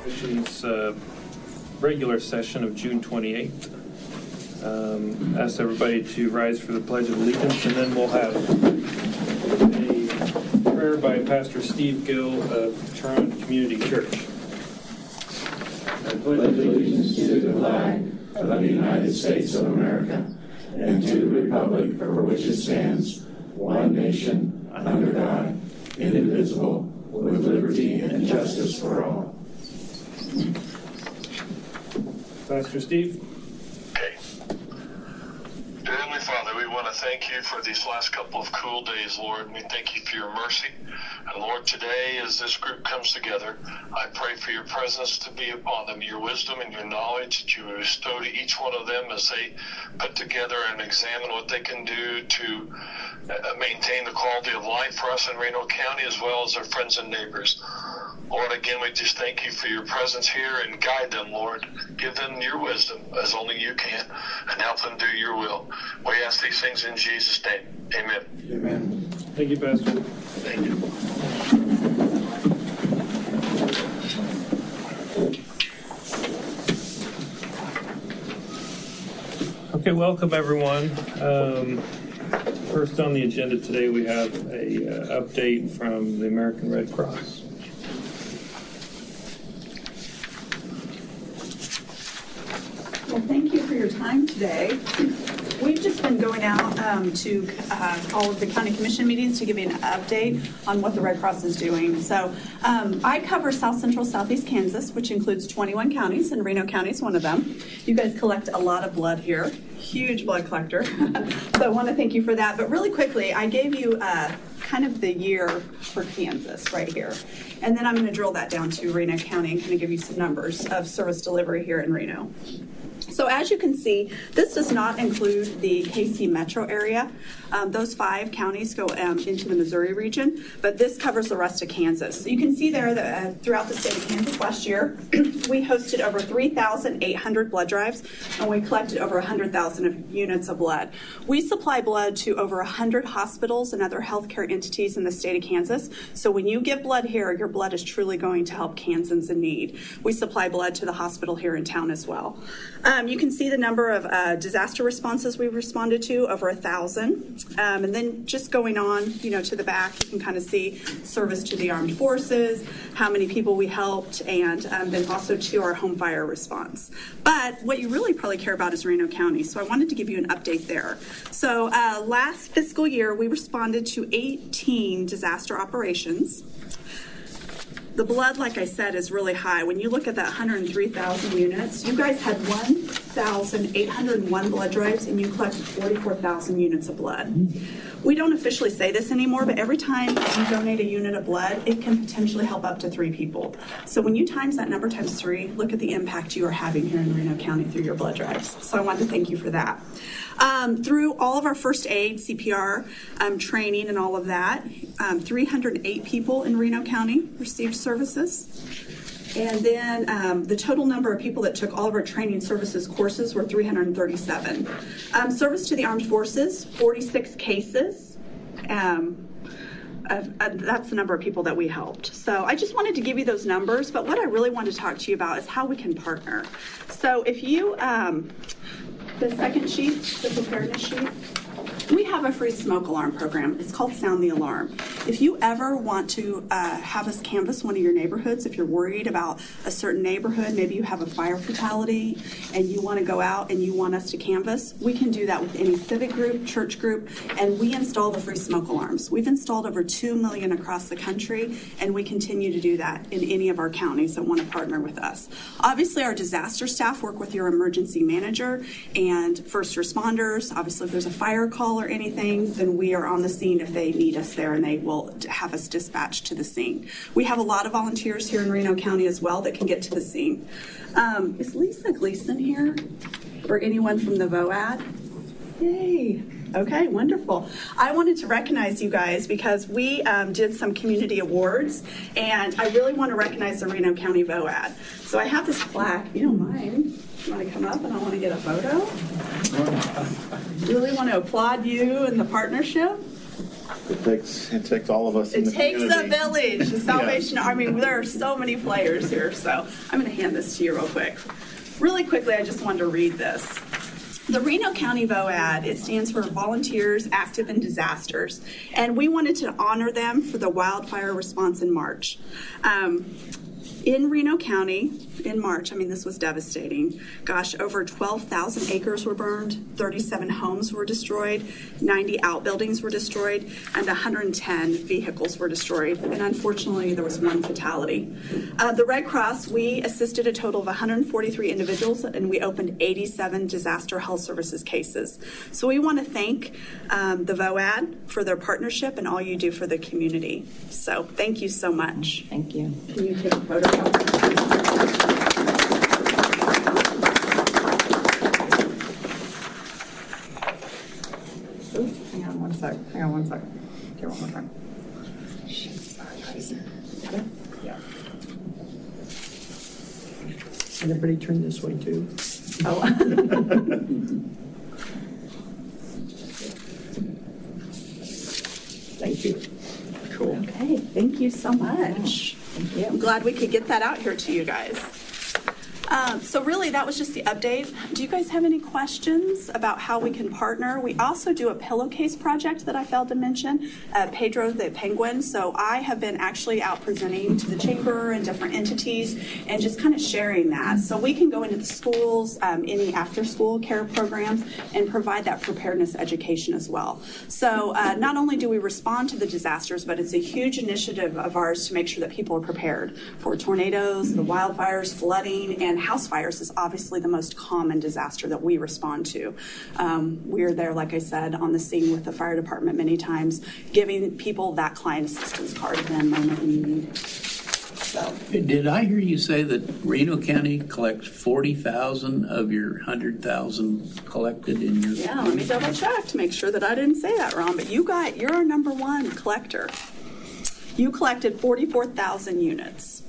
Commission's regular session of June 28th. Ask everybody to rise for the Pledge of Allegiance, and then we'll have a prayer by Pastor Steve Gill of Toronto Community Church. I pledge allegiance to the flag of the United States of America and to the republic for which it stands, one nation, under God, indivisible, with liberty and justice for all. Pastor Steve. Okay. Dear Heavenly Father, we want to thank you for these last couple of cool days, Lord. We thank you for your mercy. And Lord, today as this group comes together, I pray for your presence to be upon them, your wisdom and your knowledge that you bestow to each one of them as they put together and examine what they can do to maintain the quality of life for us in Reno County as well as their friends and neighbors. Lord, again, we just thank you for your presence here and guide them, Lord. Give them your wisdom as only you can and help them do your will. We ask these things in Jesus' name. Amen. Amen. Thank you, Pastor. Thank you. Okay, welcome everyone. First on the agenda today, we have a update from the American Red Cross. Well, thank you for your time today. We've just been going out to all of the county commission meetings to give you an update on what the Red Cross is doing. So I cover South Central Southeast Kansas, which includes 21 counties, and Reno County is one of them. You guys collect a lot of blood here, huge blood collector. So I want to thank you for that. But really quickly, I gave you kind of the year for Kansas right here. And then I'm going to drill that down to Reno County and kind of give you some numbers of service delivery here in Reno. So as you can see, this does not include the KC metro area. Those 5 counties go into the Missouri region, but this covers the rest of Kansas. So you can see there that throughout the state of Kansas last year, we hosted over 3,800 blood drives, and we collected over 100,000 units of blood. We supply blood to over 100 hospitals and other healthcare entities in the state of Kansas. So when you give blood here, your blood is truly going to help Kansans in need. We supply blood to the hospital here in town as well. You can see the number of disaster responses we've responded to, over 1,000. And then just going on, to the back, you can kind of see service to the armed forces, how many people we helped, and then also to our home fire response. But what you really probably care about is Reno County, so I wanted to give you an update there. So last fiscal year, we responded to 18 disaster operations. The blood, like I said, is really high. When you look at that 103,000 units, you guys had 1,801 blood drives, and you collected 44,000 units of blood. We don't officially say this anymore, but every time you donate a unit of blood, it can potentially help up to 3 people. So when you times that number times 3, look at the impact you are having here in Reno County through your blood drives. So I wanted to thank you for that. Through all of our first aid, CPR, training, and all of that, 308 people in Reno County received services. And then the total number of people that took all of our training services courses were 337. Service to the armed forces, 46 cases. That's the number of people that we helped. So I just wanted to give you those numbers, but what I really want to talk to you about is how we can partner. So if you, the second sheet, the preparedness sheet, we have a free smoke alarm program. It's called Sound the Alarm. If you ever want to have us canvass one of your neighborhoods, if you're worried about a certain neighborhood, maybe you have a fire fatality and you want to go out and you want us to canvass, we can do that with any civic group, church group, and we install the free smoke alarms. We've installed over 2 million across the country, and we continue to do that in any of our counties that want to partner with us. Obviously, our disaster staff work with your emergency manager and first responders. Obviously, if there's a fire call or anything, then we are on the scene if they need us there, and they will have us dispatched to the scene. We have a lot of volunteers here in Reno County as well that can get to the scene. Is Lisa Gleason here, or anyone from the VOAD? Yay. Okay, wonderful. I wanted to recognize you guys because we did some community awards, and I really want to recognize the Reno County VOAD. So I have this plaque, if you don't mind. You want to come up and I want to get a photo? Really want to applaud you and the partnership. It takes all of us in It the takes a community. village. The Salvation Army, there are so many players here. So I'm going to hand this to you real quick. Really quickly, I just wanted to read this. The Reno County VOAD, it stands for Volunteers Active in Disasters, and we wanted to honor them for the wildfire response in March. In Reno County, in March, I mean, this was devastating. Gosh, over 12,000 acres were burned, 37 homes were destroyed, 90 outbuildings were destroyed, and 110 vehicles were destroyed. And unfortunately, there was one fatality. The Red Cross, we assisted a total of 143 individuals, and we opened 87 disaster health services cases. So we want to thank the VOAD for their partnership and all you do for the community. So thank you so much. Thank you. Can you take a photo? Hang on one sec. Okay, one more time. Yeah. And everybody turn this way too. Oh. Thank you. Cool. Okay, thank you so much. Thank you. I'm glad we could get that out here to you guys. So really, that was just the update. Do you guys have any questions about how we can partner? We also do a pillowcase project that I failed to mention, Pedro the Penguin. So I have been actually out presenting to the chamber and different entities and just kind of sharing that. So we can go into the schools, any after-school care programs, and provide that preparedness education as well. So not only do we respond to the disasters, but it's a huge initiative of ours to make sure that people are prepared for tornadoes, the wildfires, flooding, and house fires is obviously the most common disaster that we respond to. We're there, like I said, on the scene with the fire department many times, giving people that client assistance card in a moment in need. So, Did I hear you say that Reno County collects 40,000 of your 100,000 collected in your? yeah, let me double check to make sure that I didn't say that wrong, but you're our number one collector. You collected 44,000 units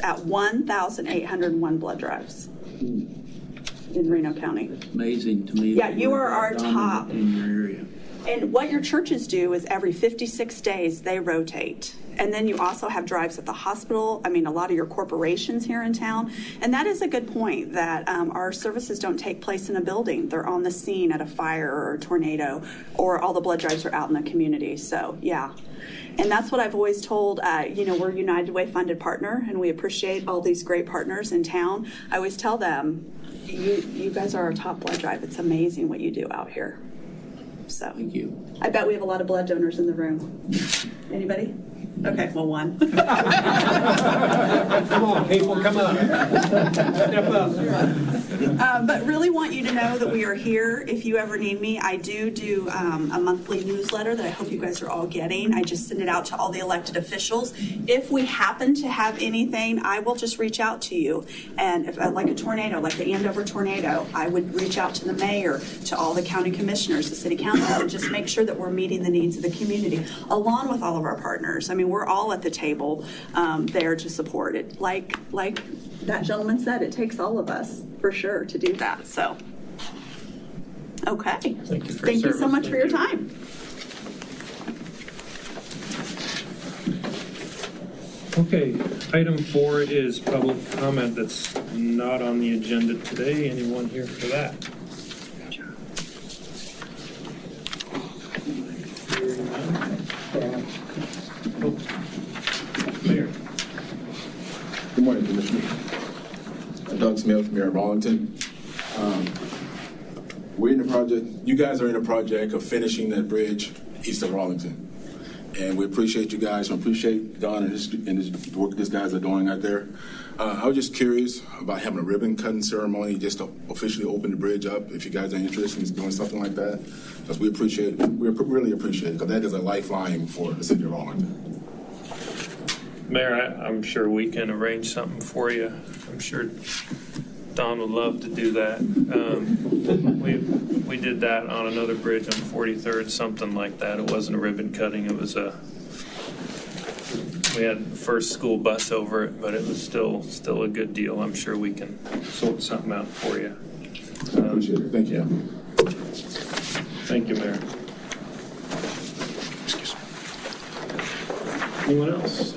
at 1,801 blood drives in Reno County. Amazing to me. Yeah, that you we're are our dominant top. in your area. And what your churches do is every 56 days they rotate. And then you also have drives at the hospital. I mean, a lot of your corporations here in town. And that is a good point that our services don't take place in a building. They're on the scene at a fire or a tornado, or all the blood drives are out in the community. So, yeah. And that's what I've always told, we're a United Way funded partner, and we appreciate all these great partners in town. I always tell them, you guys are our top blood drive. It's amazing what you do out here. So Thank you. I bet we have a lot of blood donors in the room. Anybody? Okay, well, one. Come on, people, come on. Step up. But really want you to know that we are here if you ever need me. I do a monthly newsletter that I hope you guys are all getting. I just send it out to all the elected officials. If we happen to have anything, I will just reach out to you. And if like a tornado, like the Andover tornado, I would reach out to the mayor, to all the county commissioners, the city council, and just make sure that we're meeting the needs of the community, along with all of our partners. I mean, we're all at the table there to support it. Like that gentleman said, it takes all of us for sure to do that. So, okay. Thank you for Thank you so service. much Thank for your you. time. Okay, item 4 is public comment that's not on the agenda today. Anyone here for that? Oh, Mayor. Good morning, Commissioner. Doug Smith, Mayor of Arlington. We're in the project, you guys are in the project of finishing that bridge east of Arlington. And we appreciate you guys, and appreciate Don and his work these guys are doing out there. I was just curious about having a ribbon cutting ceremony just to officially open the bridge up, if you guys are interested in doing something like that. Because we really appreciate it, because that is a lifeline for the city of Arlington. Mayor, I'm sure we can arrange something for you. I'm sure Don would love to do that. We did that on another bridge on 43rd, something like that. It wasn't a ribbon cutting. It was we had the first school bus over it, but it was still a good deal. I'm sure we can sort something out for you. I appreciate it. Thank you. Thank you, Mayor. Anyone else?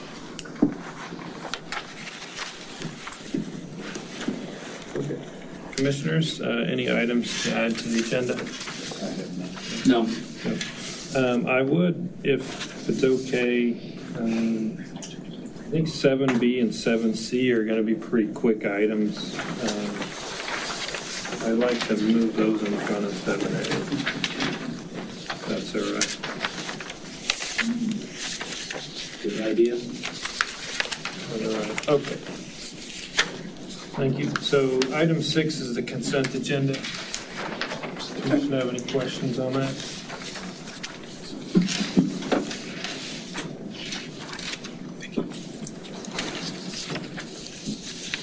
Okay. Commissioners, any items to add to the agenda? No. I would, if it's okay, I think 7B and 7C are going to be pretty quick items. I'd like to move those in front of 7A. That's all right. Good idea. All right. Okay. Thank you. So item 6 is the consent agenda. Does the commission have any questions on that?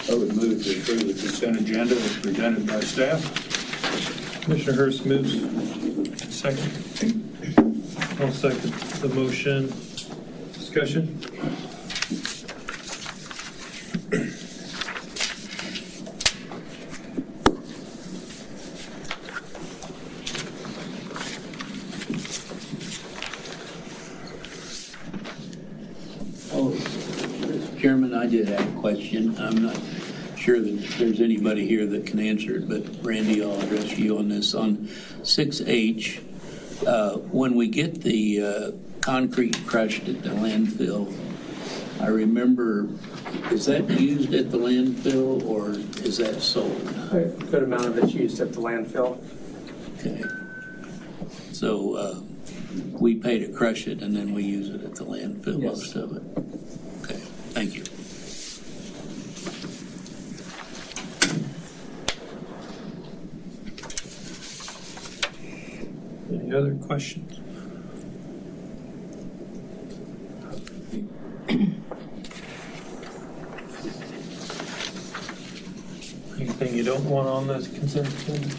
I would move to approve the consent agenda as presented by staff. Commissioner Hurst moves. Second. I'll second the motion. Discussion? Chairman, I did have a question. I'm not sure that there's anybody here that can answer it, but Randy, I'll address you on this. On 6H, when we get the concrete crushed at the landfill, I remember, is that used at the landfill or is that sold? A good amount of it's used at the landfill. Okay. So we pay to crush it and then we use it at the landfill, Yes. most of it. Okay, thank you. Any other questions? Anything you don't want on this consent agenda?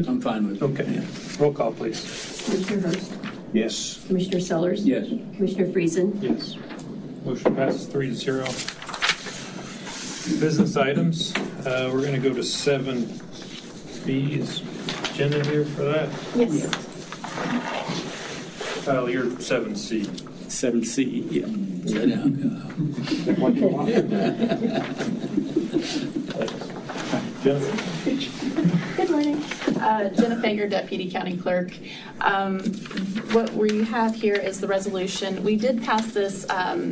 I'm fine with it. Okay. Roll call, please. Commissioner Hurst, Yes. Commissioner Sellers. Yes. Commissioner Friesen, Yes. Motion passes 3-0. Business items. We're going to go to 7B. Is Jenna here for that? Yes. Kyle, you're 7C. 7C, yeah. Sit down. Jennifer? Good morning. Jenna Fager, Deputy County Clerk. What we have here is the resolution. We did pass this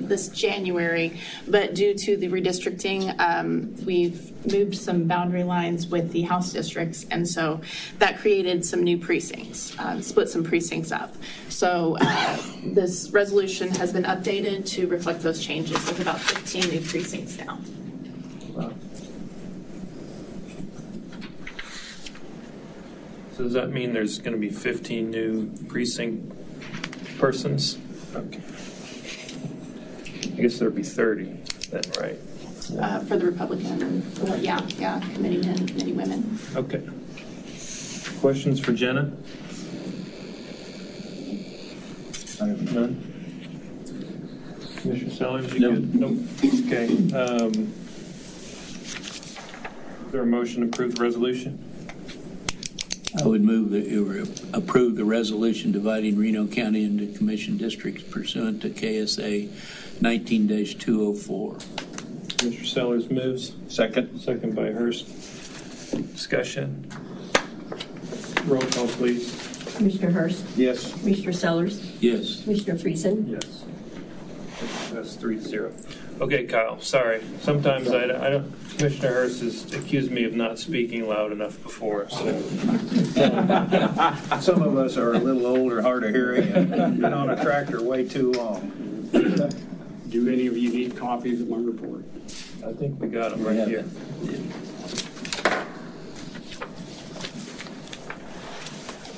this January, but due to the redistricting, we've moved some boundary lines with the House districts, and so that created some new precincts, split some precincts up. So this resolution has been updated to reflect those changes. There's about 15 new precincts now. Wow. So does that mean there's going to be 15 new precinct persons? Okay. I guess there'd be 30 then, right? For the Republican, well, yeah, committee men, committee women. Okay. Questions for Jenna? I have none. Commissioner Sellers, you good? Nope. Okay. Is there a motion to approve the resolution? I would move that you approve the resolution dividing Reno County into commission districts pursuant to KSA 19-204. Mr. Sellers moves. Second. Second by Hurst. Discussion. Roll call, please. Commissioner Hurst, Yes. Commissioner Sellers, Yes. Commissioner Friesen. Yes. That's 3-0. Okay, Kyle, sorry. Sometimes I don't, Commissioner Hurst has accused me of not speaking loud enough before, so. Some of us are a little older, hard of hearing, and been on a tractor way too long. Do any of you need copies of my report? I think we got them right here.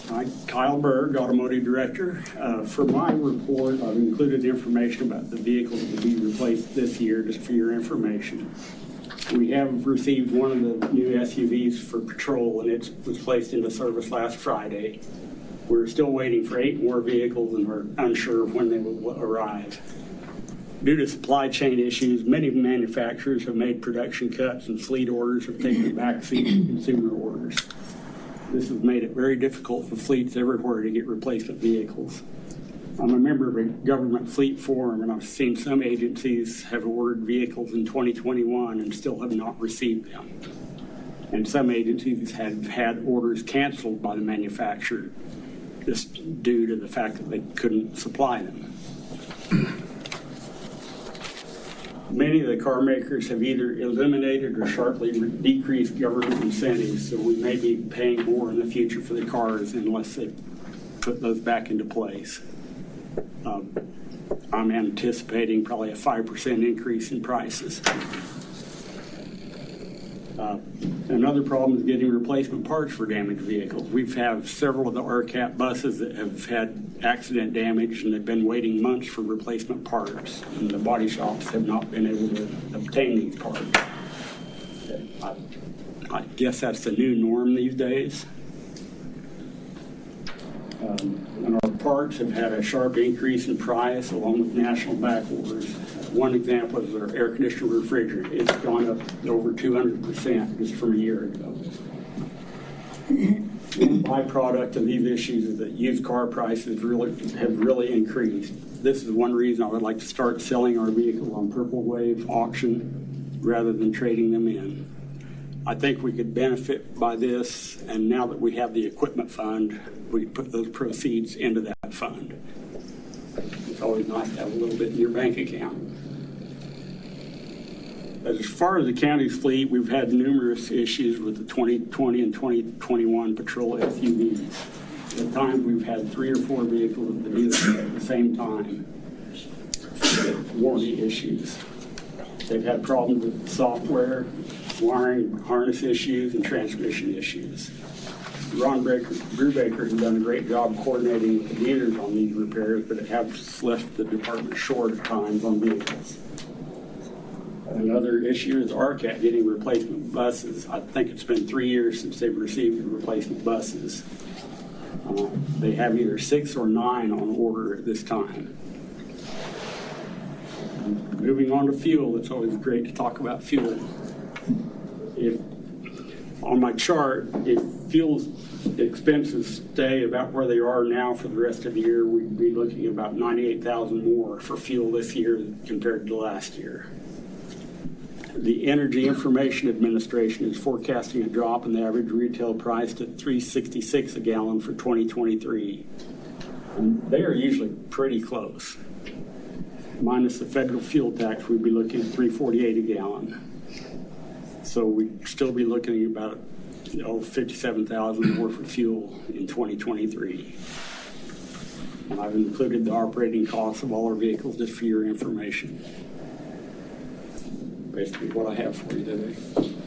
I'm Kyle Berg, Automotive Director. For my report, I've included information about the vehicles to be replaced this year, just for your information. We have received one of the new SUVs for patrol, and it was placed into service last Friday. We're still waiting for 8 more vehicles and we're unsure of when they will arrive. Due to supply chain issues, many manufacturers have made production cuts and fleet orders have taken a backseat to consumer orders. This has made it very difficult for fleets everywhere to get replacement vehicles. I'm a member of a government fleet forum, and I've seen some agencies have ordered vehicles in 2021 and still have not received them. And some agencies have had orders canceled by the manufacturer just due to the fact that they couldn't supply them. Many of the car makers have either eliminated or sharply decreased government incentives, so we may be paying more in the future for the cars unless they put those back into place. I'm anticipating probably a 5% increase in prices. Another problem is getting replacement parts for damaged vehicles. We've had several of the RCAP buses that have had accident damage, and they've been waiting months for replacement parts, and the body shops have not been able to obtain these parts. I guess that's the new norm these days. And our parts have had a sharp increase in price along with national back orders. One example is our air conditioner refrigerant. It's gone up over 200% just from a year ago. One byproduct of these issues is that used car prices have really increased. This is one reason I would like to start selling our vehicles on Purple Wave auction rather than trading them in. I think we could benefit by this, and now that we have the equipment fund, we can put those proceeds into that fund. It's always nice to have a little bit in your bank account. As far as the county's fleet, we've had numerous issues with the 2020 and 2021 patrol SUVs. At times, we've had 3 or 4 vehicles at the dealership at the same time. Warranty issues. They've had problems with software, wiring, harness issues, and transmission issues. Ron Brubaker has done a great job coordinating with the dealers on these repairs, but it has left the department short at times on vehicles. Another issue is RCAT getting replacement buses. I think it's been 3 years since they've received the replacement buses. They have either 6 or 9 on order at this time. Moving on to fuel, it's always great to talk about fuel. If on my chart, if fuel expenses stay about where they are now for the rest of the year, we'd be looking at about $98,000 more for fuel this year compared to last year. The Energy Information Administration is forecasting a drop in the average retail price to $3.66 a gallon for 2023. And they are usually pretty close. Minus the federal fuel tax, we'd be looking at $3.48 a gallon. So we'd still be looking at about $57,000 more for fuel in 2023. And I've included the operating costs of all our vehicles just for your information. Basically what I have for you today.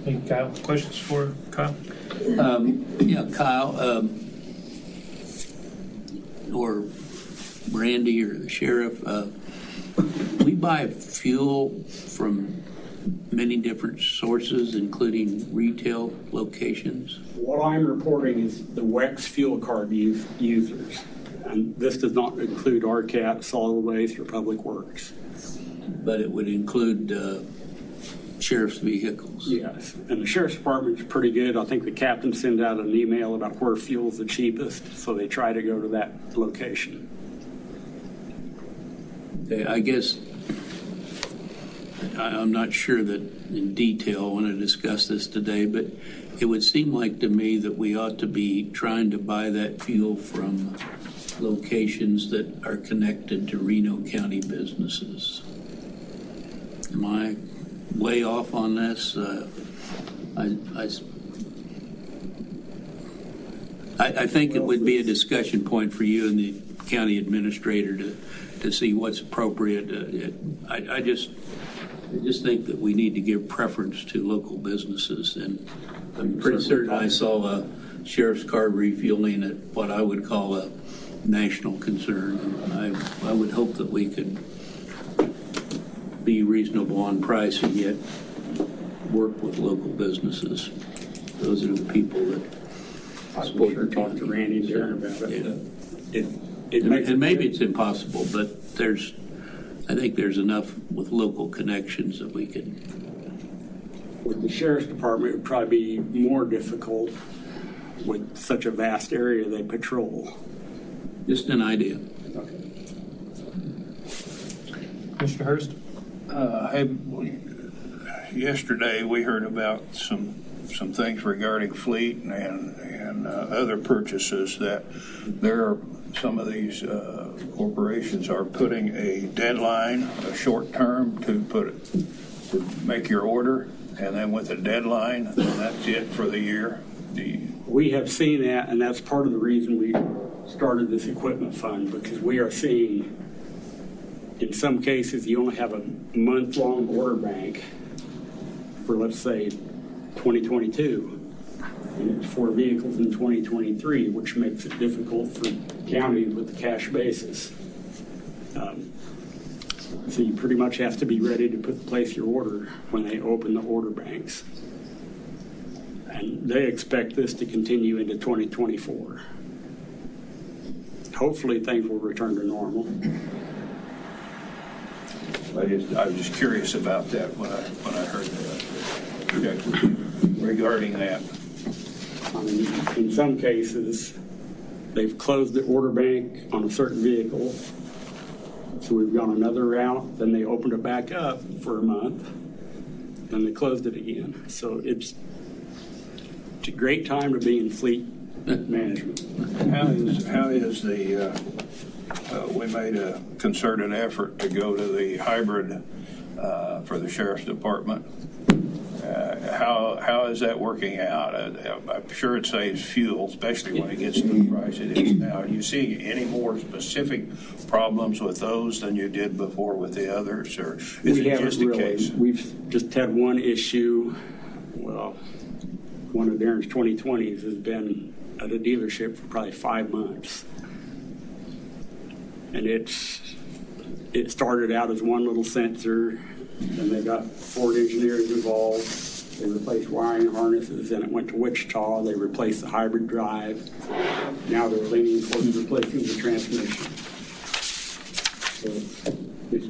Hey, Kyle, questions for Kyle? Kyle, or Randy or the sheriff, we buy fuel from many different sources, including retail locations. What I'm reporting is the WEX fuel card users, and this does not include RCAT, solid waste, or public works. But it would include sheriff's vehicles. Yes, and the sheriff's department is pretty good. I think the captain sent out an email about where fuel's the cheapest, so they try to go to that location. I guess I'm not sure that in detail I want to discuss this today, but it would seem like to me that we ought to be trying to buy that fuel from locations that are connected to Reno County businesses. Am I way off on this? I think it would be a discussion point for you and the county administrator to see what's appropriate. I just think that we need to give preference to local businesses, and I'm pretty certain I saw a sheriff's card refueling at what I would call a national concern. And I would hope that we could be reasonable on price and yet work with local businesses. Those are the people that I will sure talk to Randy and Darren about it. And maybe it's impossible, but I think there's enough with local connections that we can. With the sheriff's department, it would probably be more difficult with such a vast area they patrol. Just an idea. Mr. Hurst? Yesterday, we heard about some things regarding fleet and other purchases that some of these corporations are putting a deadline, a short term to make your order, and then with a deadline, and that's it for the year. We have seen that, and that's part of the reason we started this equipment fund, because we are seeing, in some cases, you only have a month-long order bank for, let's say, 2022, and it's for vehicles in 2023, which makes it difficult for counties with the cash basis. So you pretty much have to be ready to place your order when they open the order banks. And they expect this to continue into 2024. Hopefully things will return to normal. I was just curious about that when I heard that regarding that. I mean, in some cases, they've closed the order bank on a certain vehicle, so we've gone another route, then they opened it back up for a month, then they closed it again. So it's a great time to be in fleet management. How is the we made a concerted effort to go to the hybrid for the sheriff's department. How is that working out? I'm sure it saves fuel, especially when it gets to the price it is now. Are you seeing any more specific problems with those than you did before with the others, or is it just a case? We've just had one issue. Well, one of Darren's 2020s has been at a dealership for probably 5 months. And it started out as one little sensor, then they got Ford engineers involved. They replaced wiring harnesses, then it went to Wichita. They replaced the hybrid drive. Now they're leaning towards replacing the transmission. So it's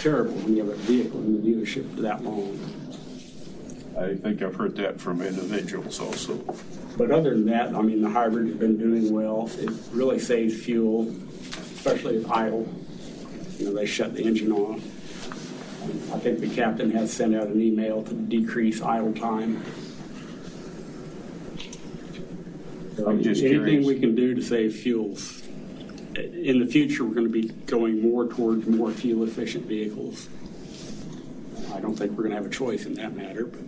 terrible when you have a vehicle in the dealership for that long. I think I've heard that from individuals also. But other than that, I mean, the hybrid has been doing well. It really saves fuel, especially if idle. You know, they shut the engine off. I think the captain has sent out an email to decrease idle time. I'm just anything curious. We can do to save fuels. In the future, we're going to be going more towards more fuel-efficient vehicles. I don't think we're going to have a choice in that matter. But.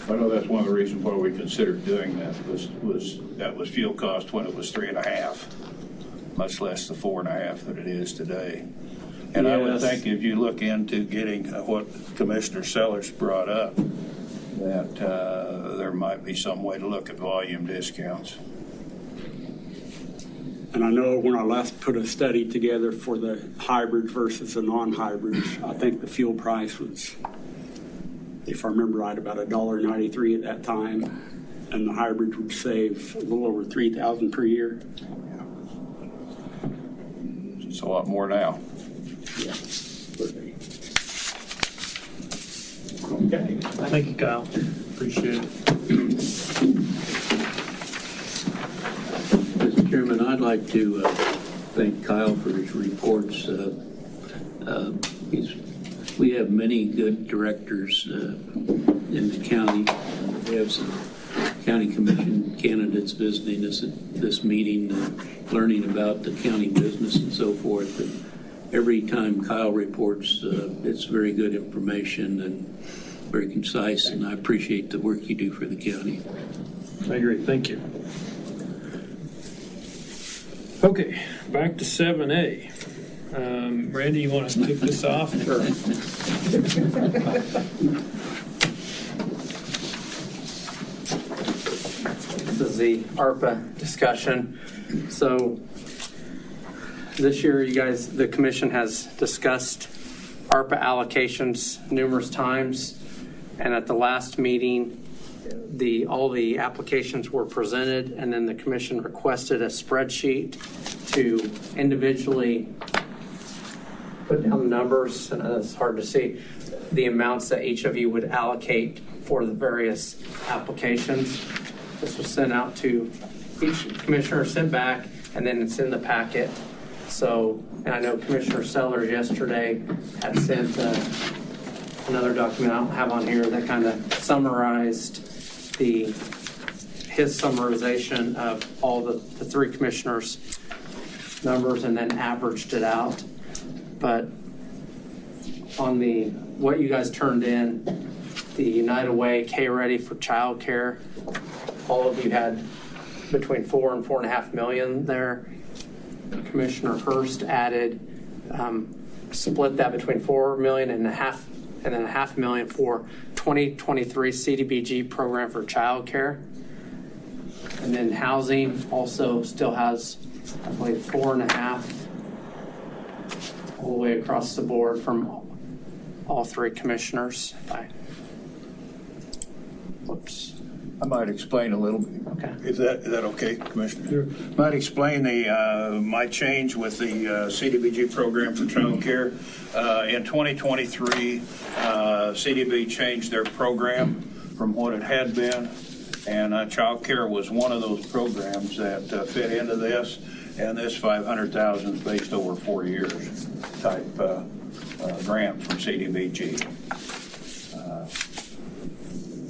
I know that's one of the reasons why we considered doing that was fuel cost when it was 3.5, much less the 4.5 that it is today. And yes. I would think if you look into getting what Commissioner Sellers brought up, that there might be some way to look at volume discounts. And I know when I last put a study together for the hybrids versus the non-hybrids, I think the fuel price was, if I remember right, about $1.93 at that time, and the hybrids would save a little over $3,000 per year. It's a lot more now. Yeah. Okay. Thank you, Kyle. Appreciate it. Mr. Chairman, I'd like to thank Kyle for his reports. We have many good directors in the county. We have some county commission candidates visiting us at this meeting, learning about the county business and so forth. And every time Kyle reports, it's very good information and very concise, and I appreciate the work you do for the county. I agree. Thank you. Okay, back to 7A. Randy, you want to kick this off? Sure. This is the ARPA discussion. So this year, you guys, the commission has discussed ARPA allocations numerous times. And at the last meeting, all the applications were presented, and then the commission requested a spreadsheet to individually put down the numbers, and it's hard to see, the amounts that each of you would allocate for the various applications. This was sent out to each commissioner, sent back, and then it's in the packet. So, and I know Commissioner Sellers yesterday had sent another document I don't have on here that kind of summarized his summarization of all the three commissioners' numbers and then averaged it out. But on what you guys turned in, the United Way K-Ready for child care, all of you had between 4 and 4.5 million there. Commissioner Hurst added, split that between 4 million and a half, and then $500,000 million for 2023 CDBG program for child care. And then housing also still has, I believe, 4.5 all the way across the board from all three commissioners. Whoops. I might explain a little bit. Okay. Is that okay, Commissioner? Sure. Might explain my change with the CDBG program for child care. In 2023, CDB changed their program from what it had been, and child care was one of those programs that fit into this, and this $500,000 is based over 4 years type grant from CDBG.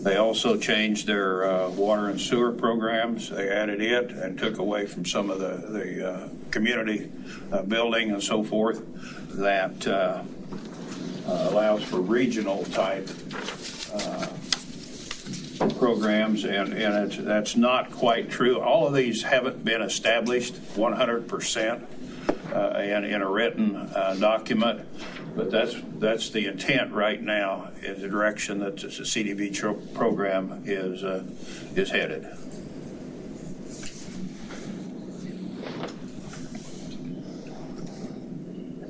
They also changed their water and sewer programs. They added it and took away from some of the community building and so forth that allows for regional type programs, and that's not quite true. All of these haven't been established 100% in a written document. But that's the intent right now, in the direction that the CDB program is headed.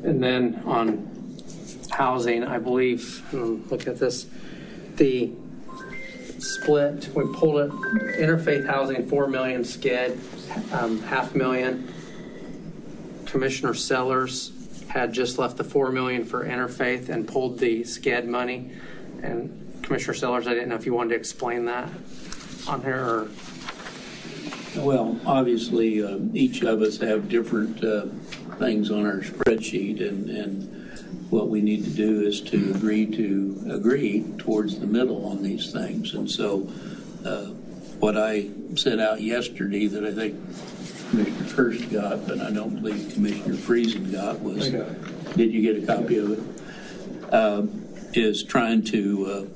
And then on housing, I believe, look at this, the split, we pulled it, interfaith housing, 4 million, skid, $500,000. Commissioner Sellers had just left the 4 million for interfaith and pulled the SCED money. And Commissioner Sellers, I didn't know if you wanted to explain that on here or. Well, obviously, each of us have different things on our spreadsheet, and what we need to do is to agree towards the middle on these things. And so, what I sent out yesterday that I think Commissioner Hurst got, but I don't believe Commissioner Friesen got, was, did you get a copy of it? Is trying to,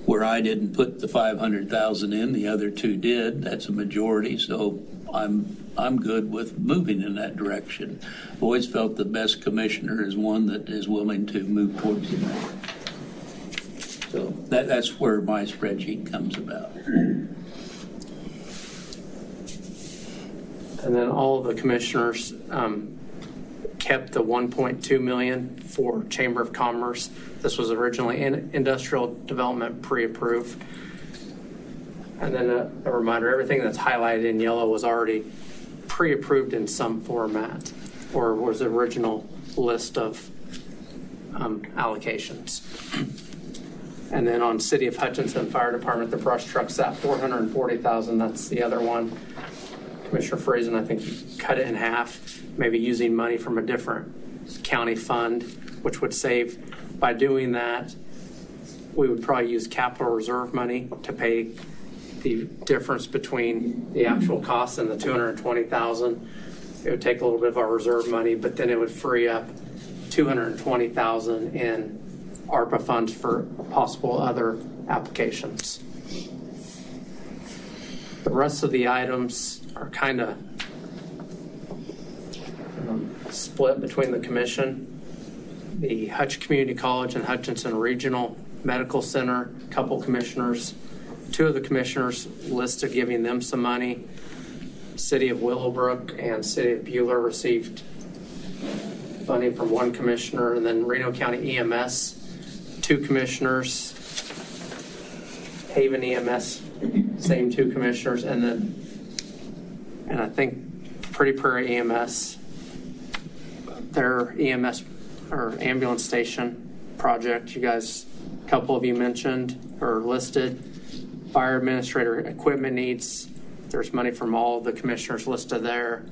where I didn't put the 500,000 in, the other two did. That's a majority, so I'm good with moving in that direction. I've always felt the best commissioner is one that is willing to move towards the middle. So that's where my spreadsheet comes about. And then all of the commissioners kept the 1.2 million for Chamber of Commerce. This was originally industrial development pre-approved. And then a reminder, everything that's highlighted in yellow was already pre-approved in some format, or was the original list of allocations. And then on City of Hutchinson Fire Department, the brush trucks, that 440,000, that's the other one. Commissioner Friesen, I think he cut it in half, maybe using money from a different county fund, which would save. By doing that, we would probably use capital reserve money to pay the difference between the actual cost and the 220,000. It would take a little bit of our reserve money, but then it would free up 220,000 in ARPA funds for possible other applications. The rest of the items are kind of split between the commission. The Hutch Community College and Hutchinson Regional Medical Center, a couple commissioners, two of the commissioners listed giving them some money. City of Willowbrook and City of Beulah received funding from one commissioner, and then Reno County EMS, two commissioners. Haven EMS, same 2 commissioners, and I think Pretty Prairie EMS, their EMS or ambulance station project, you guys, a couple of you mentioned or listed. Fire administrator equipment needs, there's money from all the commissioners listed there.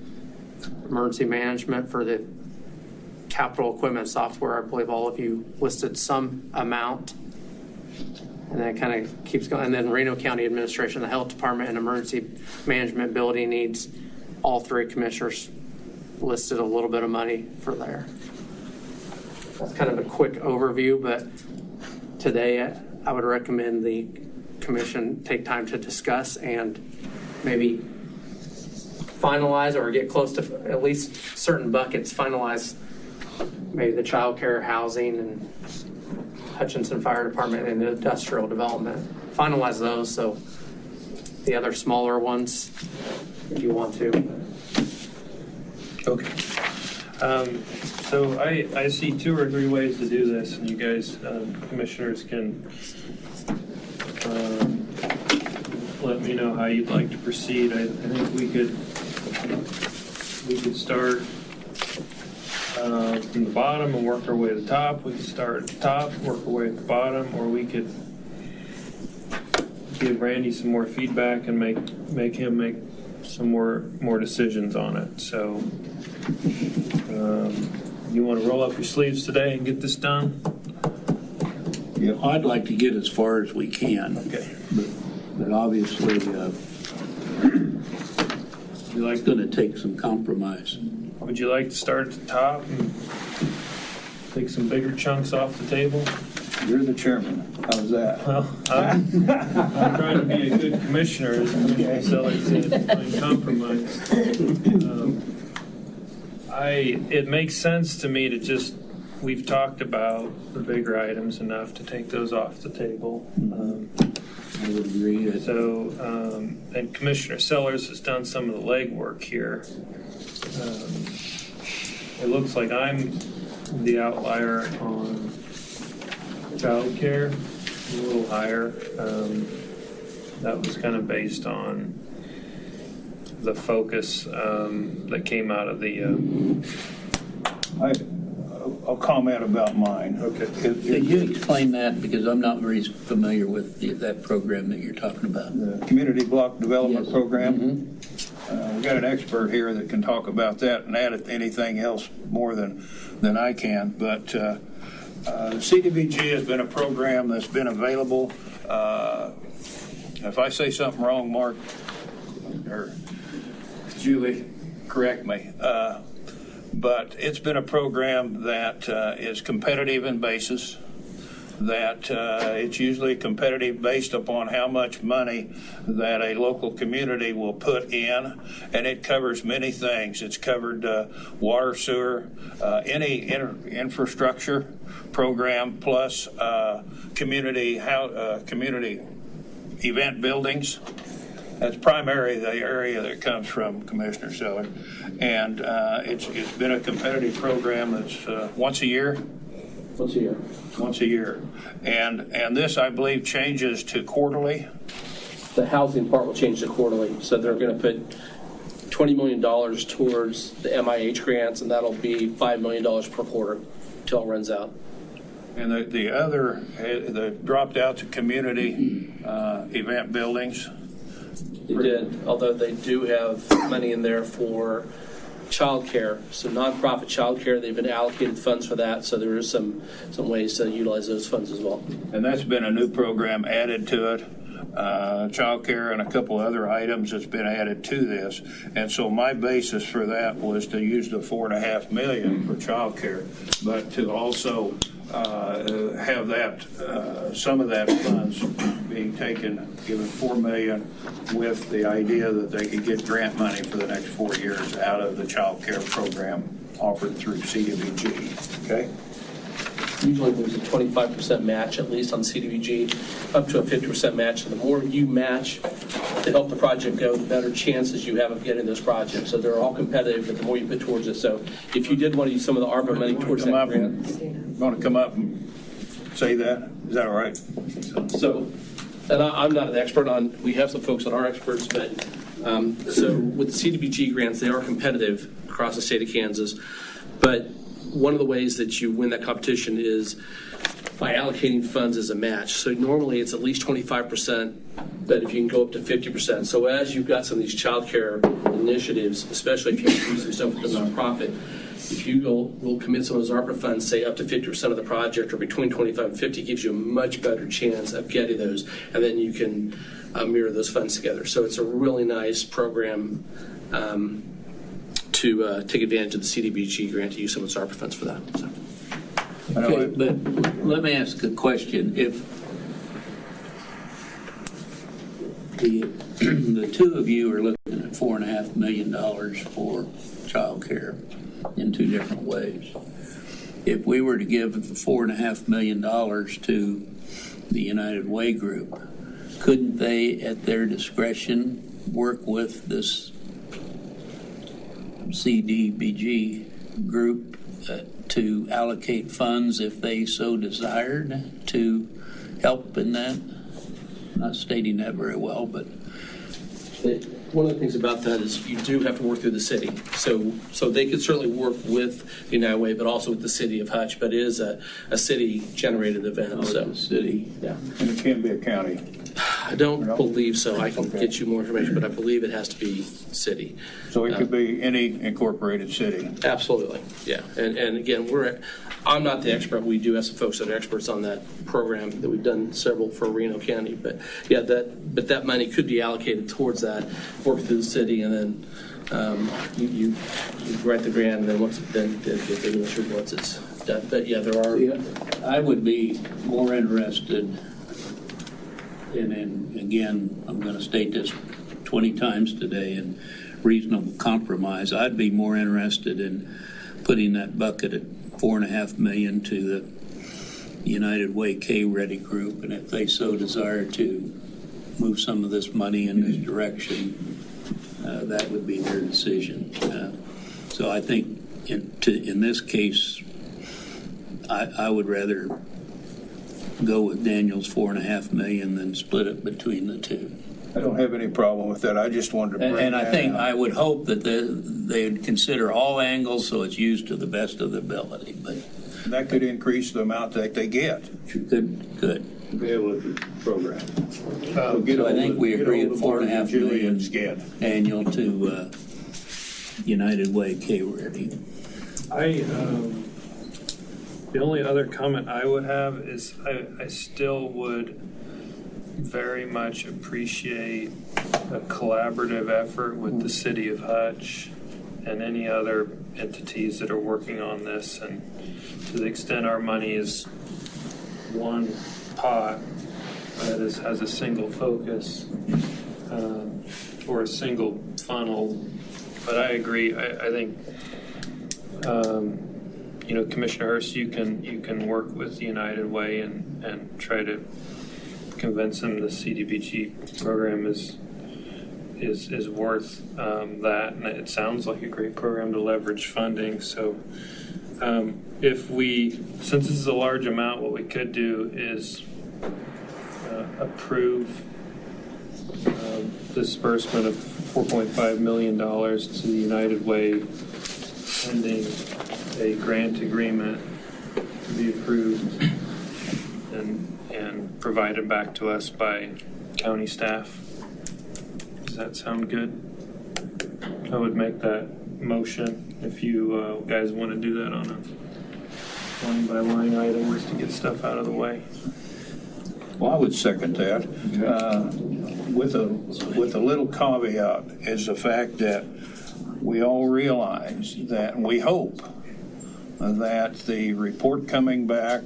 Emergency management for the capital equipment software, I believe all of you listed some amount. And then it kind of keeps going. And then Reno County Administration, the Health Department, and Emergency Management Building needs, all 3 commissioners listed a little bit of money for there. That's kind of a quick overview, but today I would recommend the commission take time to discuss and maybe finalize or get close to at least certain buckets, finalize maybe the child care, housing, and Hutchinson Fire Department and the industrial development. Finalize those, so the other smaller ones, if you want to. Okay. So I see 2 or 3 ways to do this, and you guys, commissioners, can let me know how you'd like to proceed. I think we could start from the bottom and work our way to the top. We could start at the top, work our way at the bottom, or we could give Randy some more feedback and make him make some more decisions on it. So you want to roll up your sleeves today and get this done? Yeah, I'd like to get as far as we can. Okay. But obviously, You like it's going to take some compromise. Would you like to start at the top and take some bigger chunks off the table? You're the chairman. How's that? Well, I'm trying to be a good commissioner, as Commissioner Sellers said, find compromise. It makes sense to me to just, we've talked about the bigger items enough to take those off the table. I would agree. So, and Commissioner Sellers has done some of the legwork here. It looks like I'm the outlier on child care, a little higher. That was kind of based on the focus that came out of the... I'll comment about mine. Okay. Could you explain that? Because I'm not very familiar with that program that you're talking about. The Community Block Development Yes. Program. Mm-hmm. We've got an expert here that can talk about that and add anything else more than I can. But the CDBG has been a program that's been available. If I say something wrong, Mark or Julie, correct me. But it's been a program that is competitive in basis, that it's usually competitive based upon how much money that a local community will put in, and it covers many things. It's covered water, sewer, any infrastructure program, plus community event buildings. That's primarily the area that comes from Commissioner Seller. And it's been a competitive program that's once a year. Once a year. Once a year. And this, I believe, changes to quarterly. The housing part will change to quarterly. So they're going to put $20 million towards the MIH grants, and that'll be $5 million per quarter until it runs out. And the other, the dropped out to community event buildings. They did, although they do have money in there for child care. So nonprofit child care, they've been allocated funds for that. So there is some ways to utilize those funds as well. And that's been a new program added to it. Child care and a couple other items that's been added to this. And so my basis for that was to use the $4.5 million for child care, but to also have that some of that funds being taken, given $4 million, with the idea that they could get grant money for the next 4 years out of the child care program offered through CDBG. Okay. Usually there's a 25% match, at least on CDBG, up to a 50% match. So the more you match to help the project go, the better chances you have of getting those projects. So they're all competitive, but the more you put towards it. So if you did want to use some of the ARPA money towards that grant. Want to come up and say that? Is that all right? So and I'm not an expert on, we have some folks that are experts, but so with the CDBG grants, they are competitive across the state of Kansas. But one of the ways that you win that competition is by allocating funds as a match. So normally it's at least 25%, but if you can go up to 50%. So as you've got some of these child care initiatives, especially if you do some stuff with the nonprofit, if you will commit some of those ARPA funds, say up to 50% of the project or between 25 and 50, gives you a much better chance of getting those, and then you can mirror those funds together. So it's a really nice program to take advantage of the CDBG grant to use some of its ARPA funds for that. So. Okay, but let me ask a question. If the two of you are looking at $4.5 million for child care in two different ways, if we were to give the $4.5 million to the United Way group, couldn't they, at their discretion, work with this CDBG group to allocate funds if they so desired to help in that? I'm not stating that very well, but one of the things about that is you do have to work through the city. So they could certainly work with the United Way, but also with the city of Hutch. But it is a city-generated event. So the city, yeah, And it can be a county. I don't believe so. I can get you more information, but I believe it has to be city. So it could be any incorporated city. Absolutely, yeah. And again, I'm not the expert. We do have some folks that are experts on that program that we've done several for Reno County. But yeah, that money could be allocated towards that, work through the city, and then you write the grant, and then get the administrative once it's done. But yeah, there are. I would be more interested. And again, I'm going to state this 20 times today in reasonable compromise. I'd be more interested in putting that bucket at $4.5 million to the United Way K-Ready group, and if they so desire to move some of this money in this direction, that would be their decision. So I think in this case, I would rather go with Daniel's $4.5 million than split it between the two. I don't have any problem with that. I just wanted to bring And I that think out. I would hope that they would consider all angles so it's used to the best of their ability. But that could increase the amount that they get. Good. To be able to program. So I think we agree at $4.5 million annual to United Way K-Ready. The only other comment I would have is I still would very much appreciate a collaborative effort with the city of Hutch and any other entities that are working on this. And to the extent our money is one pot that has a single focus or a single funnel. But I agree. I think Commissioner Hurst, you can work with the United Way and try to convince them the CDBG program is worth that, and it sounds like a great program to leverage funding. So since this is a large amount, what we could do is approve disbursement of $4.5 million to the United Way pending a grant agreement to be approved and provided back to us by county staff. Does that sound good? I would make that motion if you guys want to do that on a line-by-line item just to get stuff out of the way. Well, I would second that. With a little caveat is the fact that we all realize that, and we hope that the report coming back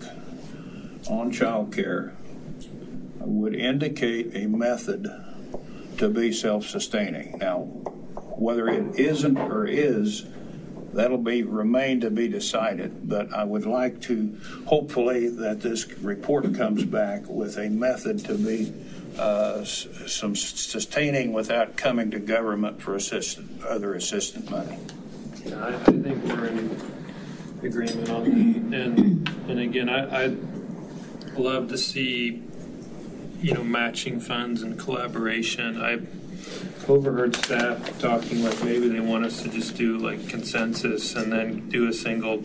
on child care would indicate a method to be self-sustaining. Now, whether it isn't or is, that'll remain to be decided, but I would like to hopefully that this report comes back with a method to be some sustaining without coming to government for other assistance money. Yeah, I think we're in agreement on that. And again, I'd love to see matching funds and collaboration. I overheard staff talking like maybe they want us to just do like consensus and then do a single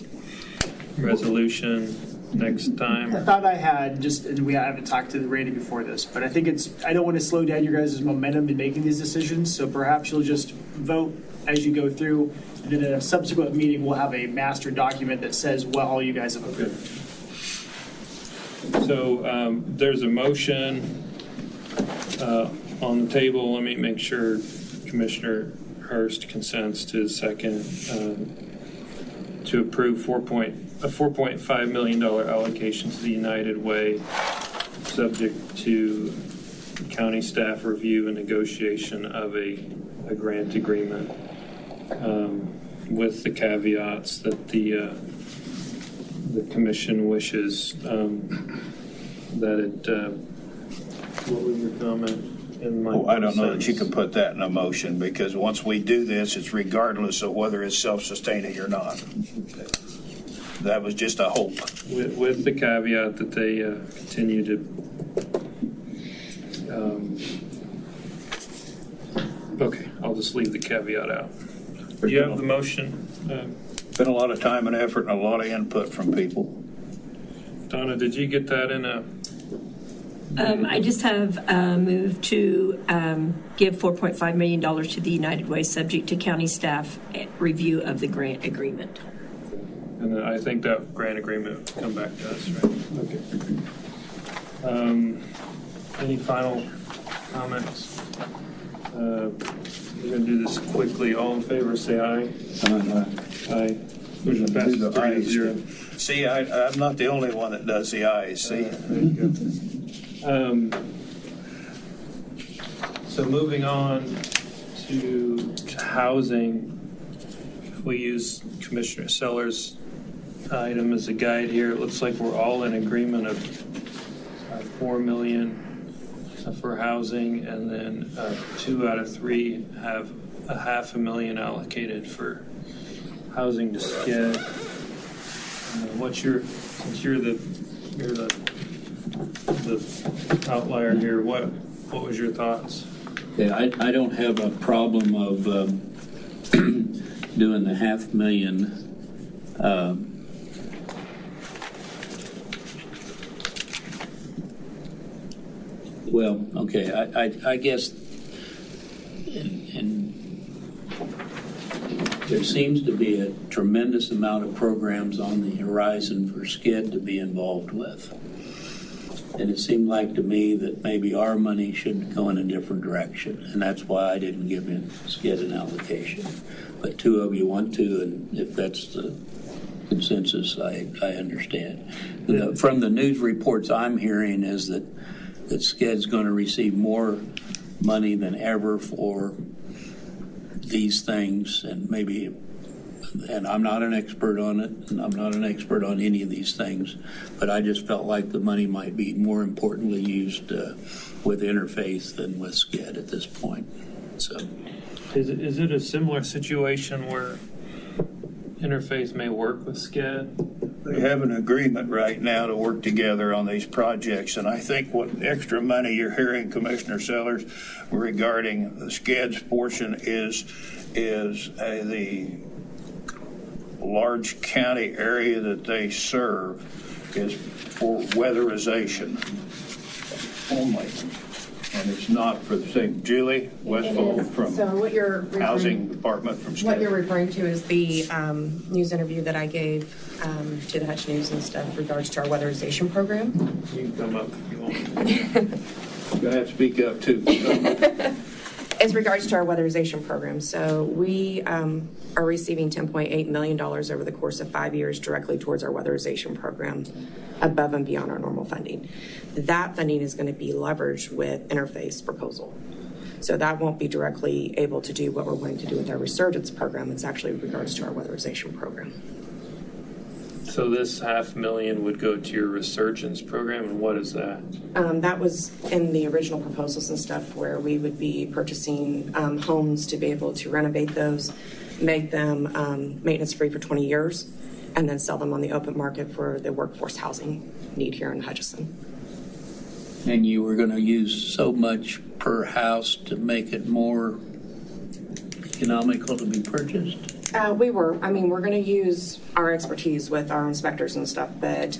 resolution next time. I thought I had and I haven't talked to Randy before this, but I think I don't want to slow down your guys' momentum in making these decisions, so perhaps you'll just vote as you go through, and then at a subsequent meeting, we'll have a master document that says what all you guys have approved. So there's a motion on the table. Let me make sure Commissioner Hurst consents to the second to approve a $4.5 million allocation to the United Way, subject to county staff review and negotiation of a grant agreement, with the caveats that the commission wishes that it. What was your comment? I don't know that you can put that in a motion, because once we do this, it's regardless of whether it's self-sustaining or not. That was just a hope. With the caveat that they continue to okay, I'll just leave the caveat out. Do you have the motion? Been a lot of time and effort and a lot of input from people. Donna, did you get that in a... I just have moved to give $4.5 million to the United Way, subject to county staff review of the grant agreement. And then I think that grant agreement will come back to us, right? Okay. Any final comments? We're going to do this quickly. All in favor, say aye. Aye. Motion passes 3-0. See, I'm not the only one that does the ayes. See. There you go. So moving on to housing, if we use Commissioner Sellers' item as a guide here, it looks like we're all in agreement of $4 million for housing, and then 2 out of 3 have a $500,000 allocated for housing to SCED. Since you're the outlier here, what was your thoughts? Yeah, I don't have a problem of doing the $500,000. Well, okay, I guess there seems to be a tremendous amount of programs on the horizon for SCED to be involved with. And it seemed like to me that maybe our money should go in a different direction. And that's why I didn't give SCED an allocation. But 2 of you want to, and if that's the consensus, I understand. From the news reports I'm hearing is that SCED's going to receive more money than ever for these things, and I'm not an expert on it, and I'm not an expert on any of these things, but I just felt like the money might be more importantly used with Interfaith than with SCED at this point. So, is it a similar situation where Interfaith may work with SCED? They have an agreement right now to work together on these projects, and I think what extra money you're hearing, Commissioner Sellers, regarding the SCED's portion is the large county area that they serve is for weatherization only. And it's not for the same. Julie Westfall from Housing Department from SCED. What you're referring to is the news interview that I gave to the Hutch News and stuff regards to our weatherization program. You can come up if you want. You're going to have to speak up too. As regards to our weatherization program, so we are receiving $10.8 million over the course of 5 years directly towards our weatherization program, above and beyond our normal funding. That funding is going to be leveraged with Interfaith's proposal. So that won't be directly able to do what we're wanting to do with our resurgence program. It's actually in regards to our weatherization program. So this $500,000 would go to your resurgence program, and what is that? That was in the original proposals and stuff where we would be purchasing homes to be able to renovate those, make them maintenance free for 20 years, and then sell them on the open market for the workforce housing need here in Hutchinson. And you were going to use so much per house to make it more economical to be purchased? We were. I mean, we're going to use our expertise with our inspectors and stuff, but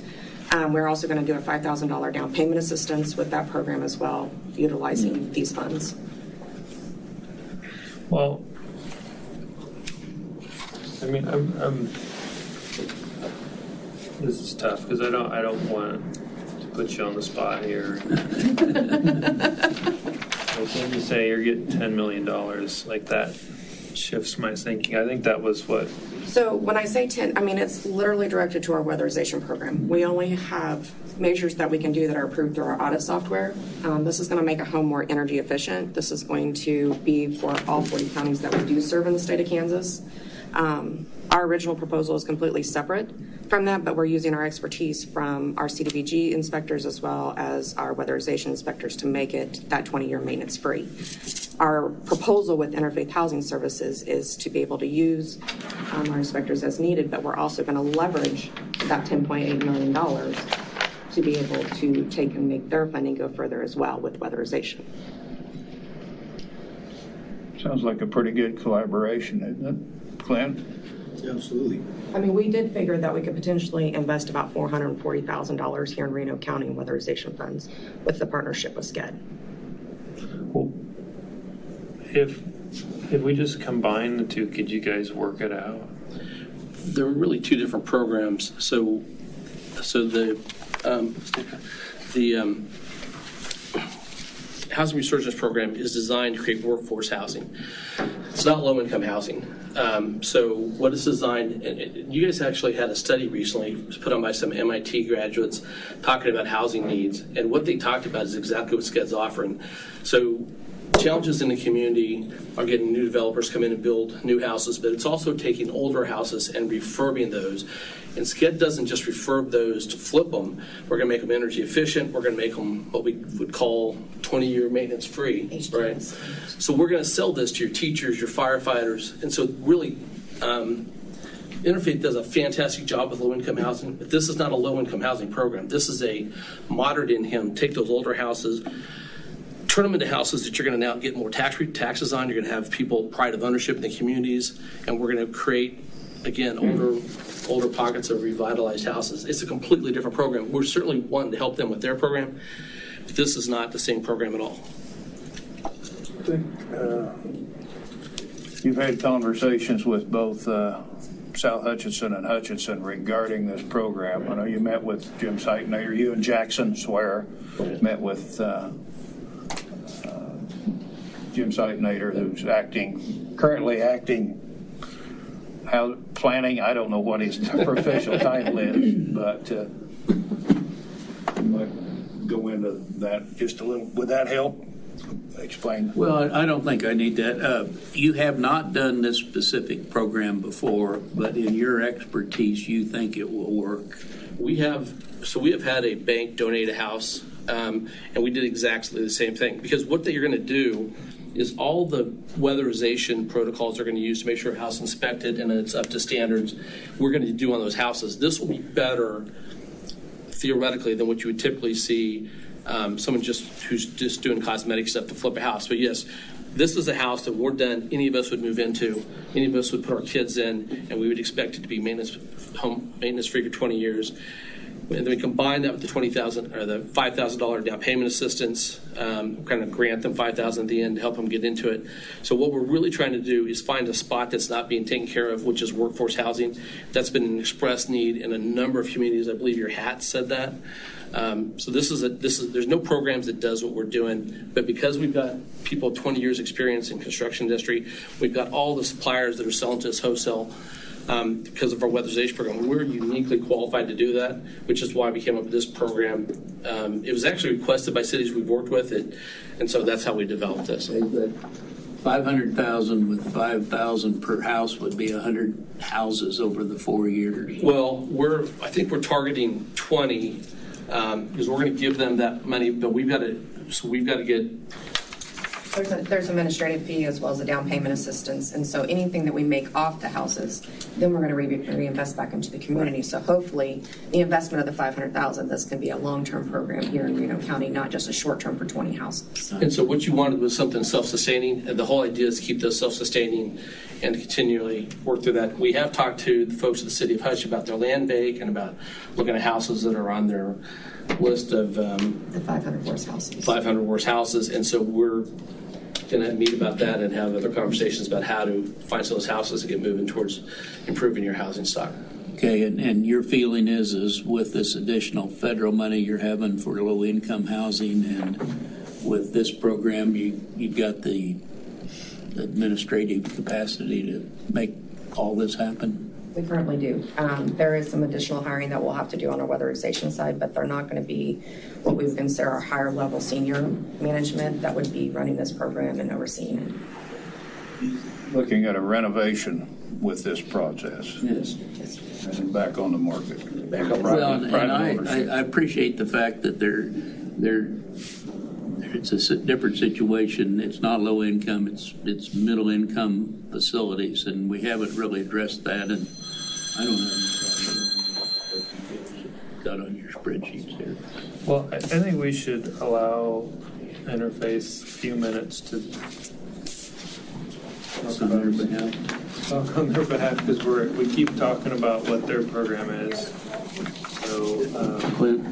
we're also going to do a $5,000 down payment assistance with that program as well, utilizing these funds. Well, I mean, this is tough because I don't want to put you on the spot here. Like when you say you're getting $10 million, like that shifts my thinking. I think that was what. So when I say 10, I mean, it's literally directed to our weatherization program. We only have measures that we can do that are approved through our audit software. This is going to make a home more energy efficient. This is going to be for all 40 counties that we do serve in the state of Kansas. Our original proposal is completely separate from that, but we're using our expertise from our CDBG inspectors as well as our weatherization inspectors to make it that 20-year maintenance free. Our proposal with Interfaith Housing Services is to be able to use our inspectors as needed, but we're also going to leverage that $10.8 million to be able to take and make their funding go further as well with weatherization. Sounds like a pretty good collaboration, isn't it, Clint? Absolutely. I mean, we did figure that we could potentially invest about $440,000 here in Reno County in weatherization funds with the partnership with SCED. Well, if we just combine the two, could you guys work it out? There are really two different programs. So the Housing Resurgence Program is designed to create workforce housing. It's not low-income housing. So what it's designed, and you guys actually had a study recently, it was put on by some MIT graduates talking about housing needs, and what they talked about is exactly what SCED's offering. So challenges in the community are getting new developers come in and build new houses, but it's also taking older houses and refurbing those. And SCED doesn't just refurb those to flip them. We're going to make them energy efficient. We're going to make them what we would call 20-year maintenance free, right? So we're going to sell this to your teachers, your firefighters. And so really, Interfaith does a fantastic job with low-income housing, but this is not a low-income housing program. This is a moderate income. Take those older houses, turn them into houses that you're going to now get more taxes on. You're going to have people pride of ownership in the communities, and we're going to create, again, older pockets of revitalized houses. It's a completely different program. We're certainly wanting to help them with their program, but this is not the same program at all. I think you've had conversations with both South Hutchinson and Hutchinson regarding this program. I know you met with Jim Seitnader. You and Jackson Swear met with Jim Seitnader, who's currently acting planning. I don't know what his official title is, but you might go into that just a little. Would that help? Explain. Well, I don't think I need that. You have not done this specific program before, but in your expertise, you think it will work. We have had a bank donate a house, and we did exactly the same thing, because what you're going to do is all the weatherization protocols they're going to use to make sure a house is inspected and it's up to standards, we're going to do on those houses. This will be better theoretically than what you would typically see someone who's just doing cosmetic stuff to flip a house. But yes, this is a house that we're done, any of us would move into, any of us would put our kids in, and we would expect it to be maintenance free for 20 years. And then we combine that with the $20,000 or the $5,000 down payment assistance, kind of grant them $5,000 at the end to help them get into it. So what we're really trying to do is find a spot that's not being taken care of, which is workforce housing. That's been an express need in a number of communities. I believe your hat said that. So there's no programs that does what we're doing, but because we've got people with 20 years experience in construction industry, we've got all the suppliers that are selling to us wholesale. Because of our weatherization program, we're uniquely qualified to do that, which is why we came up with this program. It was actually requested by cities we've worked with, and so that's how we developed this. $500,000 with $5,000 per house would be 100 houses over the 4 years. Well, I think we're targeting 20 because we're going to give them that money, but we've got to get There's administrative fee as well as a down payment assistance. And so anything that we make off the houses, then we're going to reinvest back into the community. So hopefully the investment of the $500,000, this can be a long-term program here in Reno County, not just a short-term for 20 houses. And so what you wanted was something self-sustaining, and the whole idea is to keep those self-sustaining and continually work through that. We have talked to the folks at the city of Hutch about their land bank and about looking at houses that are on their list of the 500 worst houses. 500 worst houses, and so we're going to meet about that and have other conversations about how to find some of those houses and get moving towards improving your housing stock. Okay, and your feeling is with this additional federal money you're having for low-income housing and with this program, you've got the administrative capacity to make all this happen? We currently do. There is some additional hiring that we'll have to do on our weatherization side, but they're not going to be what we would consider our higher level senior management that would be running this program and overseeing it. Looking at a renovation with this process. Yes. And back on the market. Back on Well, and I appreciate the fact that it's a different situation. It's not low income, it's middle income facilities, and we haven't really addressed that, and I don't have any problem got on your spreadsheets here. Well, I think we should allow Interface a few minutes to talk on their behalf, because we keep talking about what their program is. So, Clint?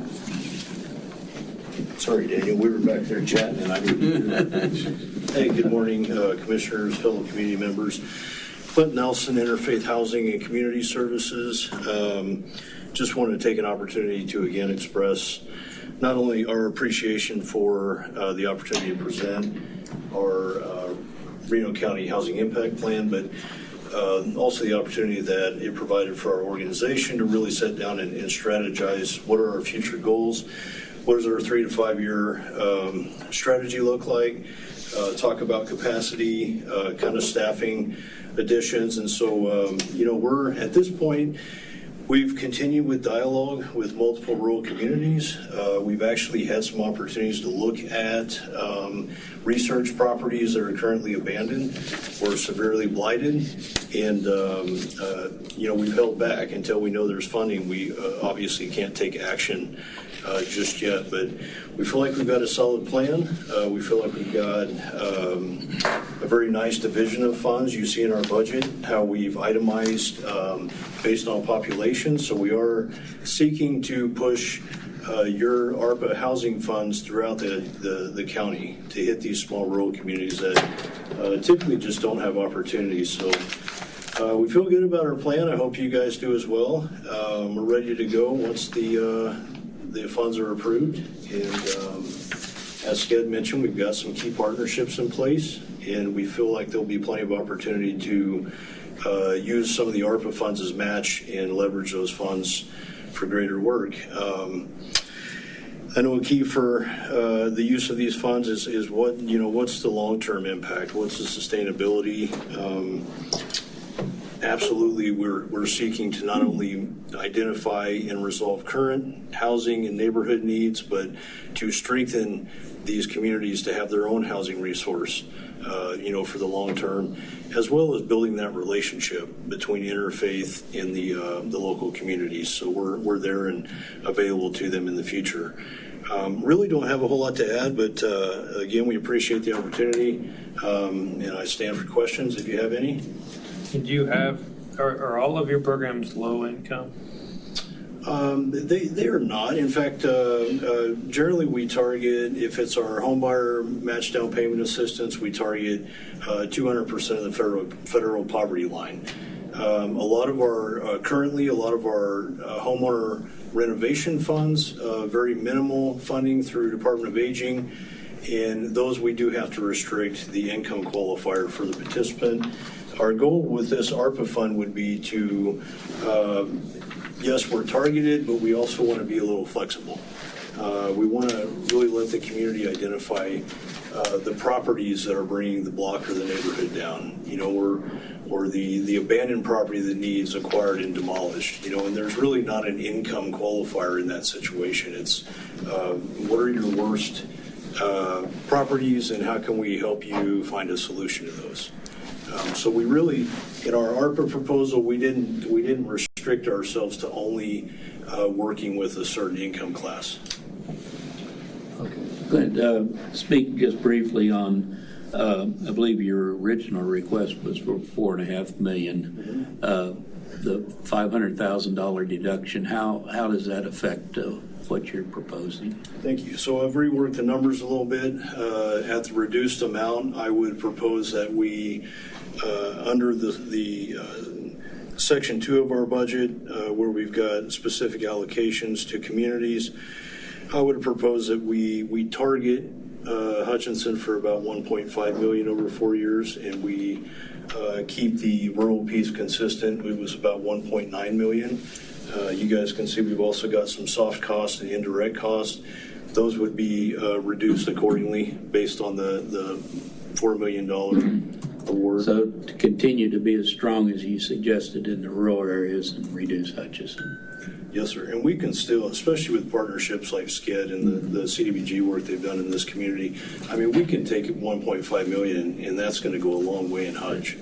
Sorry, Daniel, we were back there chatting and I didn't. Hey, good morning, commissioners, fellow community members. Clint Nelson, Interfaith Housing and Community Services. Just wanted to take an opportunity to again express not only our appreciation for the opportunity to present our Reno County Housing Impact Plan, but also the opportunity that it provided for our organization to really sit down and strategize what are our future goals. What does our 3 to 5 year strategy look like? Talk about capacity, kind of staffing additions. And so, we're at this point, we've continued with dialogue with multiple rural communities. We've actually had some opportunities to look at research properties that are currently abandoned or severely blighted. And, we've held back until we know there's funding. We obviously can't take action just yet, but we feel like we've got a solid plan. We feel like we've got a very nice division of funds. You see in our budget how we've itemized based on population. So we are seeking to push your ARPA housing funds throughout the county to hit these small rural communities that typically just don't have opportunities. So we feel good about our plan. I hope you guys do as well. We're ready to go once the funds are approved. And as Sked mentioned, we've got some key partnerships in place, and we feel like there'll be plenty of opportunity to use some of the ARPA funds as match and leverage those funds for greater work. I know a key for the use of these funds is what's the long-term impact? What's the sustainability? Absolutely, we're seeking to not only identify and resolve current housing and neighborhood needs, but to strengthen these communities to have their own housing resource, for the long term, as well as building that relationship between interfaith and the local communities. So we're there and available to them in the future. Really don't have a whole lot to add, but again, we appreciate the opportunity, and I stand for questions if you have any. Did you are all of your programs low income? They are not. In fact, generally we target, if it's our home buyer match down payment assistance, we target 200% of the federal poverty line. Currently a lot of our homeowner renovation funds, very minimal funding through Department of Aging, and those we do have to restrict the income qualifier for the participant. Our goal with this ARPA fund would be to, yes, we're targeted, but we also want to be a little flexible. We want to really let the community identify the properties that are bringing the block or the neighborhood down, or the abandoned property that needs acquired and demolished, and there's really not an income qualifier in that situation. It's what are your worst properties, and how can we help you find a solution to those. So we really, in our ARPA proposal, we didn't restrict ourselves to only working with a certain income class. Good. Speak just briefly on, I believe your original request was for $4.5 million. The $500,000 deduction, how does that affect what you're proposing? Thank you. So I've reworked the numbers a little bit. At the reduced amount, I would propose that we, under the Section 2 of our budget, where we've got specific allocations to communities, I would propose that we target Hutchinson for about $1.5 million over 4 years, and we keep the rural piece consistent. It was about $1.9 million. You guys can see we've also got some soft costs and indirect costs. Those would be reduced accordingly based on the $4 million award. So to continue to be as strong as you suggested in the rural areas and reduce Hutchinson. Yes, sir. And we can still, especially with partnerships like SCED and the CDBG work they've done in this community, I mean, we can take $1.5 million, and that's going to go a long way in Hutch.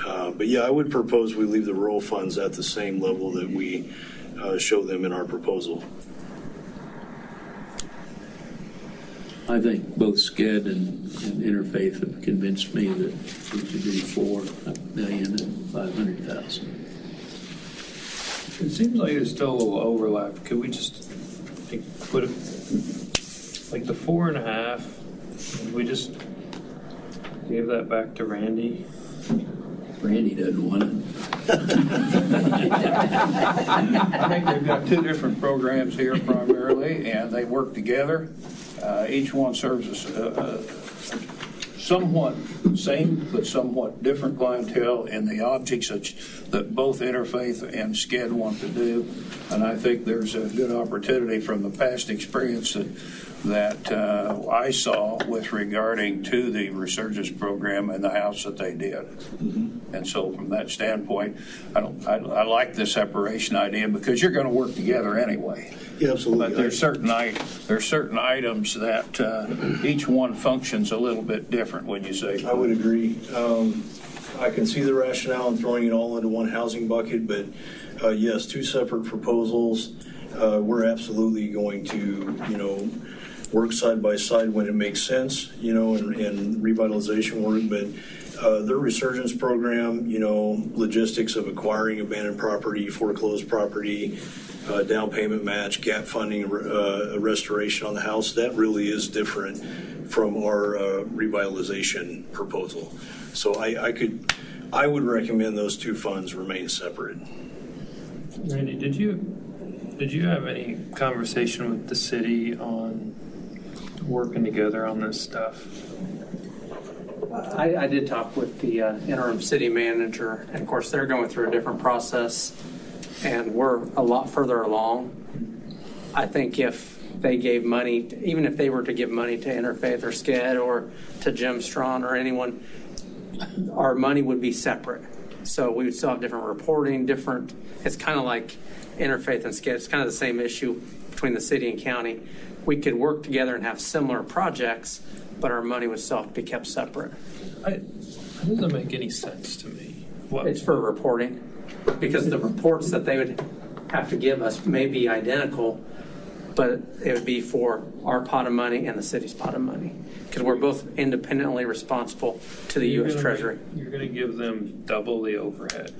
But yeah, I would propose we leave the rural funds at the same level that we show them in our proposal. I think both SCED and Interfaith have convinced me that we should do $4 million and $500,000. It seems like there's still a little overlap. Could we just put it like the 4.5? We just gave that back to Randy. Randy doesn't want it. I think they've got two different programs here primarily, and they work together. Each one serves a somewhat same but somewhat different clientele in the objects that both Interfaith and SCED want to do. And I think there's a good opportunity from the past experience that I saw with regarding to the Resurgence program and the house that they did. Mm-hmm. And so from that standpoint, I like the separation idea because you're going to work together anyway. Yeah, absolutely. But there's certain items that each one functions a little bit different when you say. I would agree. I can see the rationale in throwing it all into one housing bucket, but yes, two separate proposals. We're absolutely going to, work side by side when it makes sense, and revitalization work. But their Resurgence program, logistics of acquiring abandoned property, foreclosed property, down payment match, gap funding, restoration on the house, that really is different from our revitalization proposal. So I would recommend those two funds remain separate. Randy, did you have any conversation with the city on working together on this stuff? I did talk with the interim city manager, and of course they're going through a different process, and we're a lot further along. I think if they gave money, even if they were to give money to Interfaith or SCED or to Jim Strawn or anyone, our money would be separate. So we would still have different reporting, it's kind of like Interfaith and SCED. It's kind of the same issue between the city and county. We could work together and have similar projects, but our money would still have to be kept separate. That doesn't make any sense to me. It's for reporting, because the reports that they would have to give us may be identical, but it would be for our pot of money and the city's pot of money, because we're both independently responsible to the U.S. Treasury. You're going to give them double the overhead.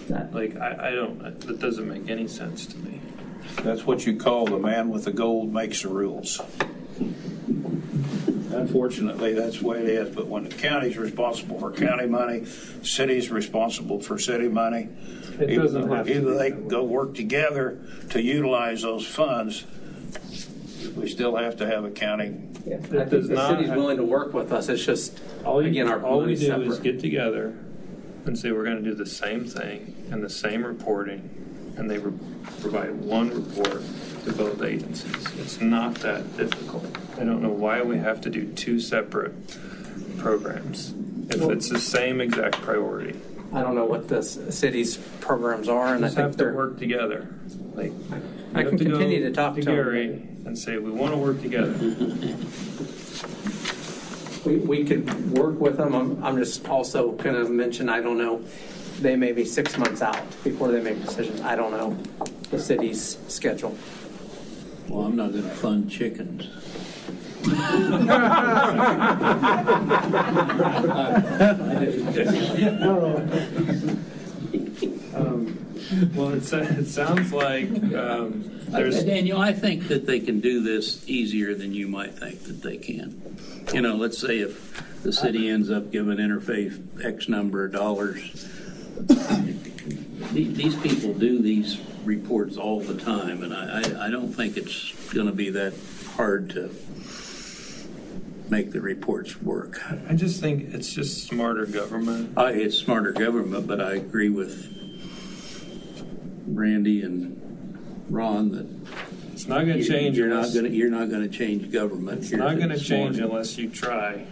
That doesn't make any sense to me. That's what you call the man with the gold makes the rules. Unfortunately, that's the way it is. But when the county's responsible for county money, city's responsible for city money, either they can go work together to utilize those funds, we still have to have accounting. Yeah. I think the city's willing to work with us. It's just, all we do separate. is get together and say we're going to do the same thing and the same reporting, and they provide one report to both agencies. It's not that difficult. I don't know why we have to do two separate programs if it's the same exact priority. I don't know what the city's programs are, and I Just think have to they're. work together. Like, I you can have go continue to talk to Gary them. and say, we want to work together. We could work with them. I'm just also going to mention, I don't know, they may be 6 months out before they make decisions. I don't know the city's schedule. Well, I'm not going to fund chickens. Well, it sounds like there's. Daniel, I think that they can do this easier than you might think that they can. You know, let's say if the city ends up giving Interfaith X number of dollars, these people do these reports all the time, and I don't think it's going to be that hard to make the reports work. I just think it's just smarter government. It's smarter government, but I agree with Randy and Ron that It's not going to change. You're not going to change government. It's not going to change unless you try.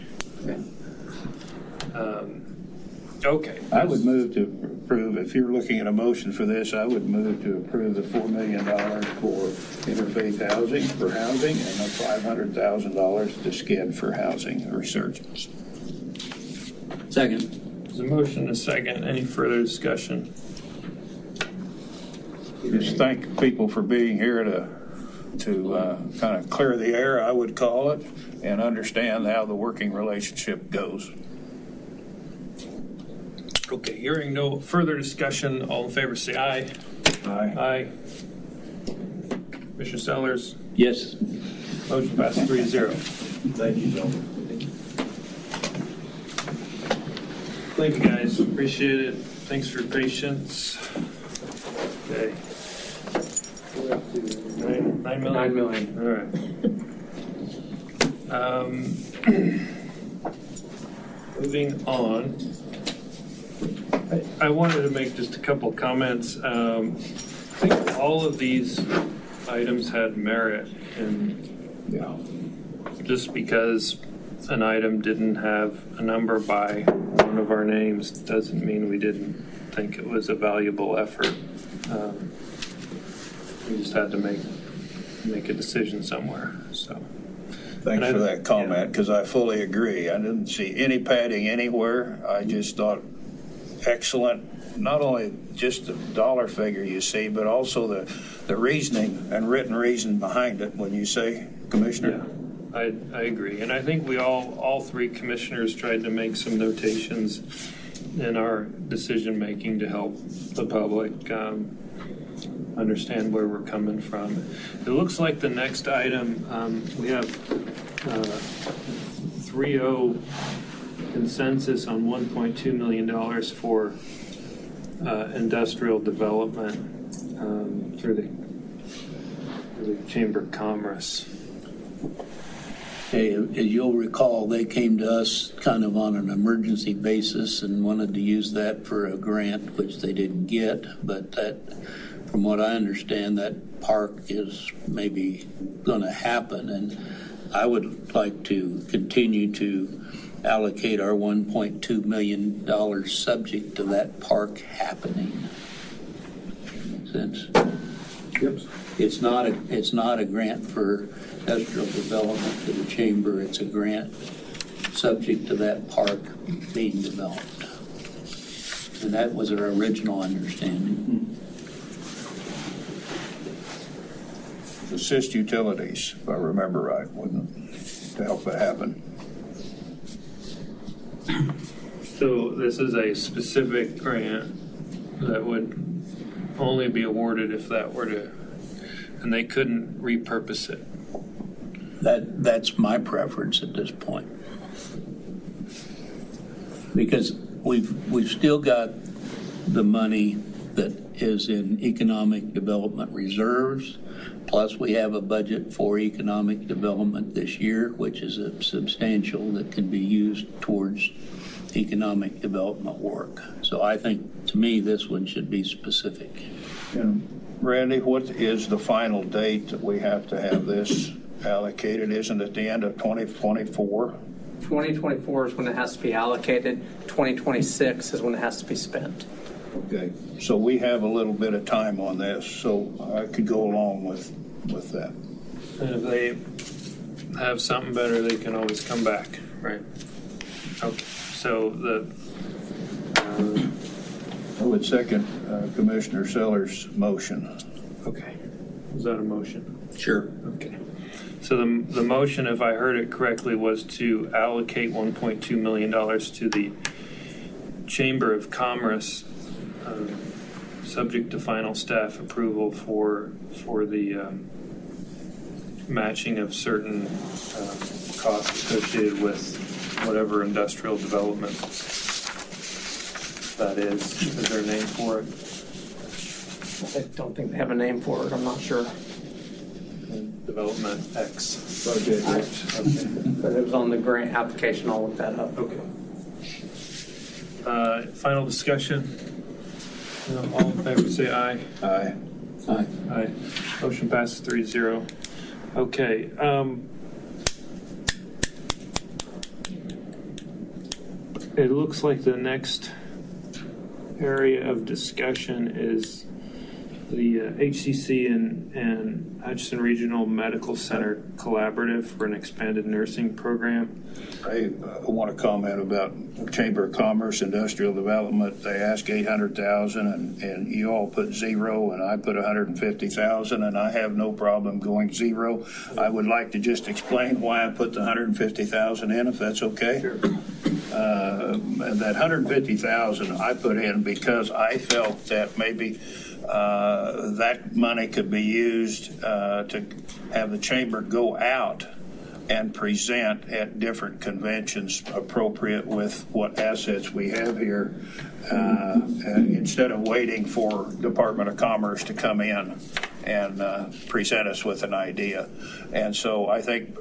Okay. I would move to approve, if you're looking at a motion for this, I would move to approve the $4 million for interfaith housing, for housing, and the $500,000 to SCED for housing resurgence. Second. There's a motion and a second. Any further discussion? Just thank people for being here to kind of clear the air, I would call it, and understand how the working relationship goes. Okay, hearing no further discussion, all in favor say aye. Aye. Aye. Commissioner Sellers? Yes. Motion passes 3-0. Thank you, gentlemen. Thank you, guys. Appreciate it. Thanks for your patience. Okay. We're up to $9 million. 9 million. All right. Moving on. I wanted to make just a couple comments. I think all of these items had merit, and just because an item didn't have a number by one of our names doesn't mean we didn't think it was a valuable effort. We just had to make a decision somewhere. So. Thanks for that comment, because I fully agree. I didn't see any padding anywhere. I just thought excellent, not only just the dollar figure you see, but also the reasoning and written reason behind it when you say, Commissioner. Yeah, I agree. And I think we all three commissioners tried to make some notations in our decision making to help the public understand where we're coming from. It looks like the next item, we have 3-0 consensus on $1.2 million for industrial development through the Chamber of Commerce. Hey, as you'll recall, they came to us kind of on an emergency basis and wanted to use that for a grant, which they didn't get. But that, from what I understand, that park is maybe going to happen. And I would like to continue to allocate our $1.2 million subject to that park happening. Since it's not a grant for industrial development to the chamber, it's a grant subject to that park being developed. And that was our original understanding. Assist utilities, if I remember right, wouldn't it, to help it happen? So this is a specific grant that would only be awarded if that were to, and they couldn't repurpose it. That's my preference at this point, because we've still got the money that is in economic development reserves, plus we have a budget for economic development this year, which is a substantial that can be used towards economic development work. So I think, to me, this one should be specific. And Randy, what is the final date that we have to have this allocated? Isn't it the end of 2024? 2024 is when it has to be allocated. 2026 is when it has to be spent. Okay, so we have a little bit of time on this, so I could go along with that. And if they have something better, they can always come back, right? Okay, so I would second Commissioner Sellers' motion. okay, is that a motion? Sure. Okay. So the motion, if I heard it correctly, was to allocate $1.2 million to the Chamber of Commerce, subject to final staff approval for the matching of certain costs associated with whatever industrial development that is. Is there a name for it? I don't think they have a name for it. I'm not sure. Development X. Project X. Okay. But it was on the grant application. I'll look that up. Okay. Final discussion. All in favor say aye. Aye. Aye. Aye. Motion passes 3-0. Okay. It looks like the next area of discussion is the HCC and Hutchinson Regional Medical Center Collaborative for an expanded nursing program. I want to comment about Chamber of Commerce, Industrial Development. They asked $800,000, and you all put zero, and I put $150,000, and I have no problem going zero. I would like to just explain why I put the $150,000 in, if that's okay. Sure. That $150,000 I put in because I felt that maybe that money could be used to have the chamber go out and present at different conventions appropriate with what assets we have here, instead of waiting for Department of Commerce to come in and present us with an idea. And so I think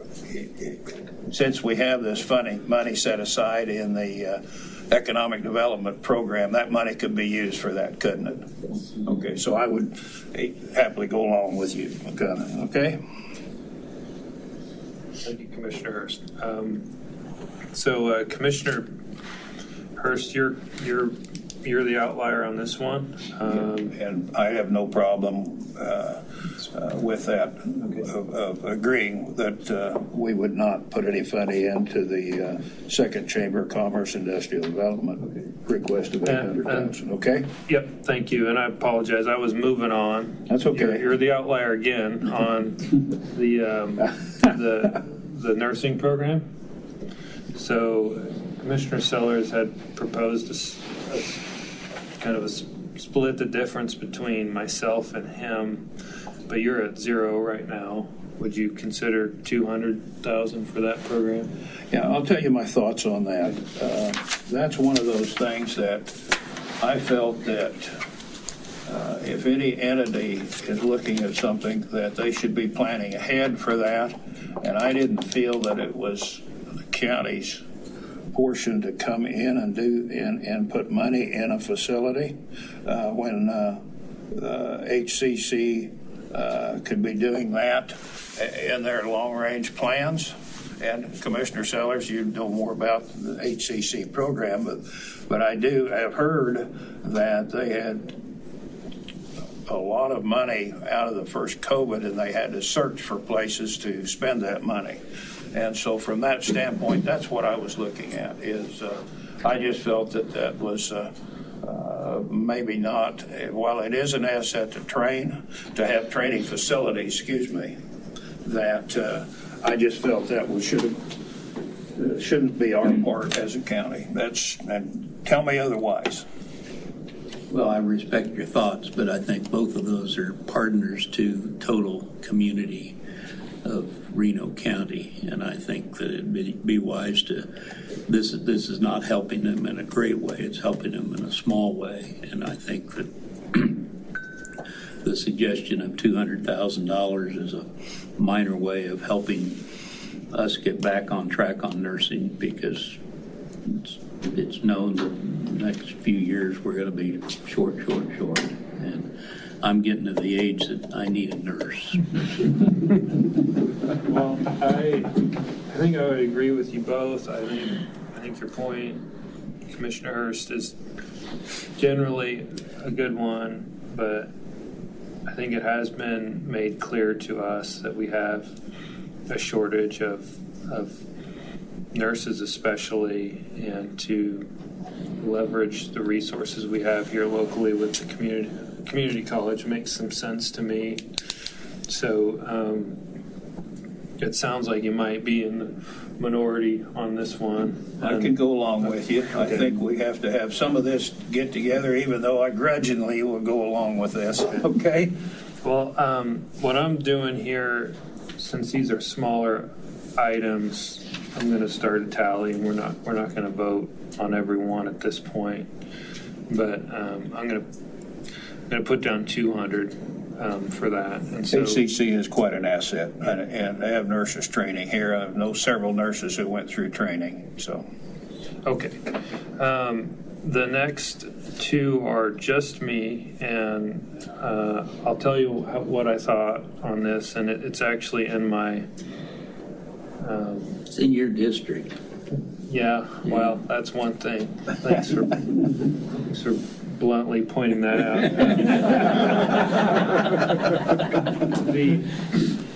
since we have this money set aside in the economic development program, that money could be used for that, couldn't it? Okay, so I would happily go along with you, okay? Thank you, Commissioner Hurst. Commissioner Hurst, you're the outlier on this one, and I have no problem with that, of agreeing that we would not put any funding into the second Chamber of Commerce Industrial Development request of $800,000. Okay? Yep, thank you, and I apologize. I was moving on. That's okay. You're the outlier again on the nursing program. So Commissioner Sellers had proposed a split the difference between myself and him, but you're at zero right now. Would you consider $200,000 for that program? Yeah, I'll tell you my thoughts on that. That's one of those things that I felt that if any entity is looking at something, that they should be planning ahead for that. And I didn't feel that it was the county's portion to come in and do and put money in a facility when HCC could be doing that in their long-range plans. And Commissioner Sellers, you know more about the HCC program, but I do have heard that they had a lot of money out of the first COVID, and they had to search for places to spend that money. And so from that standpoint, that's what I was looking at, is I just felt that was maybe not, while it is an asset to have training facilities, that I just felt that shouldn't be our part as a county. And tell me otherwise. Well, I respect your thoughts, but I think both of those are partners to total community of Reno County, and I think that it'd be wise to. This is not helping them in a great way; it's helping them in a small way, and I think that the suggestion of $200,000 is a minor way of helping us get back on track on nursing, because it's known that the next few years we're going to be short, and I'm getting to the age that I need a nurse. Well, I think I would agree with you both. I think your point, Commissioner Hurst, is generally a good one, but I think it has been made clear to us that we have a shortage of nurses especially, and to leverage the resources we have here locally with the community college makes some sense to me. So it sounds like you might be in the minority on this one. I can go along with you. I Okay. think we have to have some of this get together, even though I grudgingly will go along with this. Okay? Well, what I'm doing here, since these are smaller items, I'm going to start a tally, and we're not going to vote on every one at this point. But I'm going to put down 200 for that. And so, ACC is quite an asset, and they have nurses training here. I know several nurses who went through training. So, okay. The next two are just me, and I'll tell you what I thought on this, and it's actually in my. It's in your district. Yeah, well, that's one thing. Thanks for bluntly pointing that out.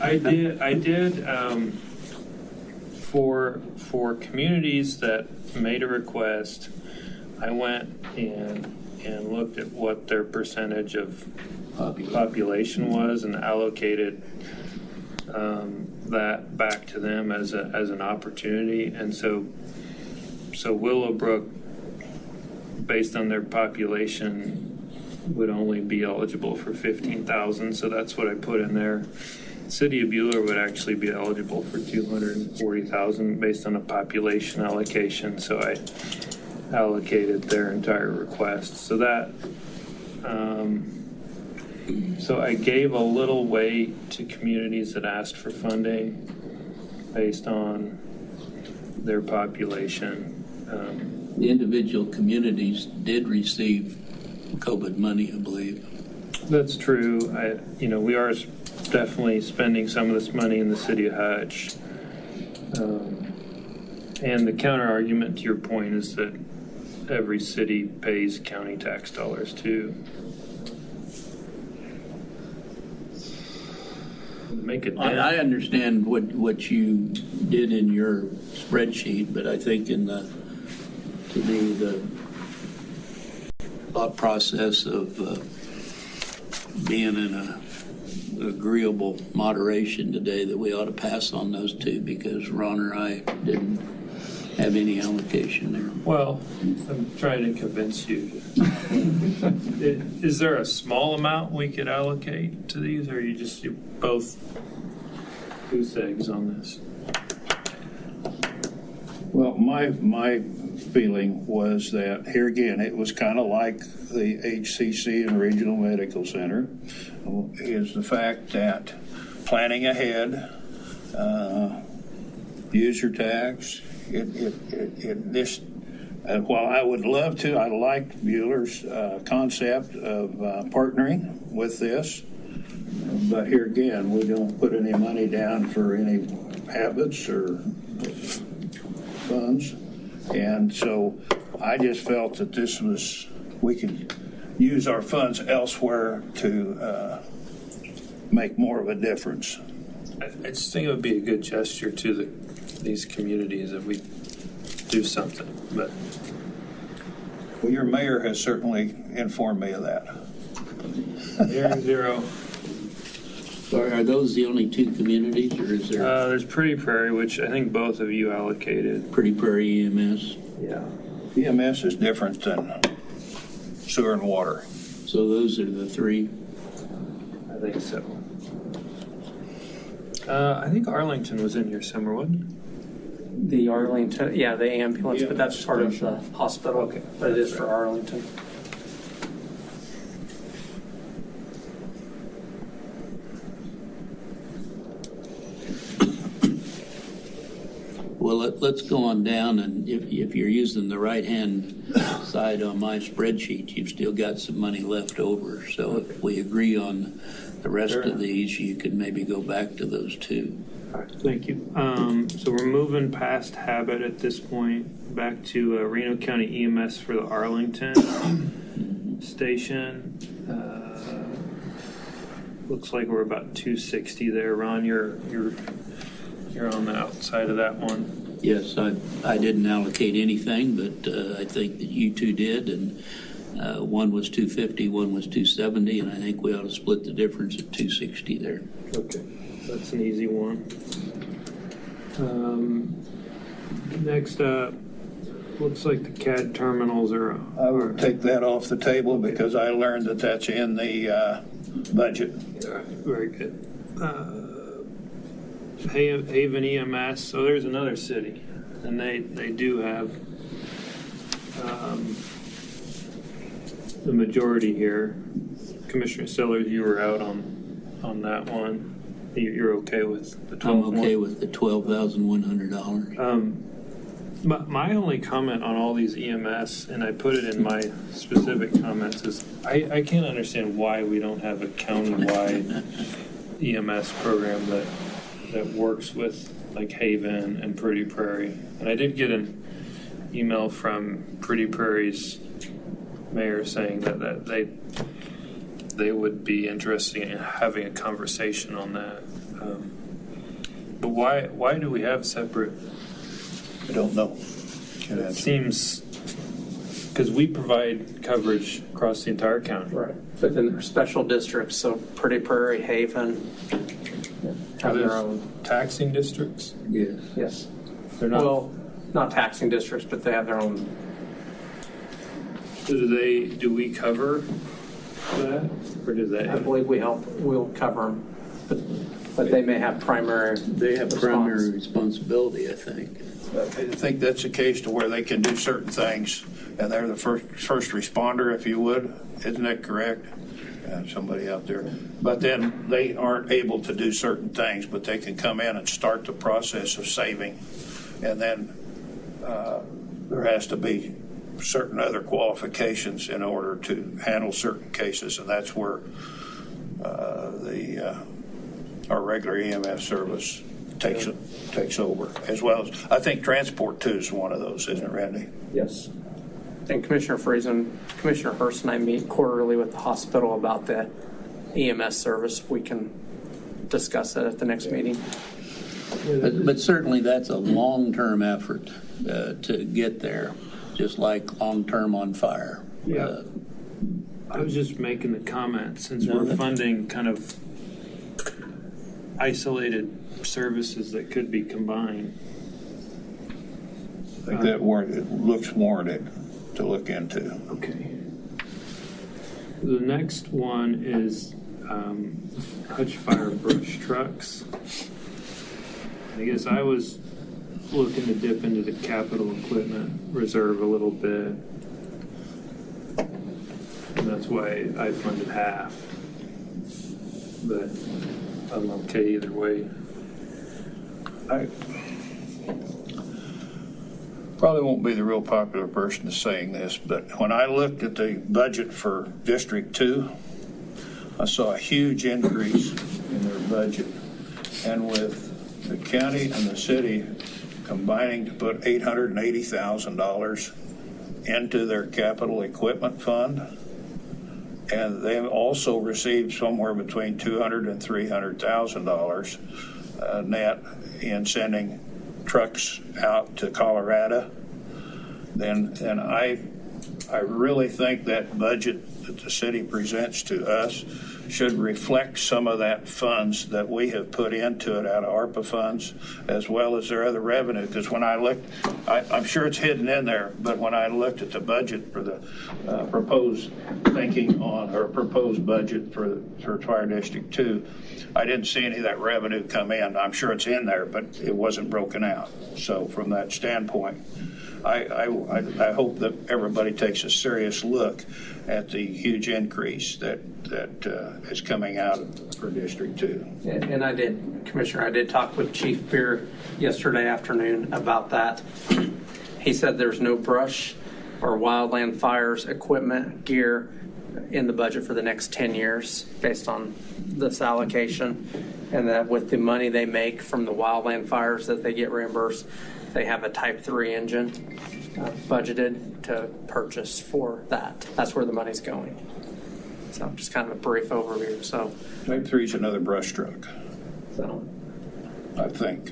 I did for communities that made a request, I went and looked at what their percentage of population was and allocated that back to them as an opportunity. And so Willowbrook, based on their population, would only be eligible for 15,000. So that's what I put in there. City of Buhler would actually be eligible for 240,000 based on a population allocation. So I allocated their entire request. So that. So I gave a little weight to communities that asked for funding based on their population. The individual communities did receive COVID money, I believe. That's true. We are definitely spending some of this money in the city of Hutch. And the counter argument to your point is that every city pays county tax dollars too. Make it. I understand what you did in your spreadsheet, but I think to me the thought process of being in a agreeable moderation today, that we ought to pass on those two, because Ron or I didn't have any allocation there. Well, I'm trying to convince you. Is there a small amount we could allocate to these, or you both goose eggs on this? well, my feeling was that here again, it was kind of like the HCC and Regional Medical Center, is the fact that planning ahead, user tax, while I would love to, I like Bueller's concept of partnering with this, but here again, we don't put any money down for any habits or funds, and so I just felt that we could use our funds elsewhere to make more of a difference. I just think it would be a good gesture to these communities if we do something. But well, your mayor has certainly informed me of that. Hearing zero. Are those the only two communities, or is there? There's Pretty Prairie, which I think both of you allocated. Pretty Prairie EMS. Yeah. EMS is different than sewer and water. So those are the three. I think so. I think Arlington was in here somewhere, wasn't it? The Arlington, yeah, the ambulance, but that's part of the hospital. Okay. But it is for Arlington. Well, let's go on down, and if you're using the right-hand side on my spreadsheet, you've still got some money left over. So if we agree on the rest of these, you could maybe go back to those two. All right, thank you. So we're moving past habit at this point, back to Reno County EMS for the Arlington station. Looks like we're about 260 there. Ron, you're on the outside of that one. Yes, I didn't allocate anything, but I think that you two did, and one was 250, one was 270, and I think we ought to split the difference at 260 there. Okay, that's an easy one. Next up, looks like the CAD terminals are. I would take that off the table because I learned that that's in the budget. Very good. Haven EMS. So there's another city, and they do have the majority here. Commissioner Sellers, you were out on that one. You're okay with the 12? I'm okay with the $12,100. My only comment on all these EMS, and I put it in my specific comments, is I can't understand why we don't have a countywide EMS program that works with like Haven and Pretty Prairie. And I did get an email from Pretty Prairie's mayor saying that they would be interested in having a conversation on that. But why do we have separate? I don't know. It seems because we provide coverage across the entire county. Right. But then there's special districts, so Pretty Prairie, Haven have their own taxing districts. Yes. Yes. They're not. Well, not taxing districts, but they have their own. Do we cover that, or do they? I believe we'll cover them, but they may have primary. They have primary responsibility, I think. I think that's the case to where they can do certain things, and they're the first responder, if you would. Isn't that correct? Somebody out there. But then they aren't able to do certain things, but they can come in and start the process of saving. And then there has to be certain other qualifications in order to handle certain cases, and that's where our regular EMS service takes over, as well as I think transport too is one of those, isn't it, Randy? Yes. And Commissioner Friesen, Commissioner Hurst and I meet quarterly with the hospital about the EMS service. We can discuss that at the next meeting. But certainly that's a long-term effort to get there, just like long-term on fire. Yeah. I was just making the comment, since we're funding kind of isolated services that could be combined. I think that it looks warranted to look into. Okay. The next one is Hutch Fire brush trucks. I guess I was looking to dip into the capital equipment reserve a little bit, and that's why I funded half. But I'm okay either way. I probably won't be the real popular person to saying this, but when I looked at the budget for District 2, I saw a huge increase in their budget. And with the county and the city combining to put $880,000 into their capital equipment fund, and they've also received somewhere between $200,000 and $300,000 net in sending trucks out to Colorado, then I really think that budget that the city presents to us should reflect some of that funds that we have put into it out of ARPA funds, as well as their other revenue. Because when I looked, I'm sure it's hidden in there, but when I looked at the budget for the proposed budget for Fire District 2, I didn't see any of that revenue come in. I'm sure it's in there, but it wasn't broken out. So from that standpoint, I hope that everybody takes a serious look at the huge increase that is coming out for District 2. And I did, Commissioner, I did talk with Chief Beer yesterday afternoon about that. He said there's no brush or wildland fires equipment, gear in the budget for the next 10 years based on this allocation. And that with the money they make from the wildland fires that they get reimbursed, they have a Type 3 engine budgeted to purchase for that. That's where the money's going. So just kind of a brief overview. So Type 3 is another brush truck, so I think.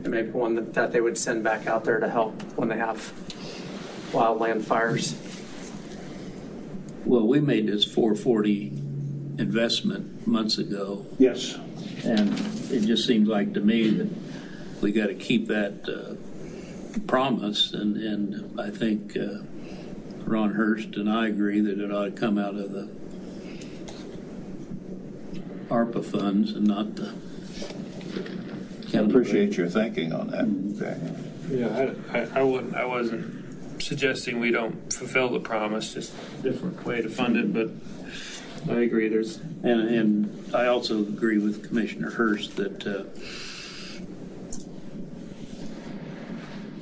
it may be one that they would send back out there to help when they have wildland fires. Well, we made this 440 investment months ago, Yes. and it just seems like to me that we got to keep that promise, and I think Ron Hurst and I agree that it ought to come out of the ARPA funds and not the I appreciate your thinking on that. Okay. Yeah, I wasn't suggesting we don't fulfill the promise, just a different way to fund it, but I agree and I also agree with Commissioner Hurst that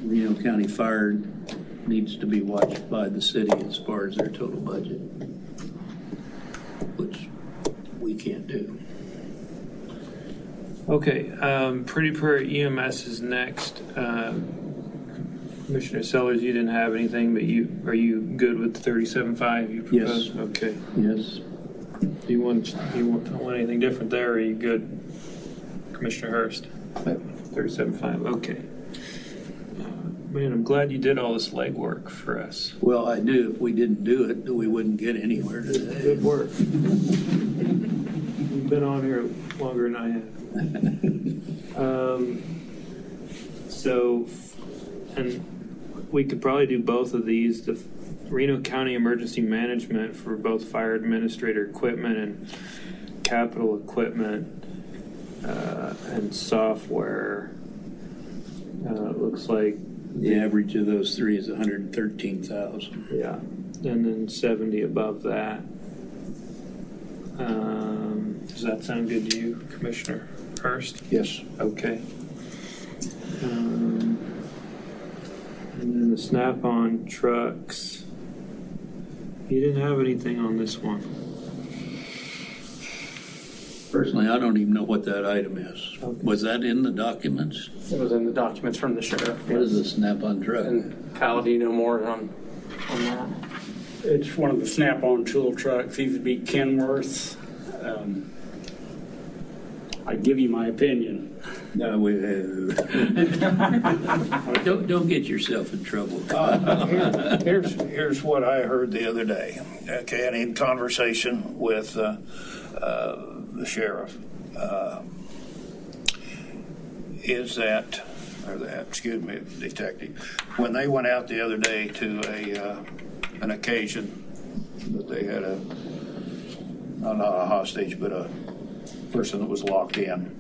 Reno County Fire needs to be watched by the city as far as their total budget, which we can't do. Okay, Pretty Prairie EMS is next. Commissioner Sellers, you didn't have anything, but are you good with the 37.5 you proposed? Yes. Okay. Yes. Do you want anything different there, or are you good, Commissioner Hurst? 37.5. Okay. Man, I'm glad you did all this legwork for us. Well, I knew if we didn't do it, we wouldn't get anywhere today. Good work. You've been on here longer than I have. And we could probably do both of these. The Reno County Emergency Management for both fire administrator equipment and capital equipment and software. Looks like the average of those three is 113,000. Yeah, and then 70 above that. Does that sound good to you, Commissioner Hurst? Yes. Okay. And then the Snap-on trucks. You didn't have anything on this one. Personally, I don't even know what that item is. Okay. Was that in the documents? It was in the documents from the sheriff. What is a Snap-on truck? And Kyle, do you know more on that? It's one of the Snap-on tool trucks. These would be Kenworths. I'd give you my opinion. No, don't get yourself in trouble. Here's what I heard the other day. Okay, and in conversation with the sheriff, detective, when they went out the other day to an occasion that they had not a hostage, but a person that was locked in.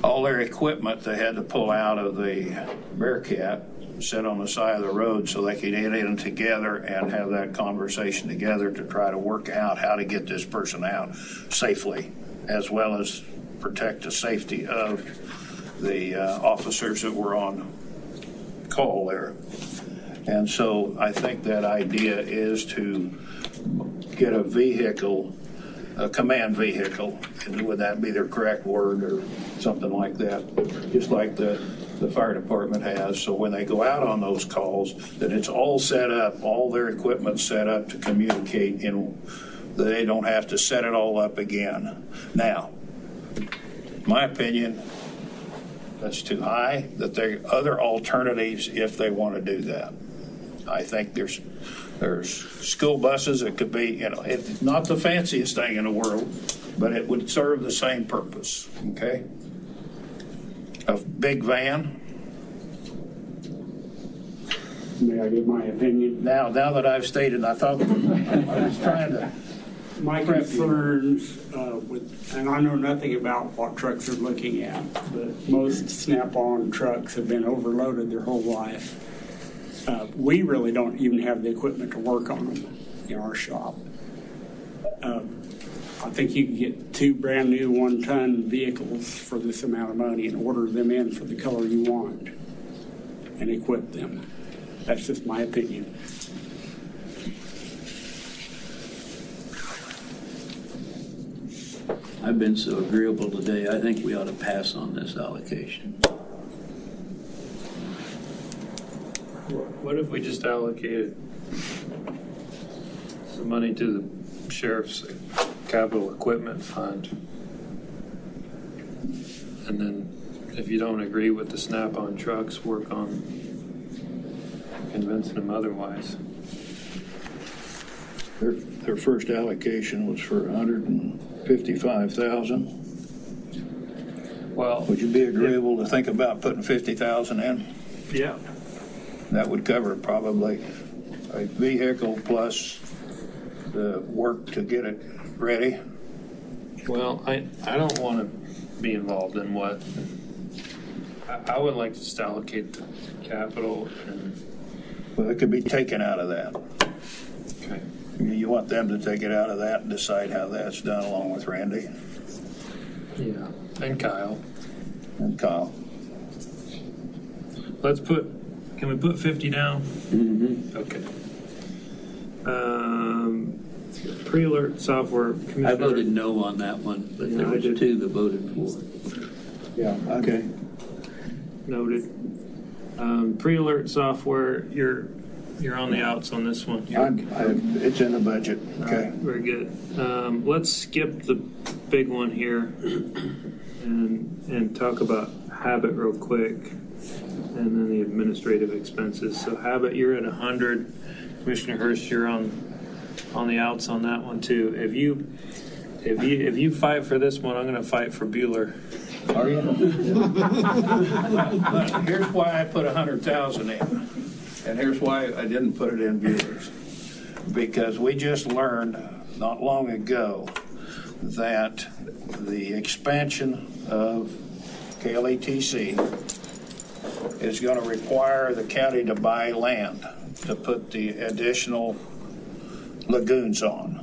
All their equipment they had to pull out of the Bearcat, sit on the side of the road so they could get in together and have that conversation together to try to work out how to get this person out safely, as well as protect the safety of the officers that were on call there. And so I think that idea is to get a vehicle, a command vehicle, and would that be the correct word or something like that, just like the fire department has, so when they go out on those calls, that it's all set up, all their equipment set up to communicate, that they don't have to set it all up again. Now, my opinion, that's too high, that there are other alternatives if they want to do that. I think there's school buses. It could be, it's not the fanciest thing in the world, but it would serve the same purpose. Okay, a big van. May I give my opinion? Now that I've stated, I thought I was trying to. My concerns and I know nothing about what trucks they're looking at, but most Snap-on trucks have been overloaded their whole life. We really don't even have the equipment to work on them in our shop. I think you can get 2 brand new 1-ton vehicles for this amount of money and order them in for the color you want. and equip them. That's just my opinion. I've been so agreeable today, I think we ought to pass on this allocation. What if we just allocated some money to the sheriff's capital equipment fund? And then if you don't agree with the Snap-on trucks, work on convincing them otherwise. Their first allocation was for $155,000. Well, would you be agreeable to think about putting $50,000 in? Yeah. That would cover probably a vehicle plus the work to get it ready. Well, I don't want to be involved in what. I would like to just allocate the capital and. Well, it could be taken out of that. Okay. You want them to take it out of that and decide how that's done along with Randy? Yeah, and Kyle. And Kyle. Can we put 50 down? Mm-hmm. Okay. Pre-alert software. I voted no on that one, but there was two that voted for. Yeah. Okay. Noted. Pre-alert software, you're on the outs on this one. It's in the budget. Okay. Right, very good. Let's skip the big one here and talk about Habit real quick, and then the administrative expenses. So Habit, you're at 100. Commissioner Hurst, you're on the outs on that one too. If you fight for this one, I'm going to fight for Bueller. Are you? Here's why I put 100,000 in, and here's why I didn't put it in Bueller's. Because we just learned not long ago that the expansion of KLETC is going to require the county to buy land to put the additional lagoons on.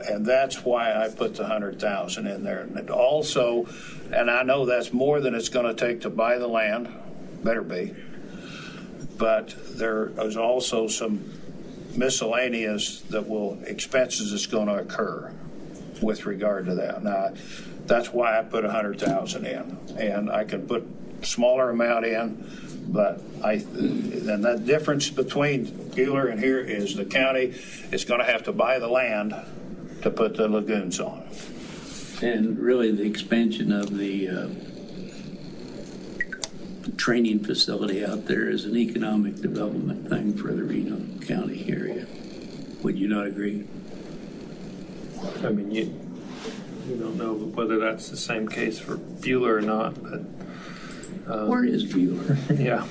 And that's why I put the 100,000 in there. And also, and I know that's more than it's going to take to buy the land, better be, but there is also some miscellaneous expenses that's going to occur with regard to that. Now, that's why I put 100,000 in, and I can put smaller amount in, but and the difference between Bueller and here is the county is going to have to buy the land to put the lagoons on. And really the expansion of the training facility out there is an economic development thing for the Reno County area. Would you not agree? I mean, you don't know whether that's the same case for Bueller or not, but. Where is Bueller? Yeah.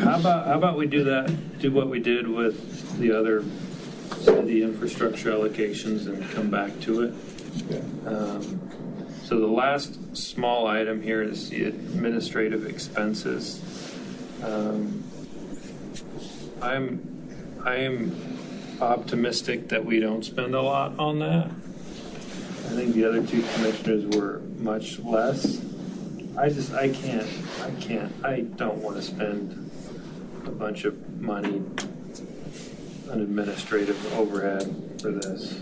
How about we do what we did with the other city infrastructure allocations and come back to it. Okay. So the last small item here is the administrative expenses. I am optimistic that we don't spend a lot on that. I think the other two commissioners were much less. I don't want to spend a bunch of money on administrative overhead for this.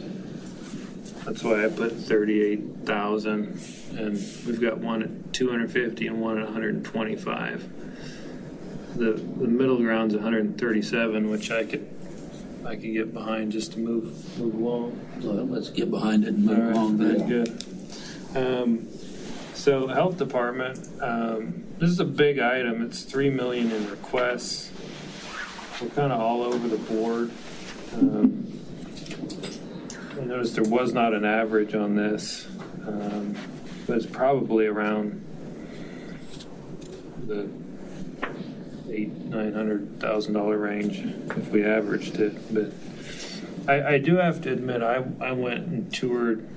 That's why I put 38,000, and we've got one at 250 and one at 125. The middle ground's 137, which I could get behind just to move along. Well, let's get behind it and move along. Very good. So health department, this is a big item. It's $3 million in requests. We're kind of all over the board. I noticed there was not an average on this, but it's probably around the $900,000 range if we averaged it. But I do have to admit, I went and toured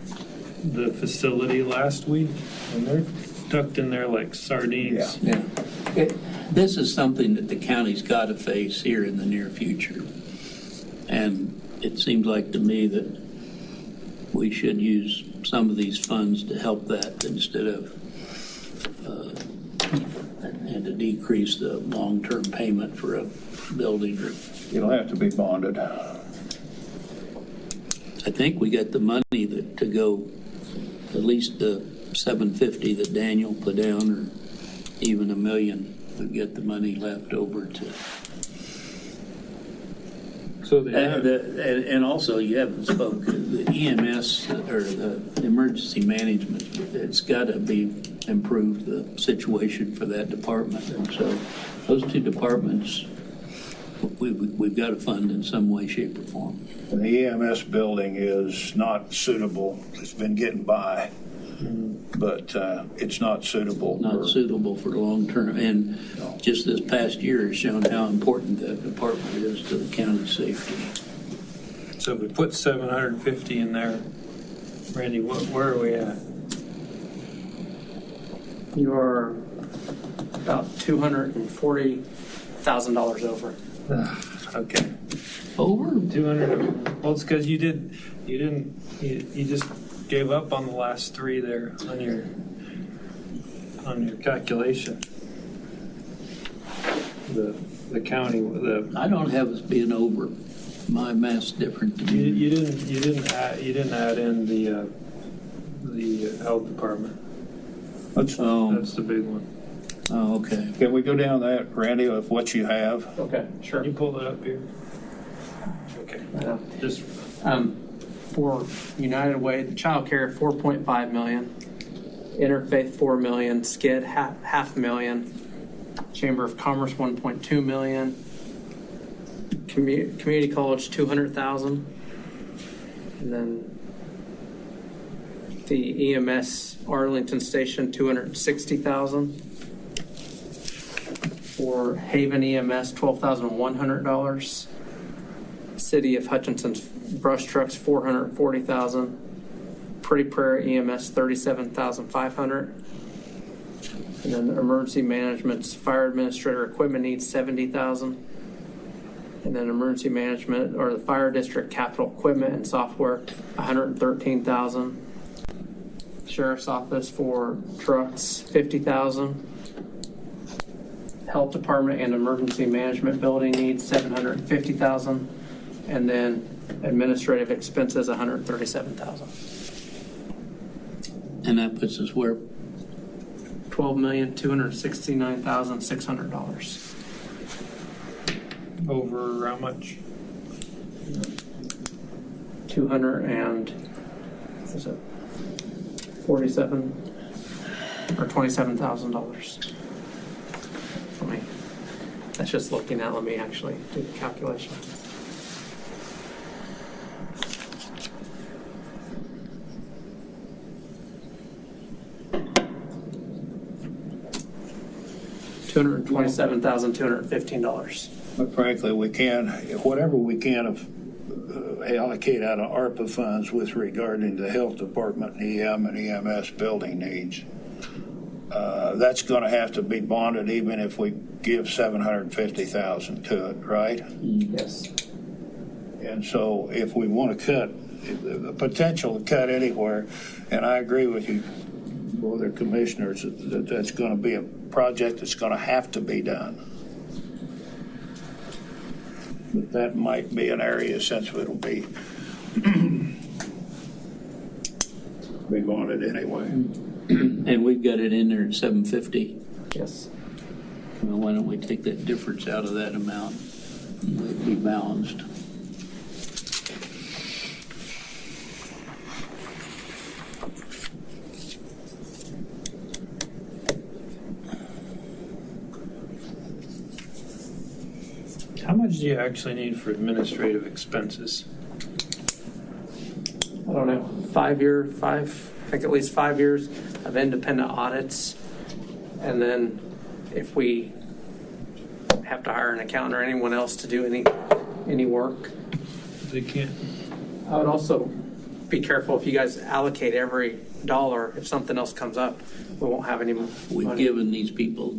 the facility last week, and they're tucked in there like sardines. Yeah. This is something that the county's got to face here in the near future. And it seems like to me that we should use some of these funds to help that instead of and to decrease the long-term payment for a building. It'll have to be bonded. I think we got the money to go, at least the 750 that Daniel put down, or even $1 million. We've got the money left over to. So and also, you haven't spoken, the EMS or the emergency management, it's got to be improved, the situation for that department. And so those two departments, we've got to fund in some way, shape, or form. And the EMS building is not suitable. It's been getting by, but it's not suitable. Suitable for the long term. And just this past year has shown how important that department is to the county's safety. So if we put 750 in there, Randy, where are we at? You are about $240,000 over. Okay. Over 200. Well, it's because you just gave up on the last three there on your calculation. The county, I don't have us being over. My math's different than you didn't add in the health department. That's the big one. Oh, okay. Can we go down that, Randy, of what you have? Okay, sure. Can you pull that up here? Okay. Just for United Way, the child care, $4.5 million. Interfaith, $4 million. Skid, half $500,000. Chamber of Commerce, $1.2 million. Community College, $200,000. And then the EMS Arlington Station, $260,000. For Haven EMS, $12,100. City of Hutchinson's brush trucks, $440,000. Pretty Prairie EMS, $37,500. And then emergency management's fire administrator equipment needs $70,000. And then emergency management or the fire district capital equipment and software, $113,000. Sheriff's office for trucks, $50,000. Health department and emergency management building needs $750,000. And then administrative expenses, $137,000. And that puts us where? $12,269,600. over how much? 47 or $27,000. Let me. That's just looking at. Let me actually do the calculation. $227,215. But frankly, we can, whatever we can allocate out of ARPA funds with regarding the health department, EM and EMS building needs, that's going to have to be bonded even if we give $750,000 to it, right? Yes. And so if we want to cut, the potential to cut anywhere, and I agree with you, other commissioners, that that's going to be a project that's going to have to be done. But that might be an area, since it'll be bonded anyway. And we've got it in there at 750. Yes. Well, why don't we take that difference out of that amount? We'll be balanced. How much do you actually need for administrative expenses? I don't know, I think at least 5 years of independent audits. And then if we have to hire an accountant or anyone else to do any work. They can't. I would also be careful if you guys allocate every dollar. If something else comes up, we won't have any money. We've given these people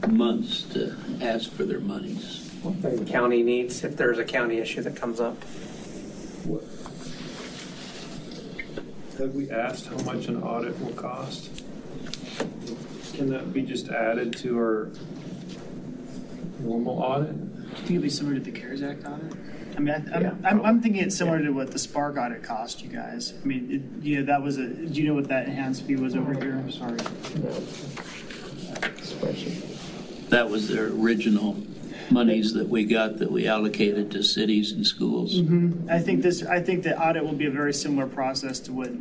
months to ask for their monies. The county needs, if there's a county issue that comes up. Have we asked how much an audit will cost? can that be just added to our normal audit? Do you think it'd be similar to the CARES Act audit? I mean, I'm thinking it's similar to what the Spark audit cost you guys. I mean, that was do you know what that enhanced fee was over here? I'm sorry. That was the original monies that we got that we allocated to cities and schools. Mm-hmm. I think the audit will be a very similar process to what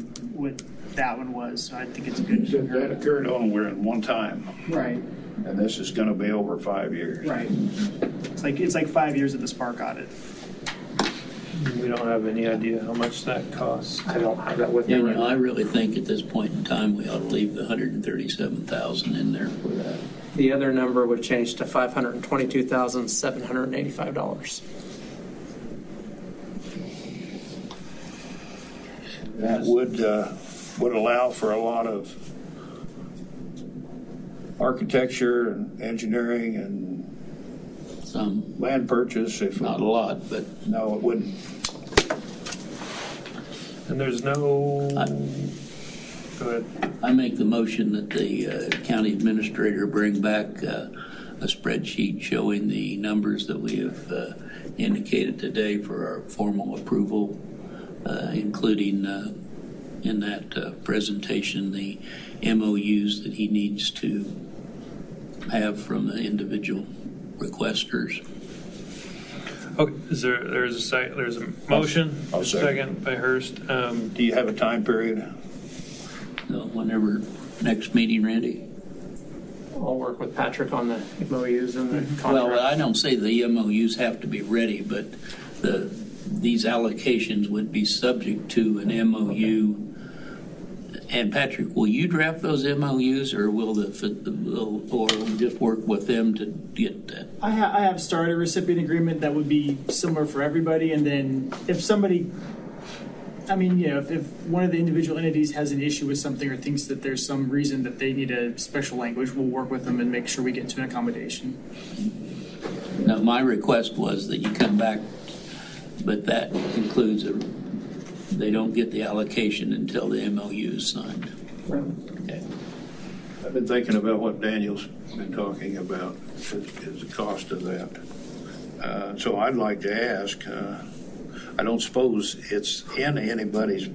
that one was. So I think it's good. That occurred only in one time. Right. And this is going to be over 5 years. Right. It's like 5 years of the Spark audit. We don't have any idea how much that costs. I don't have that with me. Daniel, I really think at this point in time, we ought to leave the $137,000 in there for that. The other number would change to $522,785. That would allow for a lot of architecture and engineering and some land purchase. If not a lot, but no, it wouldn't. And there's no. Go ahead. I make the motion that the county administrator bring back a spreadsheet showing the numbers that we have indicated today for our formal approval, including in that presentation the MOUs that he needs to have from the individual requesters. Okay, there's a motion? I'll Second by Hurst. Do you have a time period? So whenever next meeting, Randy? I'll work with Patrick on the MOUs and the contracts. Well, I don't say the MOUs have to be ready, but these allocations would be subject to an MOU. And Patrick, will you draft those MOUs, or will or just work with them to get that? I have started a recipient agreement that would be similar for everybody, and then if somebody, if one of the individual entities has an issue with something or thinks that there's some reason that they need a special language, we'll work with them and make sure we get to an accommodation. Now, my request was that you come back, but that includes they don't get the allocation until the MOU is signed. Okay. I've been thinking about what Daniel's been talking about, is the cost of that. So I'd like to ask, I don't suppose it's in anybody's,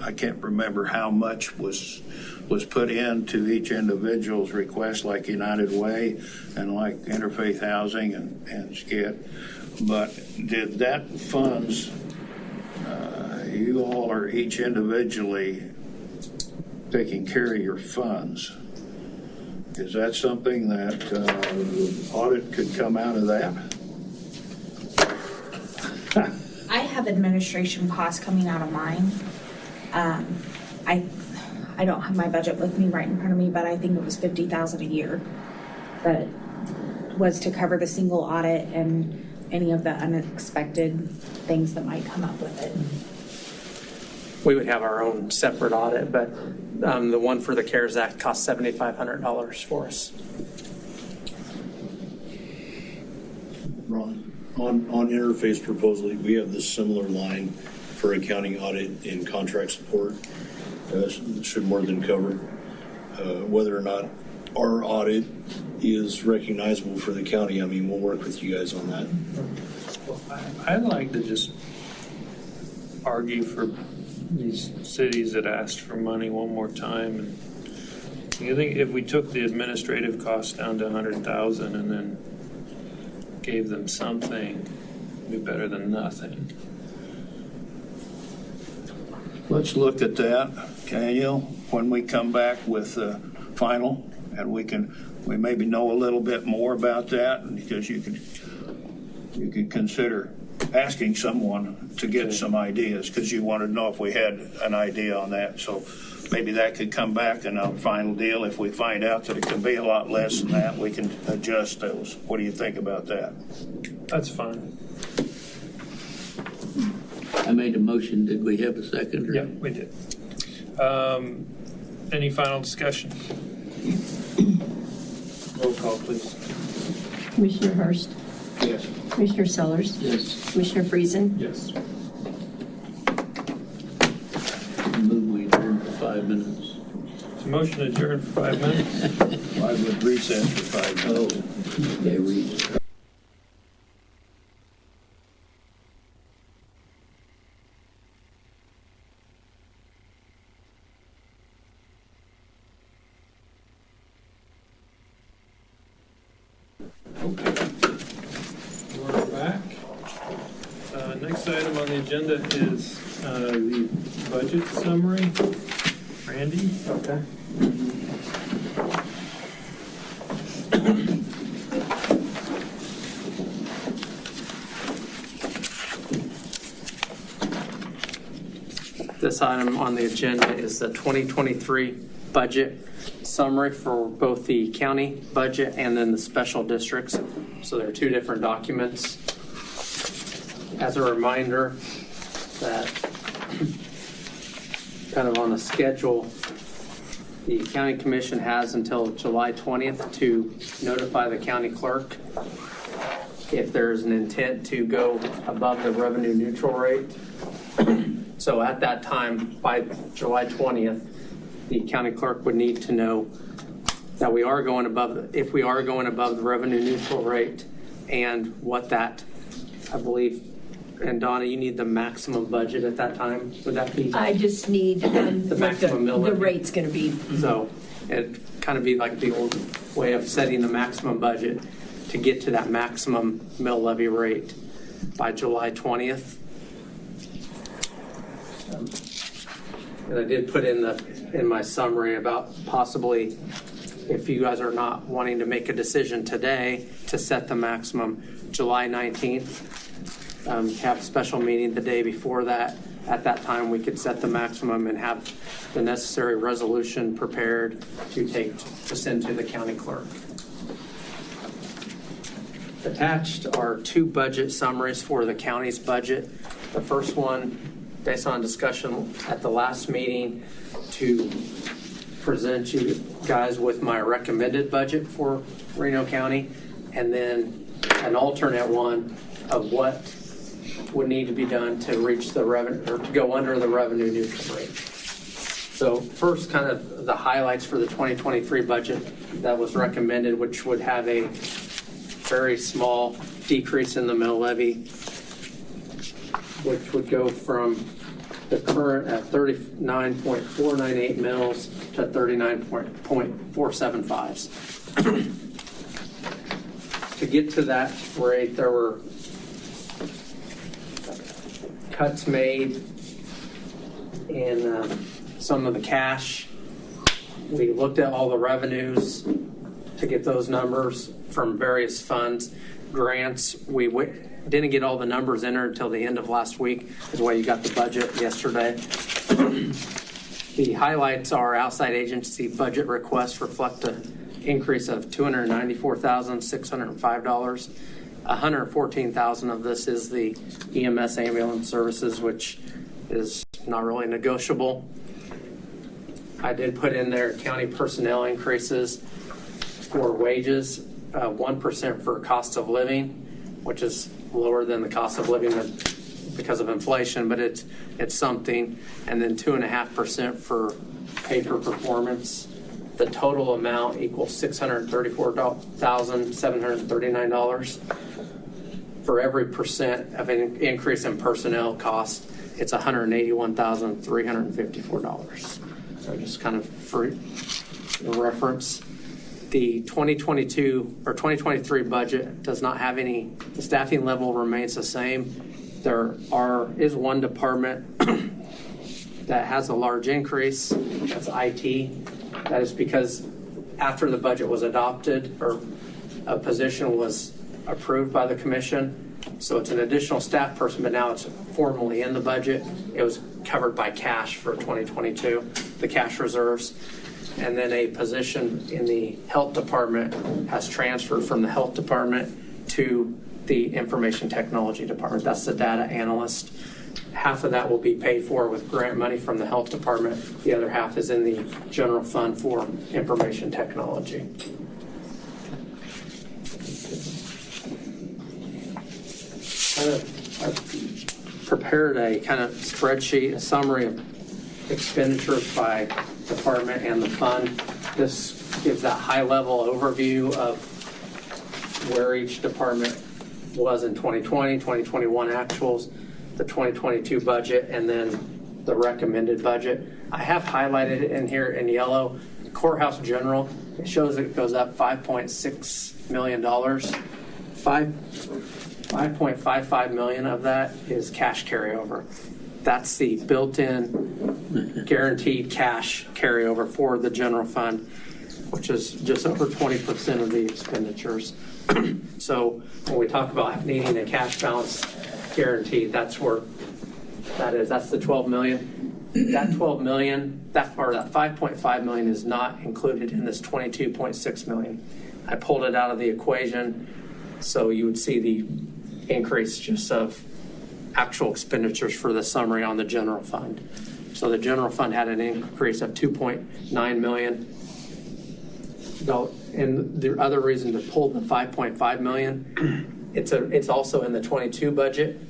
I can't remember how much was put into each individual's request, like United Way and like Interfaith Housing and SCIT, but did that funds, you all are each individually taking care of your funds. Is that something that audit could come out of that? I have administration costs coming out of mine. I don't have my budget with me right in front of me, but I think it was $50,000 a year that was to cover the single audit and any of the unexpected things that might come up with it. We would have our own separate audit, but the one for the CARES Act cost $7,500 for us. Ron, on interface proposal, we have this similar line for accounting audit and contract support. Should more than cover whether or not our audit is recognizable for the county. I mean, we'll work with you guys on that. I'd like to just argue for these cities that asked for money one more time. And I think if we took the administrative costs down to $100,000 and then gave them something, it'd be better than nothing. Let's look at that, Daniel, when we come back with the final, and we maybe know a little bit more about that, because you could consider asking someone to get some ideas, because you wanted to know if we had an idea on that. So maybe that could come back in our final deal. If we find out that it can be a lot less than that, we can adjust those. What do you think about that? That's fine. I made a motion. Did we have a second? Yeah, we did. Any final discussion? Roll call, please. Commissioner Hurst? Yes. Commissioner Sellers? Yes. Commissioner Friesen? Yes. Move we adjourn for 5 minutes. Motion adjourned for 5 minutes. I would recess for 5 minutes. Okay, read. We're back. Next item on the agenda is the budget summary. Randy? Okay. This item on the agenda is the 2023 budget summary for both the county budget and then the special districts. So there are two different documents. As a reminder that kind of on a schedule, the county commission has until July 20th to notify the county clerk if there's an intent to go above the revenue neutral rate. So at that time, by July 20th, the county clerk would need to know that we are going above, if we are going above the revenue neutral rate, and what that, I believe, and Donna, you need the maximum budget at that time. Would that be? I just need the maximum mill the levy? rate's going to be. So it'd kind of be like the old way of setting the maximum budget to get to that maximum mill levy rate by July 20th. And I did put in my summary about possibly, if you guys are not wanting to make a decision today to set the maximum, July 19th, have a special meeting the day before that. At that time, we could set the maximum and have the necessary resolution prepared to send to the county clerk. Attached are two budget summaries for the county's budget. The first one, based on discussion at the last meeting, to present you guys with my recommended budget for Reno County, and then an alternate one of what would need to be done to reach the revenue, or to go under the revenue neutral rate. So first, kind of the highlights for the 2023 budget that was recommended, which would have a very small decrease in the mill levy, which would go from the current at 39.498 mils to 39.475s. To get to that rate, there were cuts made in some of the cash. We looked at all the revenues to get those numbers from various funds. Grants, we didn't get all the numbers entered until the end of last week, is why you got the budget yesterday. The highlights are outside agency budget requests reflect an increase of $294,605. $114,000 of this is the EMS ambulance services, which is not really negotiable. I did put in there county personnel increases for wages, 1% for cost of living, which is lower than the cost of living because of inflation, but it's something, and then 2.5% for pay for performance. The total amount equals $634,739. For every percent of an increase in personnel cost, it's $181,354. So just kind of for reference. The 2022 or 2023 budget does not have any, the staffing level remains the same. There is one department that has a large increase, that's IT. That is because after the budget was adopted, or a position was approved by the commission, so it's an additional staff person, but now it's formally in the budget. It was covered by cash for 2022, the cash reserves. And then a position in the health department has transferred from the health department to the information technology department. That's the data analyst. Half of that will be paid for with grant money from the health department. The other half is in the general fund for information technology. I've prepared a kind of spreadsheet, a summary of expenditures by department and the fund. This gives that high-level overview of where each department was in 2020, 2021 actuals, the 2022 budget, and then the recommended budget. I have highlighted it in here in yellow. Courthouse General, it shows it goes up $5.6 million. 5.55 million of that is cash carryover. That's the built-in guaranteed cash carryover for the general fund, which is just over 20% of the expenditures. So when we talk about needing a cash balance guaranteed, that's where that is. That's the 12 million. That 12 million, that 5.5 million is not included in this 22.6 million. I pulled it out of the equation so you would see the increase just of actual expenditures for the summary on the general fund. So the general fund had an increase of 2.9 million. And the other reason to pull the 5.5 million, it's also in the 22 budget,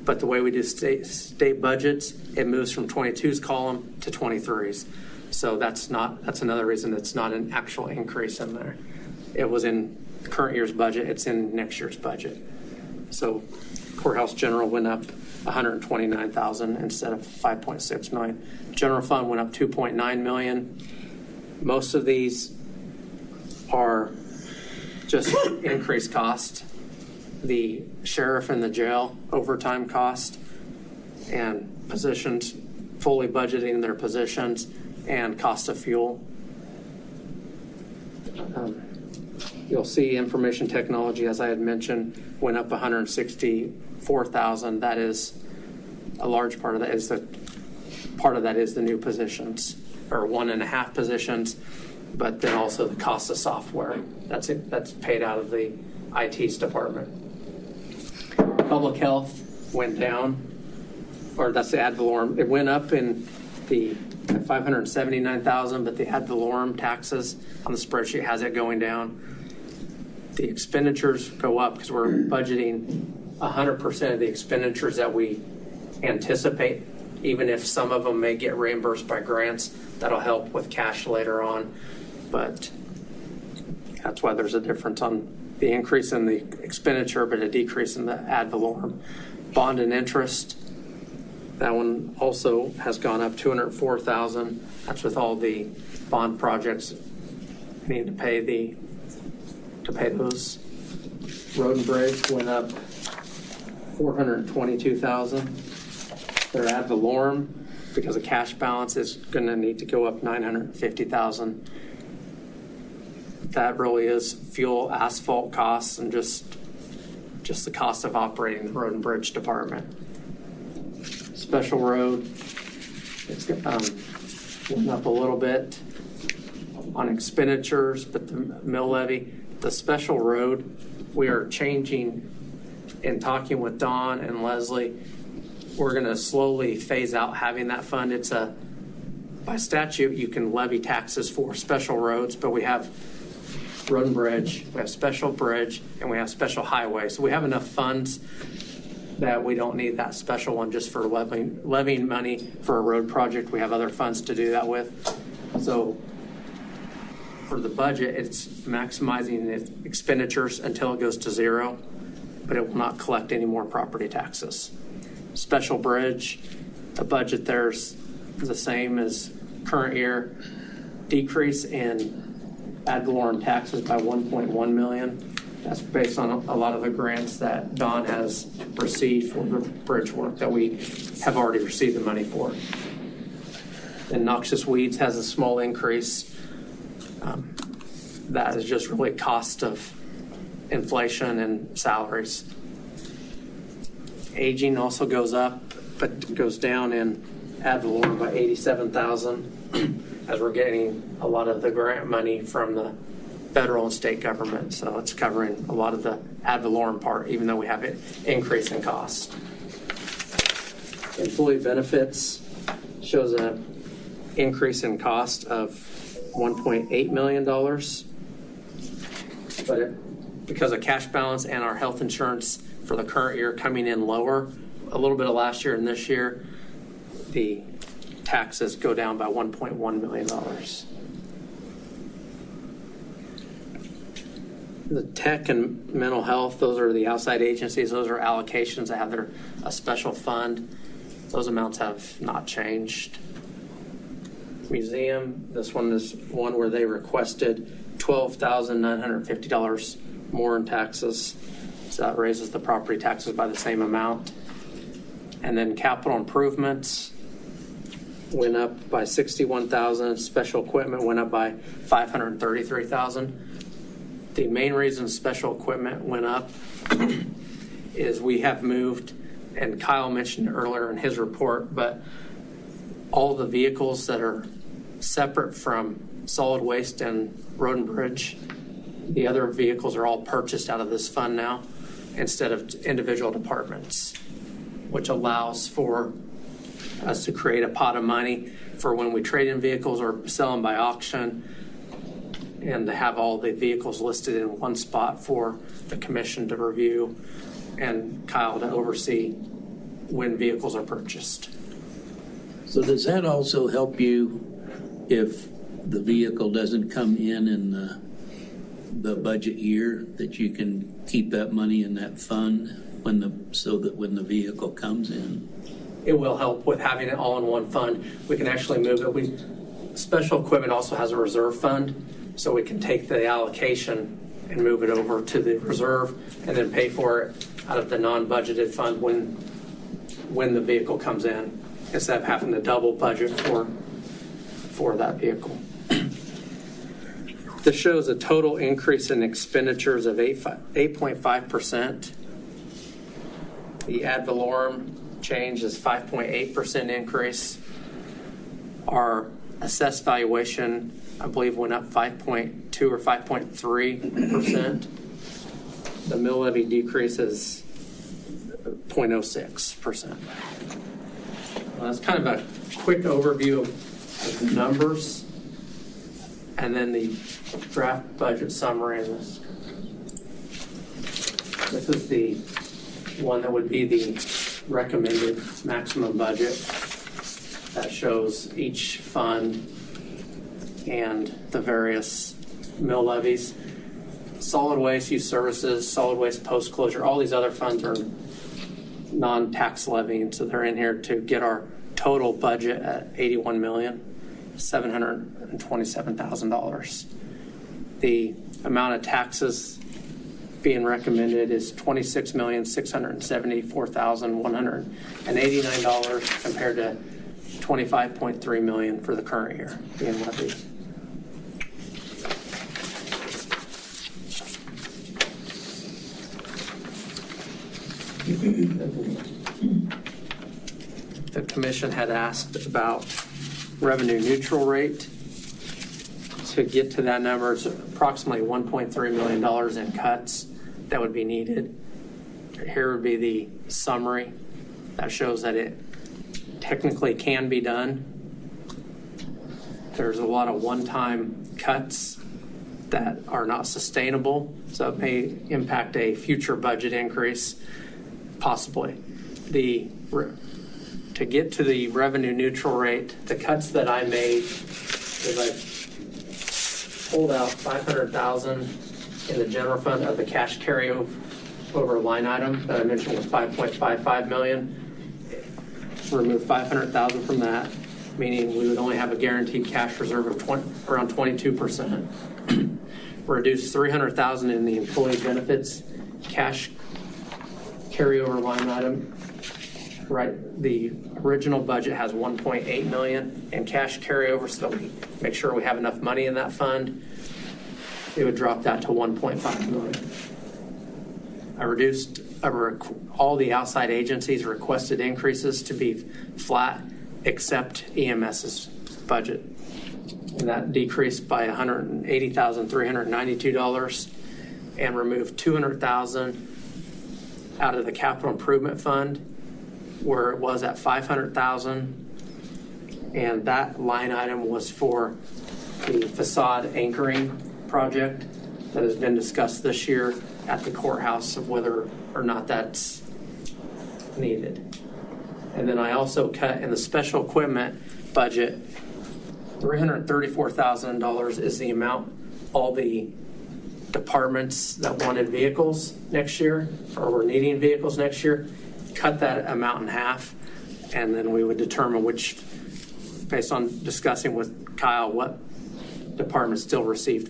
but the way we do state budgets, it moves from 22's column to 23's. So that's another reason it's not an actual increase in there. It was in current year's budget, it's in next year's budget. So Courthouse General went up 129,000 instead of 5.6 million. General fund went up 2.9 million. Most of these are just increased cost. The sheriff and the jail overtime cost and positions, fully budgeting their positions, and cost of fuel. You'll see information technology, as I had mentioned, went up 164,000. That is a large part of that is the new positions, or 1.5 positions, but then also the cost of software. That's paid out of the IT's department. Public health went down, or that's the ad valorem. It went up in the 579,000, but the ad valorem taxes on the spreadsheet has it going down. The expenditures go up because we're budgeting 100% of the expenditures that we anticipate, even if some of them may get reimbursed by grants. That'll help with cash later on, but that's why there's a difference on the increase in the expenditure, but a decrease in the ad valorem. Bond and interest, that one also has gone up 204,000. That's with all the bond projects we need to pay those. Road and bridge went up 422,000. Their ad valorem, because of cash balance, is going to need to go up 950,000. That really is fuel, asphalt costs, and just the cost of operating the road and bridge department. Special road, it's went up a little bit on expenditures, but the mill levy, the special road, we are changing. In talking with Don and Leslie, we're going to slowly phase out having that fund. It's by statute, you can levy taxes for special roads, but we have road and bridge, we have special bridge, and we have special highway. So we have enough funds that we don't need that special one just for levying money for a road project. We have other funds to do that with. So for the budget, it's maximizing its expenditures until it goes to zero, but it will not collect any more property taxes. Special bridge, the budget there's the same as current year. Decrease in ad valorem taxes by 1.1 million. That's based on a lot of the grants that Don has received for the bridge work that we have already received the money for. And noxious weeds has a small increase. That is just really cost of inflation and salaries. Aging also goes up, but goes down in ad valorem by 87,000 as we're getting a lot of the grant money from the federal and state government. So it's covering a lot of the ad valorem part, even though we have an increase in cost. Employee benefits shows an increase in cost of $1.8 million. But because of cash balance and our health insurance for the current year coming in lower, a little bit of last year and this year, the taxes go down by $1.1 million. The tech and mental health, those are the outside agencies. Those are allocations that have a special fund. Those amounts have not changed. Museum, this one is one where they requested $12,950 more in taxes. So that raises the property taxes by the same amount. And then capital improvements went up by $61,000. Special equipment went up by $533,000. The main reason special equipment went up is we have moved, and Kyle mentioned earlier in his report, but all the vehicles that are separate from solid waste and road and bridge, the other vehicles are all purchased out of this fund now instead of individual departments, which allows for us to create a pot of money for when we trade in vehicles or sell them by auction, and to have all the vehicles listed in one spot for the commission to review and Kyle to oversee when vehicles are purchased. So does that also help you if the vehicle doesn't come in the budget year, that you can keep that money in that fund so that when the vehicle comes in? It will help with having it all in one fund. We can actually move it. Special equipment also has a reserve fund, so we can take the allocation and move it over to the reserve and then pay for it out of the non-budgeted fund when the vehicle comes in, instead of having to double budget for that vehicle. This shows a total increase in expenditures of 8.5%. The ad valorem change is 5.8% increase. Our assessed valuation, I believe, went up 5.2 or 5.3%. The mill levy decrease is 0.06%. That's kind of a quick overview of the numbers, and then the draft budget summary. This is the one that would be the recommended maximum budget that shows each fund and the various mill levies. Solid waste use services, solid waste post closure, all these other funds are non-tax levying, so they're in here to get our total budget at $81,727,000. The amount of taxes being recommended is $26,674,189 compared to $25.3 million for the current year being levied. The commission had asked about revenue neutral rate. To get to that number, it's approximately $1.3 million in cuts that would be needed. Here would be the summary that shows that it technically can be done. There's a lot of one-time cuts that are not sustainable, so it may impact a future budget increase, possibly. To get to the revenue neutral rate, the cuts that I made is I pulled out $500,000 in the general fund of the cash carryover line item that I mentioned was $5.55 million. Remove $500,000 from that, meaning we would only have a guaranteed cash reserve of around 22%. Reduce $300,000 in the employee benefits cash carryover line item. Right, the original budget has $1.8 million in cash carryover, so that we make sure we have enough money in that fund. It would drop that to $1.5 million. I reduced all the outside agencies' requested increases to be flat, except EMS's budget, and that decreased by $180,392, and removed $200,000 out of the capital improvement fund, where it was at $500,000, and that line item was for the facade anchoring project that has been discussed this year at the courthouse of whether or not that's needed. And then I also cut in the special equipment budget, $334,000 is the amount all the departments that wanted vehicles next year or were needing vehicles next year. Cut that amount in half, and then we would determine which, based on discussing with Kyle, what departments still received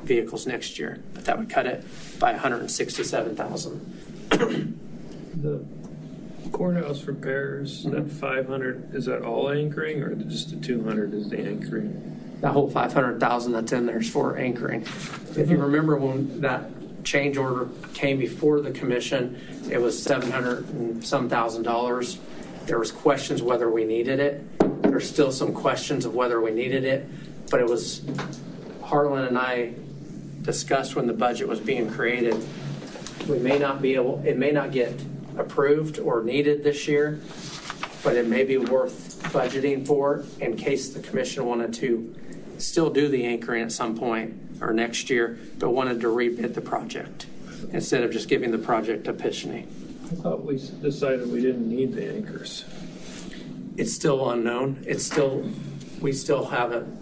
vehicles next year. But that would cut it by $167,000. The courthouse repairs, that 500, is that all anchoring or just the 200 is the anchoring? That whole 500,000 that's in there is for anchoring. If you remember when that change order came before the commission, it was $700 and some thousand. There was questions whether we needed it. There's still some questions of whether we needed it, but it was Harlan and I discussed when the budget was being created. We may not be able, it may not get approved or needed this year, but it may be worth budgeting for in case the commission wanted to still do the anchoring at some point or next year, but wanted to rebid the project instead of just giving the project a Pishni. I thought we decided we didn't need the anchors. It's still unknown. We still haven't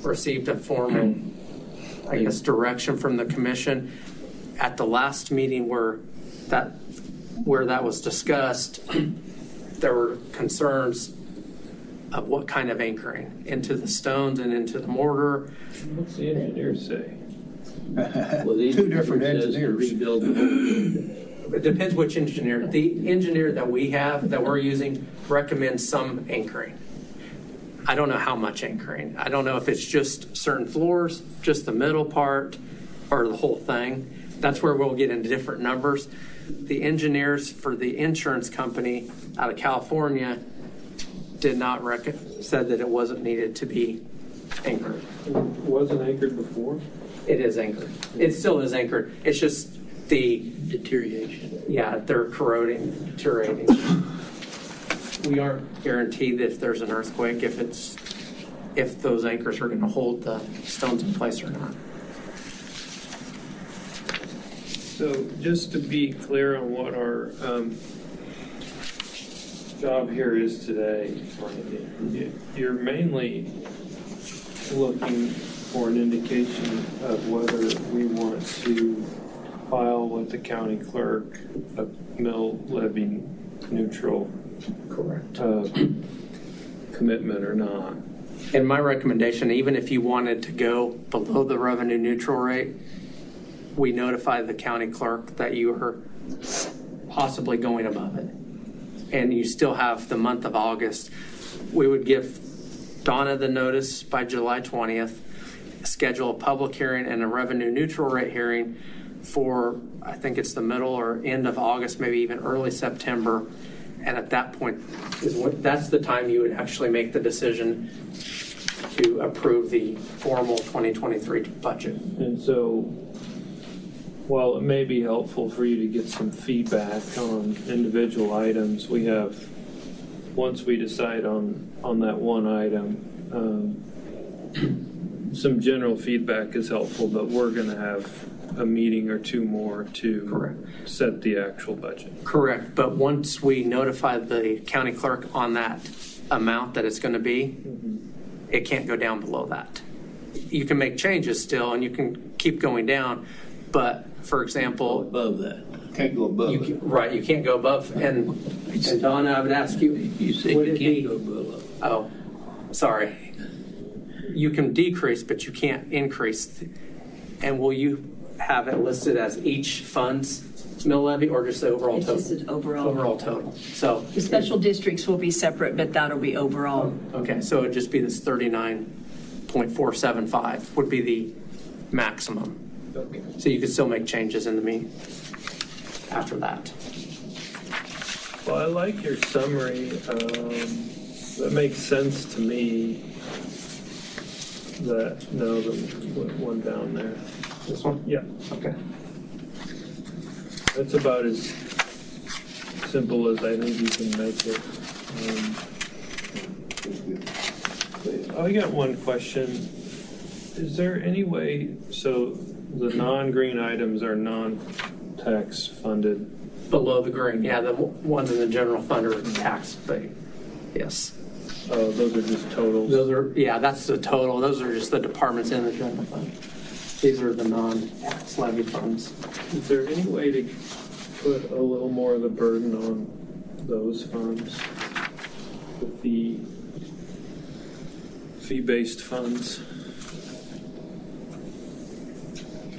received a formal, I guess, direction from the commission. At the last meeting where that was discussed, there were concerns of what kind of anchoring into the stones and into the mortar. What's the engineer say? Well, Two different engineers. It depends which engineer. The engineer that we have, that we're using, recommends some anchoring. I don't know how much anchoring. I don't know if it's just certain floors, just the middle part, or the whole thing. That's where we'll get into different numbers. The engineers for the insurance company out of California did not said that it wasn't needed to be anchored. It wasn't anchored before? It is anchored. It still is anchored. It's just the deterioration. Yeah, they're corroding, deteriorating. We aren't guaranteed that if there's an earthquake, if those anchors are going to hold the stones in place or not. So just to be clear on what our job here is today, you're mainly looking for an indication of whether we want to file with the county clerk a mill levy neutral commitment or not. And my recommendation, even if you wanted to go below the revenue neutral rate, we notify the county clerk that you are possibly going above it. And you still have the month of August. We would give Donna the notice by July 20th, schedule a public hearing and a revenue neutral rate hearing for, I think it's the middle or end of August, maybe even early September. And at that point, that's the time you would actually make the decision to approve the formal 2023 budget. And so, while it may be helpful for you to get some feedback on individual items, we have, once we decide on that one item, some general feedback is helpful, but we're going to have a meeting or two more to set the actual budget. Correct. But once we notify the county clerk on that amount that it's going to be, it can't go down below that. You can make changes still, and you can keep going down, but for example, above that. Can't go above it. Right, you can't go above. And Donna, I would ask you, you say would you it can't be, go above. oh, sorry. You can decrease, but you can't increase. And will you have it listed as each fund's mill levy or just the overall total? It's just an overall. Overall total. So The special districts will be separate, but that'll be overall. okay, so it'd just be this 39.475 would be the maximum. Okay. So you could still make changes in the mean after that. Well, I like your summary. That makes sense to me. The one down there. This one? Yeah. Okay. That's about as simple as I think you can make it. I got one question. Is there any way, so the non-green items are non-tax funded? Below the green, yeah, the ones in the general fund are tax paid. Yes. Oh, those are just totals. Those are, yeah, that's the total. Those are just the departments in the general fund. These are the non-tax levy funds. Is there any way to put a little more of the burden on those funds? The fee-based funds?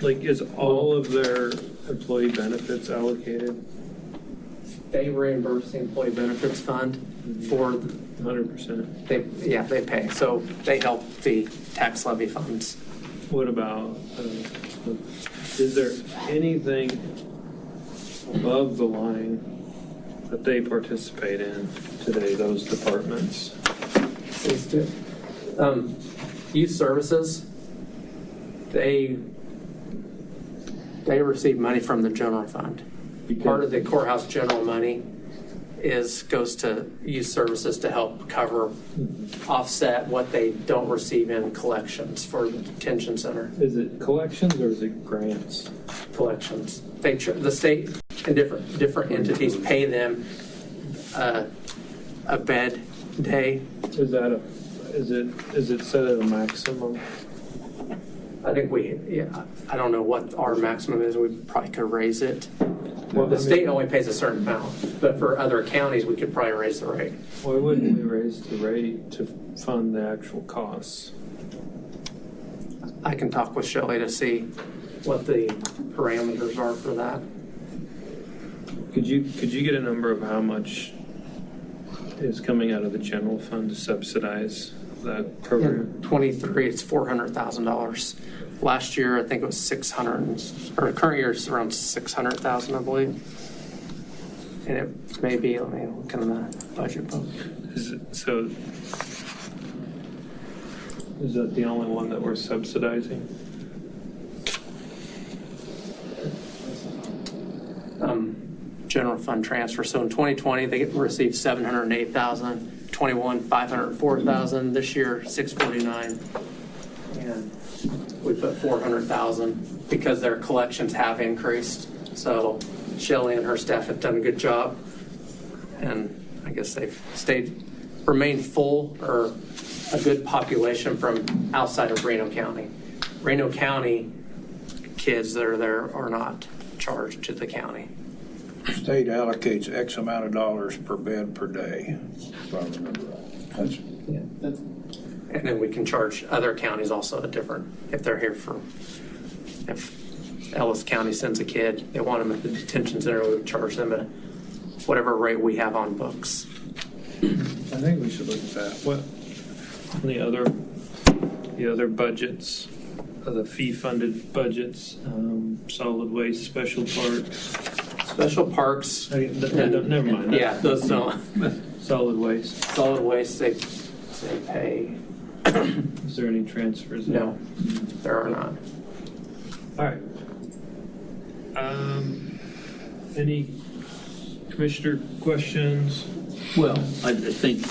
Like, is all of their employee benefits allocated? They reimburse the employee benefits fund for 100%. They pay. So they help the tax levy funds. What about, is there anything above the line that they participate in today, those departments? These two. Youth services, they receive money from the general fund. Part of the courthouse general money goes to youth services to help cover, offset what they don't receive in collections for the detention center. Is it collections or is it grants? Collections. The state and different entities pay them a bed day. Is it set at a maximum? I think I don't know what our maximum is. We probably could raise it. Well, the state only pays a certain amount, but for other counties, we could probably raise the rate. Why wouldn't we raise the rate to fund the actual costs? I can talk with Shelley to see what the parameters are for that. Could you get a number of how much is coming out of the general fund to subsidize that program? In 23, it's $400,000. Last year, I think it was 600, or current year is around 600,000, I believe. And it may be, let me look in the budget book. Is that the only one that we're subsidizing? General fund transfer. So in 2020, they received $708,000. 21, $504,000. This year, $649,000. And we put $400,000 because their collections have increased. So Shelley and her staff have done a good job, and I guess they've remained full, or a good population from outside of Reno County. Reno County kids that are there are not charged to the county. State allocates X amount of dollars per bed per day, if I remember right. And then we can charge other counties also a different, if they're here if Ellis County sends a kid, they want them at the detention center, we would charge them at whatever rate we have on books. I think we should look at that. What the other budgets, the fee-funded budgets, solid waste, special parks. Never mind. Yeah, those don't. Solid waste. Solid waste, they pay. Is there any transfers? No, there are not. All right. Any commissioner questions? Well, I think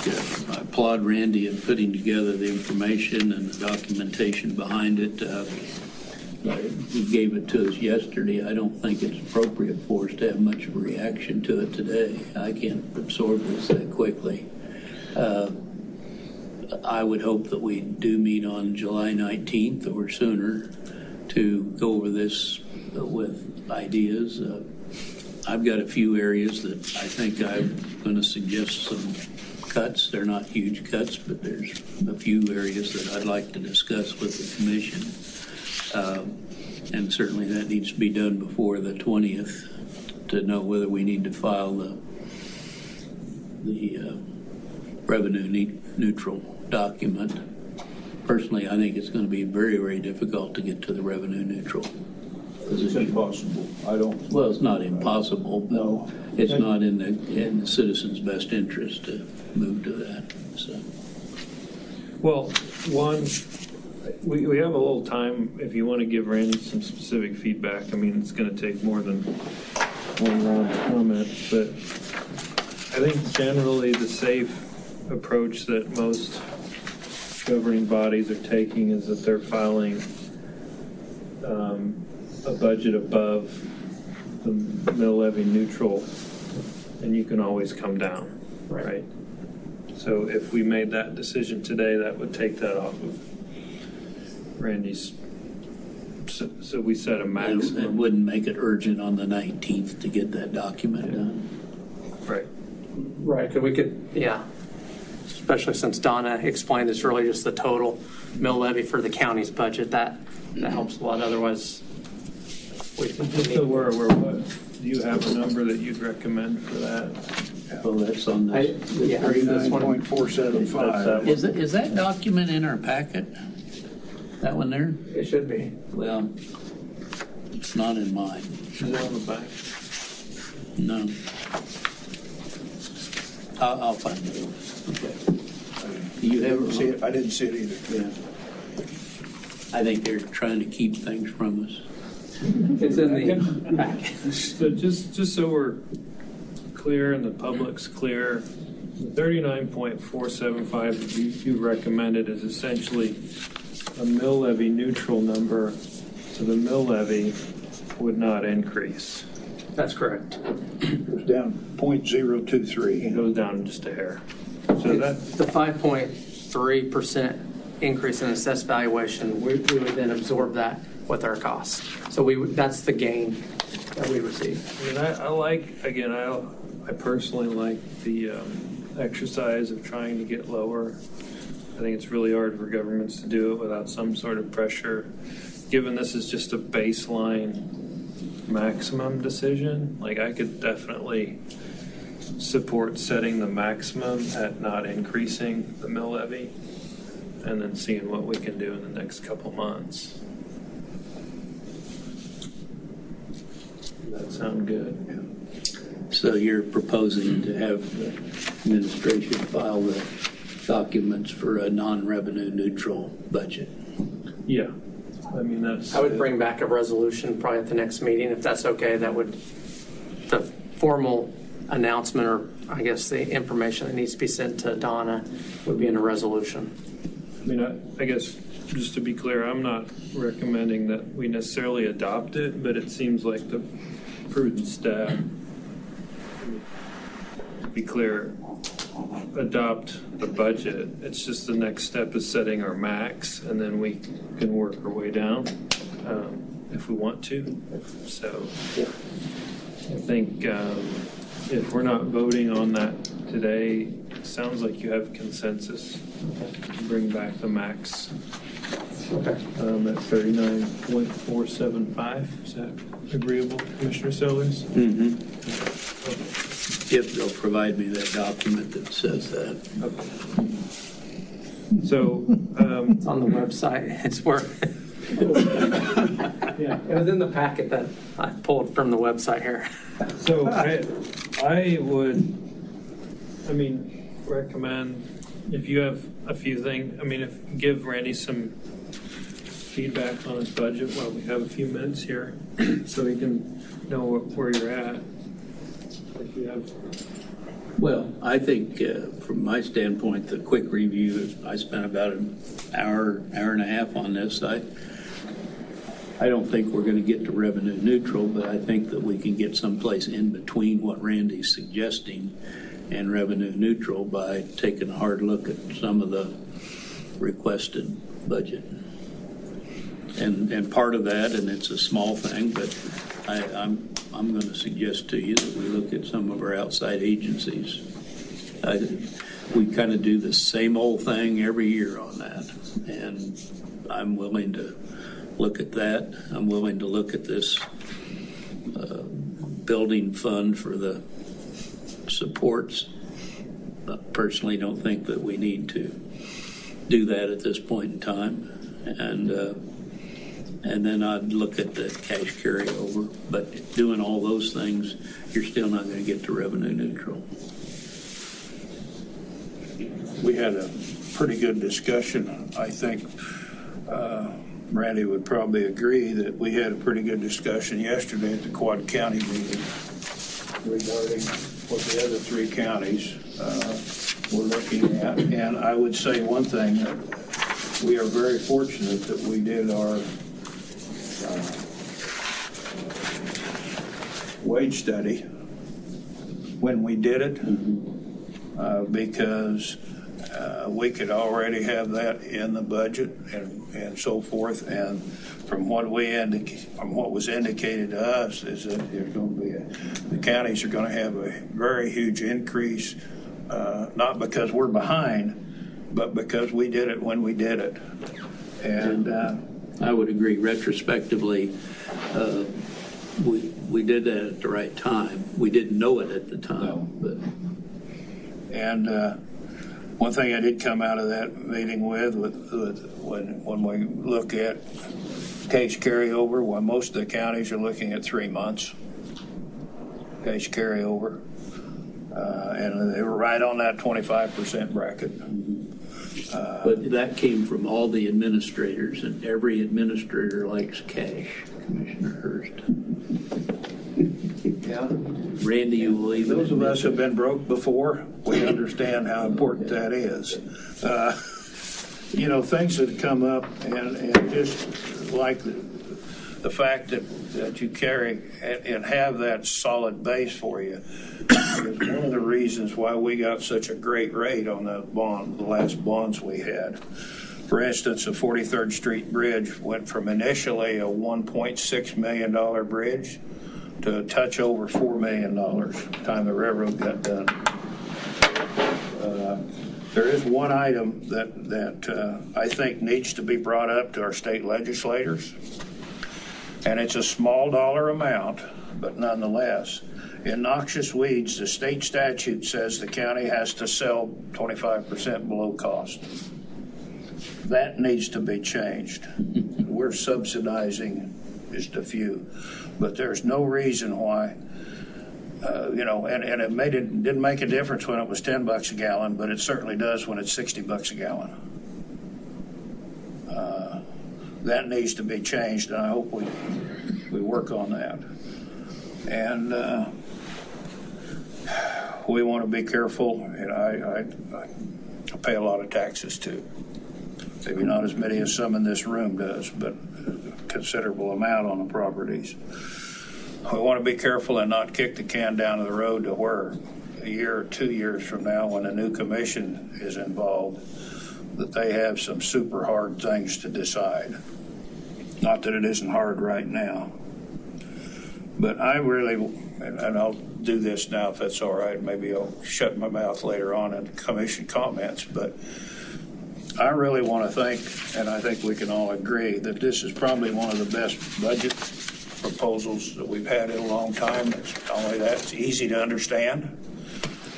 I applaud Randy in putting together the information and the documentation behind it. He gave it to us yesterday. I don't think it's appropriate for us to have much of a reaction to it today. I can't absorb this that quickly. I would hope that we do meet on July 19th or sooner to go over this with ideas. I've got a few areas that I think I'm going to suggest some cuts. They're not huge cuts, but there's a few areas that I'd like to discuss with the commission. And certainly that needs to be done before the 20th to know whether we need to file the revenue neutral document. Personally, I think it's going to be very, very difficult to get to the revenue neutral. It's impossible. Well, it's not impossible, but no. It's not in the citizens' best interest to move to that. So. Well, we have a little time if you want to give Randy some specific feedback. I mean, it's going to take more than one round of comments, but I think generally the safe approach that most governing bodies are taking is that they're filing a budget above the mill levy neutral, and you can always come down, right? So if we made that decision today, that would take that off of Randy's. So we set a It maximum. wouldn't make it urgent on the 19th to get that document done. Right. Right, because we could, yeah, especially since Donna explained this earlier, just the total mill levy for the county's budget, that helps a lot. Otherwise, we Just so we're aware, what, do you have a number that you'd recommend for that? Well, that's on this. yeah, this one. 39.475. Is that document in our packet? That one there? It should be. Well, it's not in mine. Is it on the back? No. I'll find it. Okay. You have it? I didn't see it either. Yeah. I think they're trying to keep things from us. It's in the back. So just so we're clear and the public's clear, the 39.475 that you recommended is essentially a mill levy neutral number, so the mill levy would not increase. That's correct. It was down 0.023. It goes down just a hair. So that The 5.3% increase in assessed valuation, we would then absorb that with our costs. So that's the gain that we receive. I mean, I like, again, I personally like the exercise of trying to get lower. I think it's really hard for governments to do it without some sort of pressure. Given this is just a baseline maximum decision, like I could definitely support setting the maximum at not increasing the mill levy and then seeing what we can do in the next couple months. Does that sound good? So you're proposing to have the administration file the documents for a non-revenue neutral budget? Yeah. I mean, I would bring back a resolution probably at the next meeting, if that's okay. That would, the formal announcement, or I guess the information that needs to be sent to Donna would be in a resolution. I mean, I guess just to be clear, I'm not recommending that we necessarily adopt it, but it seems like the prudent step. To be clear, adopt the budget. It's just the next step is setting our max, and then we can work our way down if we want to. So I think if we're not voting on that today, it sounds like you have consensus to bring back the max at 39.475. Is that agreeable, Commissioner Sellers? Mm-hmm. If they'll provide me that document that says that. Okay. So it's on the website. It's where yeah, it was in the packet that I pulled from the website here. So I would, recommend if you have a few things. Give Randy some feedback on his budget while we have a few minutes here, so he can know where you're at. If you have. Well, I think from my standpoint, the quick review, I spent about an hour and a half on this. I don't think we're going to get to revenue neutral, but I think that we can get someplace in between what Randy's suggesting and revenue neutral by taking a hard look at some of the requested budget. And part of that, and it's a small thing, but I'm going to suggest to you that we look at some of our outside agencies. We kind of do the same old thing every year on that, and I'm willing to look at that. I'm willing to look at this building fund for the supports. I personally don't think that we need to do that at this point in time, and then I'd look at the cash carryover. But doing all those things, you're still not going to get to revenue neutral. We had a pretty good discussion. I think Randy would probably agree that we had a pretty good discussion yesterday at the Quad County meeting regarding what the other three counties were looking at. And I would say one thing, that we are very fortunate that we did our wage study when we did it. because we could already have that in the budget and so forth. And from what was indicated to us is that there's going to be the counties are going to have a very huge increase, not because we're behind, but because we did it when we did it. And I would agree. Retrospectively, we did that at the right time. We didn't know it at the time, but. And one thing I did come out of that meeting with when we look at case carryover, when most of the counties are looking at 3 months case carryover, and they were right on that 25% bracket. But that came from all the administrators, and every administrator likes cash, Commissioner Hurst. Yeah. Randy, you will even those of us who have been broke before, we understand how important that is. Things that come up, and just like the fact that you carry and have that solid base for you is one of the reasons why we got such a great rate on the last bonds we had. For instance, the 43rd Street Bridge went from initially a $1.6 million bridge to a touch over $4 million by the time the railroad got done. There is one item that I think needs to be brought up to our state legislators, and it's a small dollar amount, but nonetheless. In noxious weeds, the state statute says the county has to sell 25% below cost. That needs to be changed. We're subsidizing just a few, but there's no reason why, and it didn't make a difference when it was $10 a gallon, but it certainly does when it's $60 a gallon. That needs to be changed, and I hope we work on that. And we want to be careful, and I pay a lot of taxes too. Maybe not as many as some in this room does, but a considerable amount on the properties. We want to be careful and not kick the can down the road to where a year or 2 years from now, when a new commission is involved, that they have some super hard things to decide. Not that it isn't hard right now. But I really, and I'll do this now if that's all right, maybe I'll shut my mouth later on in commission comments, but I really want to think, and I think we can all agree, that this is probably one of the best budget proposals that we've had in a long time. It's not only that, it's easy to understand.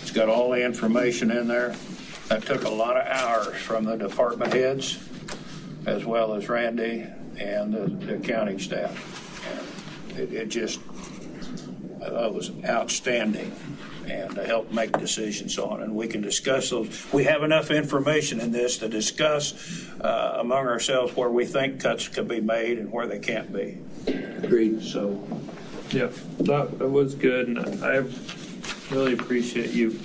It's got all the information in there. That took a lot of hours from the department heads, as well as Randy and the accounting staff. And it just, I thought it was outstanding, and to help make decisions on. And we can discuss those. We have enough information in this to discuss among ourselves where we think cuts could be made and where they can't be. Agreed. So, yeah, that was good, and I really appreciate you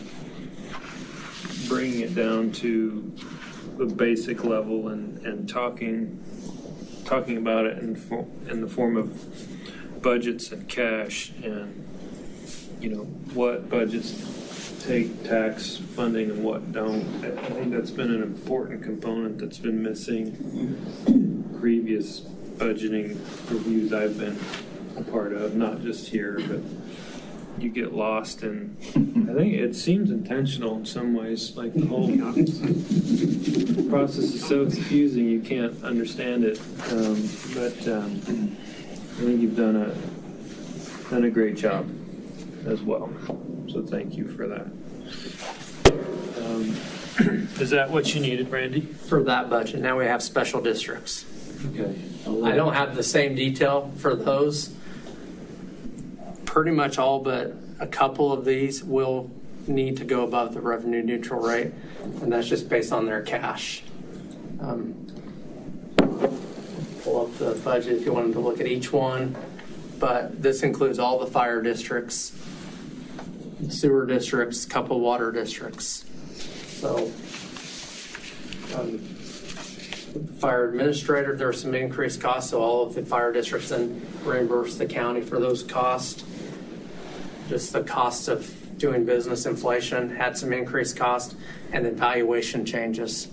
bringing it down to the basic level and talking about it in the form of budgets and cash, and what budgets take tax funding and what don't. I think that's been an important component that's been missing previous budgeting reviews I've been a part of, not just here, but you get lost in, I think it seems intentional in some ways, like the whole process is so confusing you can't understand it, but I think you've done a great job as well, so thank you for that. Is that what you needed, Randy? For that budget. Now we have special districts. Okay. I don't have the same detail for those. Pretty much all but a couple of these will need to go above the revenue neutral rate, and that's just based on their cash. Pull up the budget if you wanted to look at each one, but this includes all the fire districts, sewer districts, couple water districts. So fire administrator, there are some increased costs, so all of the fire districts then reimburse the county for those costs. Just the cost of doing business, inflation, had some increased cost, and then valuation changes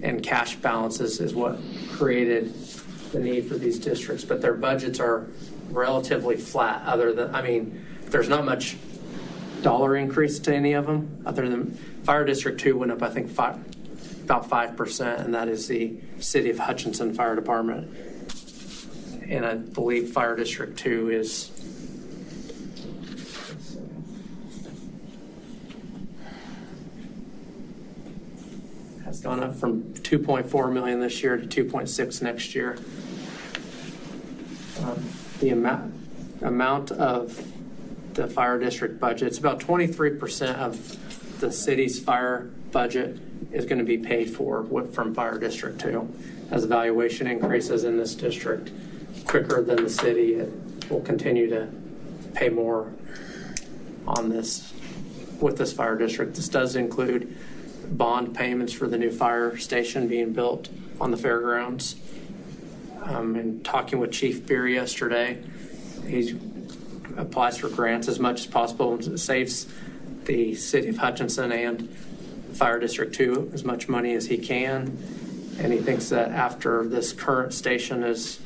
and cash balances is what created the need for these districts. But their budgets are relatively flat, other than, I mean, there's not much dollar increase to any of them, other than Fire District 2 went up, I think, about 5%, and that is the City of Hutchinson Fire Department. And I believe Fire District 2 is has gone up from 2.4 million this year to 2.6 next year. The amount of the fire district budget, it's about 23% of the city's fire budget is going to be paid for from Fire District 2. As the valuation increases in this district quicker than the city, it will continue to pay more on this with this fire district. This does include bond payments for the new fire station being built on the fairgrounds. And talking with Chief Beer yesterday, he applies for grants as much as possible and it saves the City of Hutchinson and Fire District 2 as much money as he can. And he thinks that after this current station is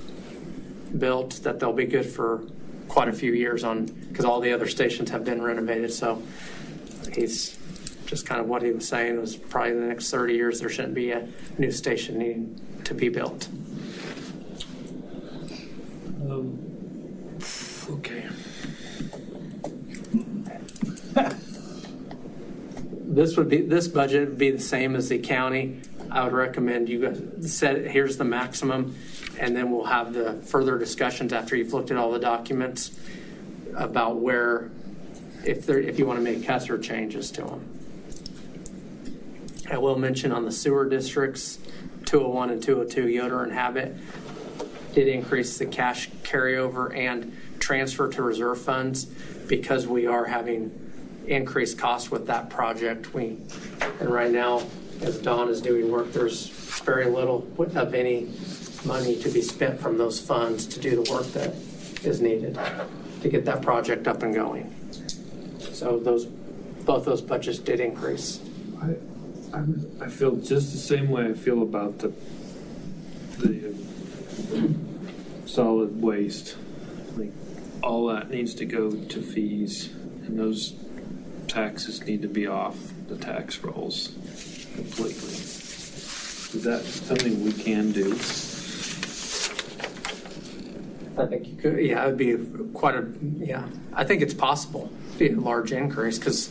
built, that they'll be good for quite a few years on, because all the other stations have been renovated. So he's just kind of what he was saying was probably in the next 30 years there shouldn't be a new station needing to be built. Okay. This budget would be the same as the county. I would recommend you guys set here's the maximum, and then we'll have the further discussions after you've looked at all the documents about where, if you want to make cuts or changes to them. I will mention on the sewer districts, 201 and 202, Yoder and Habit did increase the cash carryover and transfer to reserve funds because we are having increased costs with that project. And right now, as Don is doing work, there's very little of any money to be spent from those funds to do the work that is needed to get that project up and going. So both those budgets did increase. I feel just the same way I feel about the solid waste. Like, all that needs to go to fees, and those taxes need to be off the tax rolls completely. Is that something we can do? I think you could. Yeah, it would be I think it's possible. It'd be a large increase because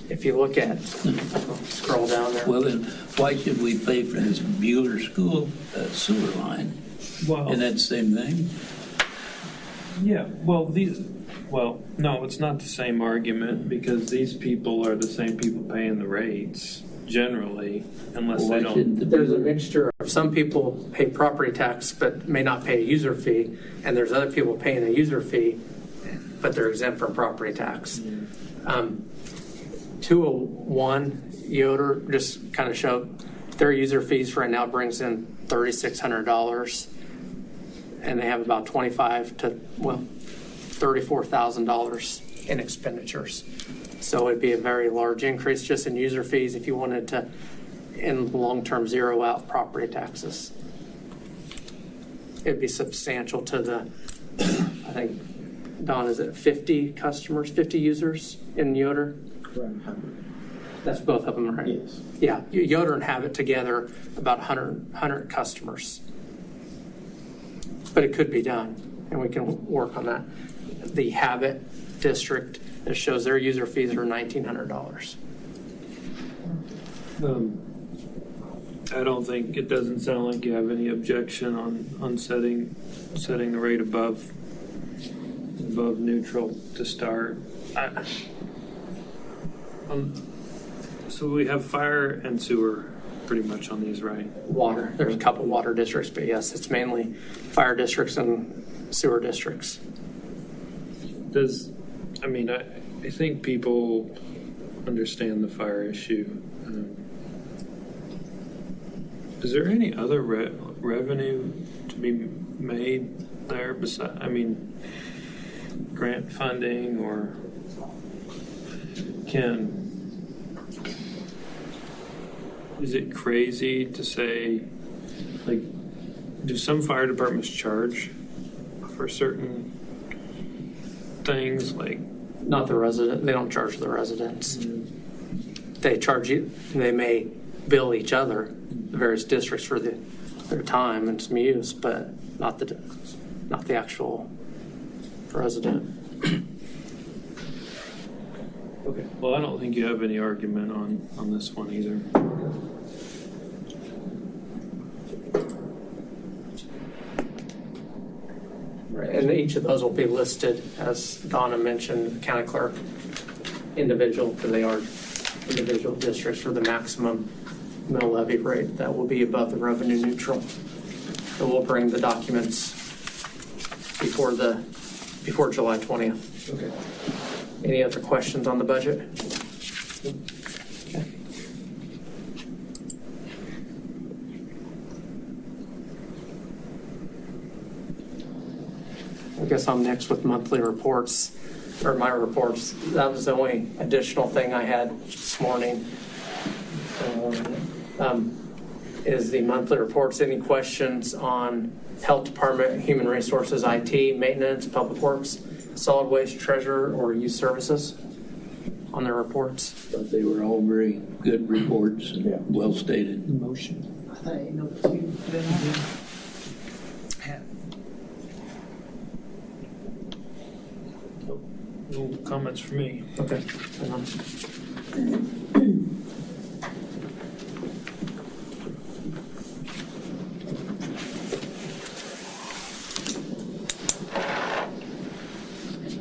if you look at, scroll down there. Well, then why should we pay for this Bueller School sewer line? Well, and that same thing? Yeah, well, no, it's not the same argument because these people are the same people paying the rates generally, unless they don't. There's a mixture of some people pay property tax but may not pay a user fee, and there's other people paying a user fee but they're exempt from property tax. 201 Yoder just kind of showed their user fees right now brings in $3,600, and they have about $34,000 in expenditures. So it'd be a very large increase just in user fees if you wanted to, in the long term, zero out property taxes. It'd be substantial to the, I think, Don, is it 50 customers, 50 users in Yoder? Correct. That's both of them, right? Yes. Yeah, Yoder and Habit together, about 100 customers. But it could be done, and we can work on that. The Habit district, it shows their user fees are $1,900. I don't think, it doesn't sound like you have any objection on setting the rate above neutral to start. So we have fire and sewer pretty much on these, right? Water. There's a couple water districts, but yes, it's mainly fire districts and sewer districts. I think people understand the fire issue. Is there any other revenue to be made there besides, grant funding or is it crazy to say, like, do some fire departments charge for certain things, like? Not the resident, they don't charge the residents. They charge you, they may bill each other, the various districts for their time and some use, but not the actual resident. Okay. Well, I don't think you have any argument on this one either. Right. And each of those will be listed, as Donna mentioned, the county clerk, individual, because they are individual districts for the maximum mill levy rate that will be above the revenue neutral. So we'll bring the documents before July 20th. Okay. Any other questions on the budget? Okay. I guess I'm next with monthly reports, or my reports. That was the only additional thing I had this morning. Is the monthly reports. Any questions on Health Department, Human Resources, IT, Maintenance, Public Works, Solid Waste, Treasurer, or Youth Services on their reports? But they were all very good reports and well stated. Motion. No comments for me. Okay.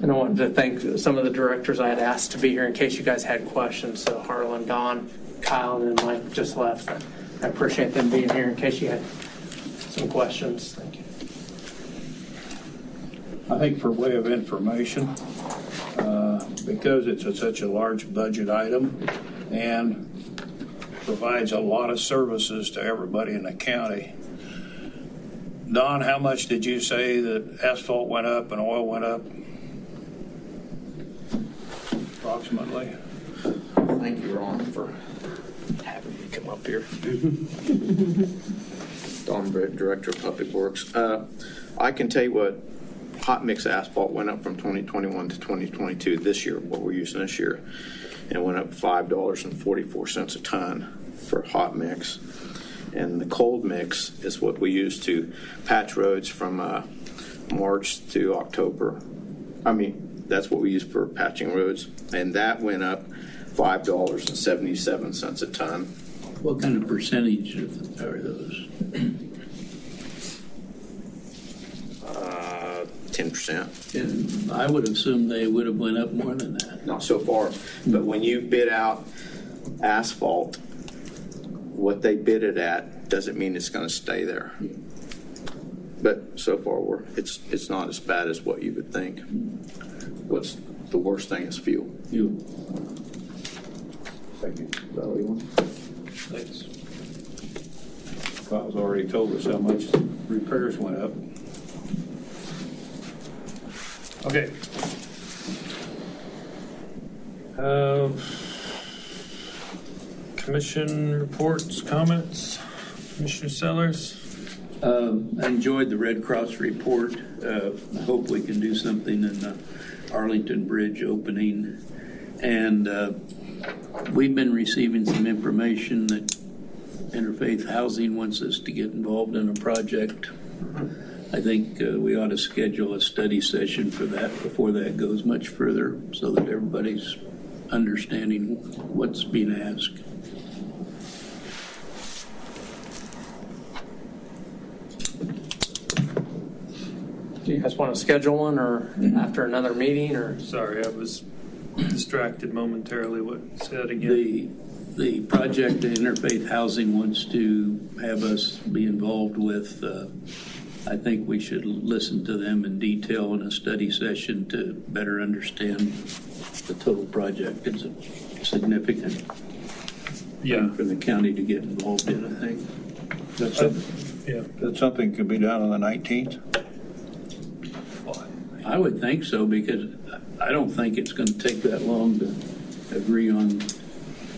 And I wanted to thank some of the directors I had asked to be here in case you guys had questions. So Harlan, Don, Kyle, and then Mike just left. I appreciate them being here in case you had some questions. Thank you. I think for way of information, because it's such a large budget item and provides a lot of services to everybody in the county. Don, how much did you say that asphalt went up and oil went up? Approximately. Thank you, Ron, for having me come up here. Don Britt, Director of Public Works. I can tell you what hot mix asphalt went up from 2021 to 2022 this year, what we're using this year. And it went up $5.44 a ton for hot mix. And the cold mix is what we use to patch roads from March to October. That's what we use for patching roads. And that went up $5.77 a ton. What kind of percentage are those? 10%. And I would assume they would have went up more than that. Not so far. But when you bid out asphalt, what they bid it at doesn't mean it's going to stay there. But so far, it's not as bad as what you would think. What's the worst thing is fuel. Fuel. Thank you. Thanks. Kyle's already told us how much repairs went up. Okay. Commission reports, comments, Commissioner Sellers? I enjoyed the Red Cross report. I hope we can do something in the Arlington Bridge opening. And we've been receiving some information that Interfaith Housing wants us to get involved in a project. I think we ought to schedule a study session for that before that goes much further so that everybody's understanding what's being asked. Do you guys want to schedule one or after another meeting or? Sorry, I was distracted momentarily. Say that again. The project that Interfaith Housing wants to have us be involved with, I think we should listen to them in detail in a study session to better understand the total project. It's a significant thing for the county to get involved in, I think. That's something could be done on the 19th? I would think so, because I don't think it's going to take that long to agree on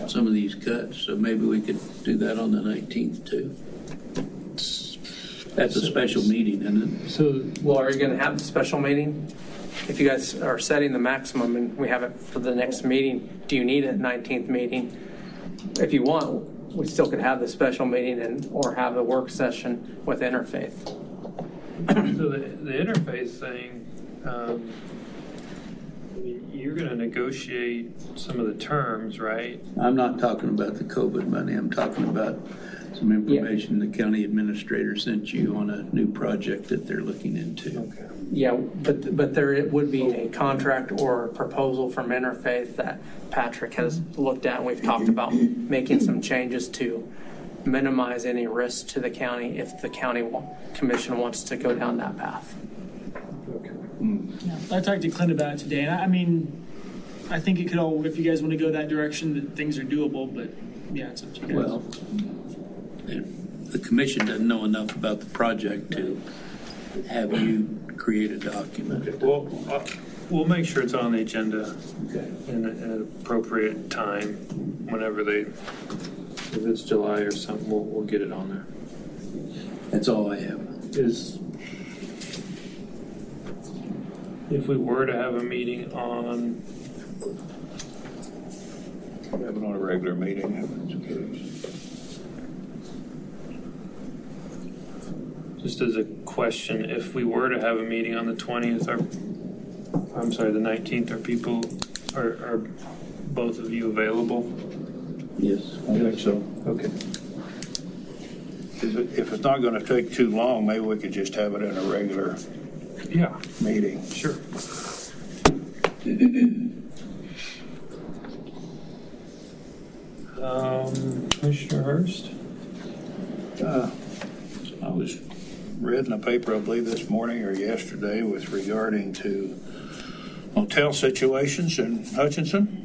some of these cuts, so maybe we could do that on the 19th too. That's a special meeting, isn't it? So, well, are you going to have the special meeting? If you guys are setting the maximum and we have it for the next meeting, do you need a 19th meeting? If you want, we still could have the special meeting or have the work session with Interfaith. So the interface thing, I mean, you're going to negotiate some of the terms, right? I'm not talking about the COVID money. I'm talking about some information the county administrator sent you on a new project that they're looking into. Okay. Yeah, but there would be a contract or a proposal from Interfaith that Patrick has looked at, and we've talked about making some changes to minimize any risk to the county if the county commission wants to go down that path. Okay. I talked to Clint about it today, and I mean, I think it could all, if you guys want to go that direction, that things are doable, but yeah, it's up to you guys. Well, the commission doesn't know enough about the project to have you create a document. Okay. Well, we'll make sure it's on the agenda in an appropriate time, whenever if it's July or something, we'll get it on there. That's all I have. If we were to have a meeting on, Have it on a regular meeting. just as a question, if we were to have a meeting on the 20th, the 19th, are both of you available? Yes. I think so. Okay. If it's not going to take too long, maybe we could just have it in a regular meeting. Sure. Commissioner Hurst? I was read in the paper, I believe this morning or yesterday, with regarding to motel situations in Hutchinson.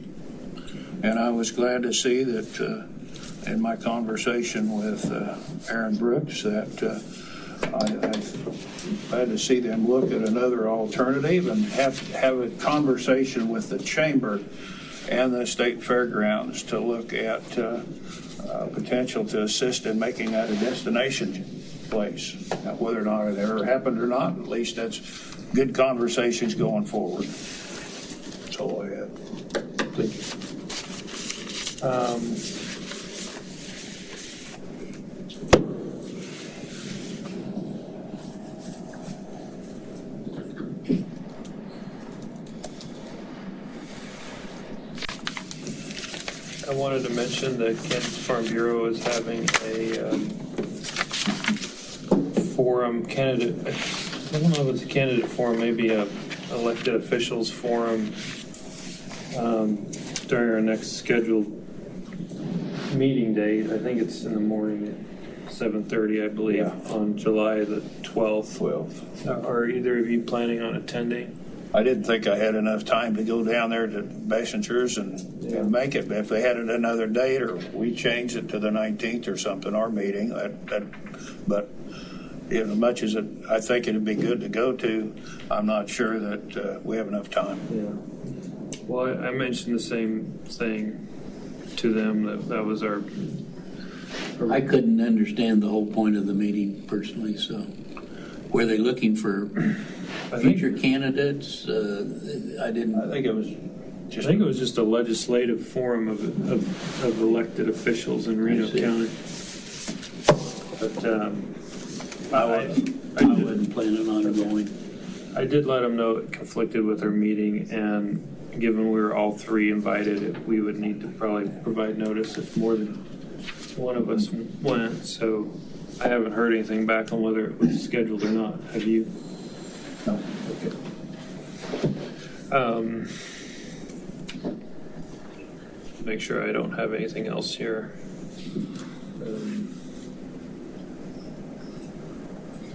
And I was glad to see that in my conversation with Aaron Brooks that I had to see them look at another alternative and have a conversation with the chamber and the state fairgrounds to look at potential to assist in making that a destination place. Now, whether or not it ever happened or not, at least that's good conversations going forward. That's all I have. Thank you. I wanted to mention that Kansas Farm Bureau is having a forum candidate. I don't know if it's a candidate forum, maybe a elected officials forum during our next scheduled meeting date. I think it's in the morning at 7:30, I believe, on July the 12th. Are either of you planning on attending? I didn't think I had enough time to go down there to Bassinger's and make it. But if they had it another date, or we changed it to the 19th or something, our meeting, but as much as I think it'd be good to go to, I'm not sure that we have enough time. Yeah. Well, I mentioned the same thing to them, that was our... I couldn't understand the whole point of the meeting personally, so were they looking for future candidates? I think it was just a legislative forum of elected officials in Reno County. But I wasn't planning on going. I did let them know it conflicted with our meeting, and given we were all three invited, we would need to probably provide notice if more than one of us went. So I haven't heard anything back on whether it was scheduled or not. Have you? No. Okay. Make sure I don't have anything else here.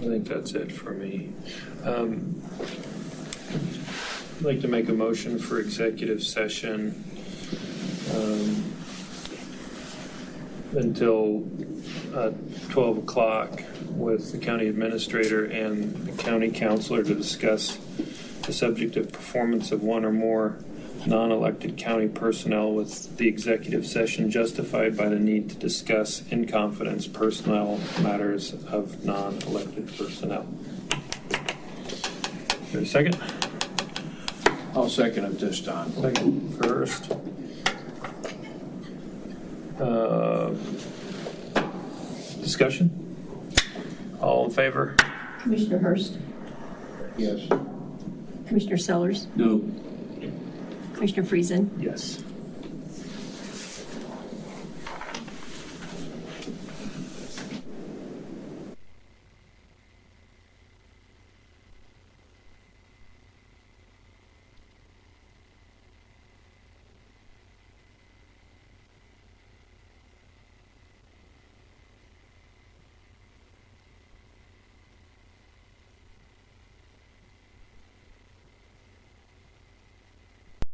I think that's it for me. I'd like to make a motion for executive session until 12 o'clock with the county administrator and the county counselor to discuss the subject of performance of one or more non-elected county personnel with the executive session justified by the need to discuss in confidence personnel matters of non-elected personnel. Is there a second? I'll second it this time. Second first. Discussion? All in favor? Commissioner Hurst, Yes. Commissioner Sellers, No. Commissioner Friesen, Yes.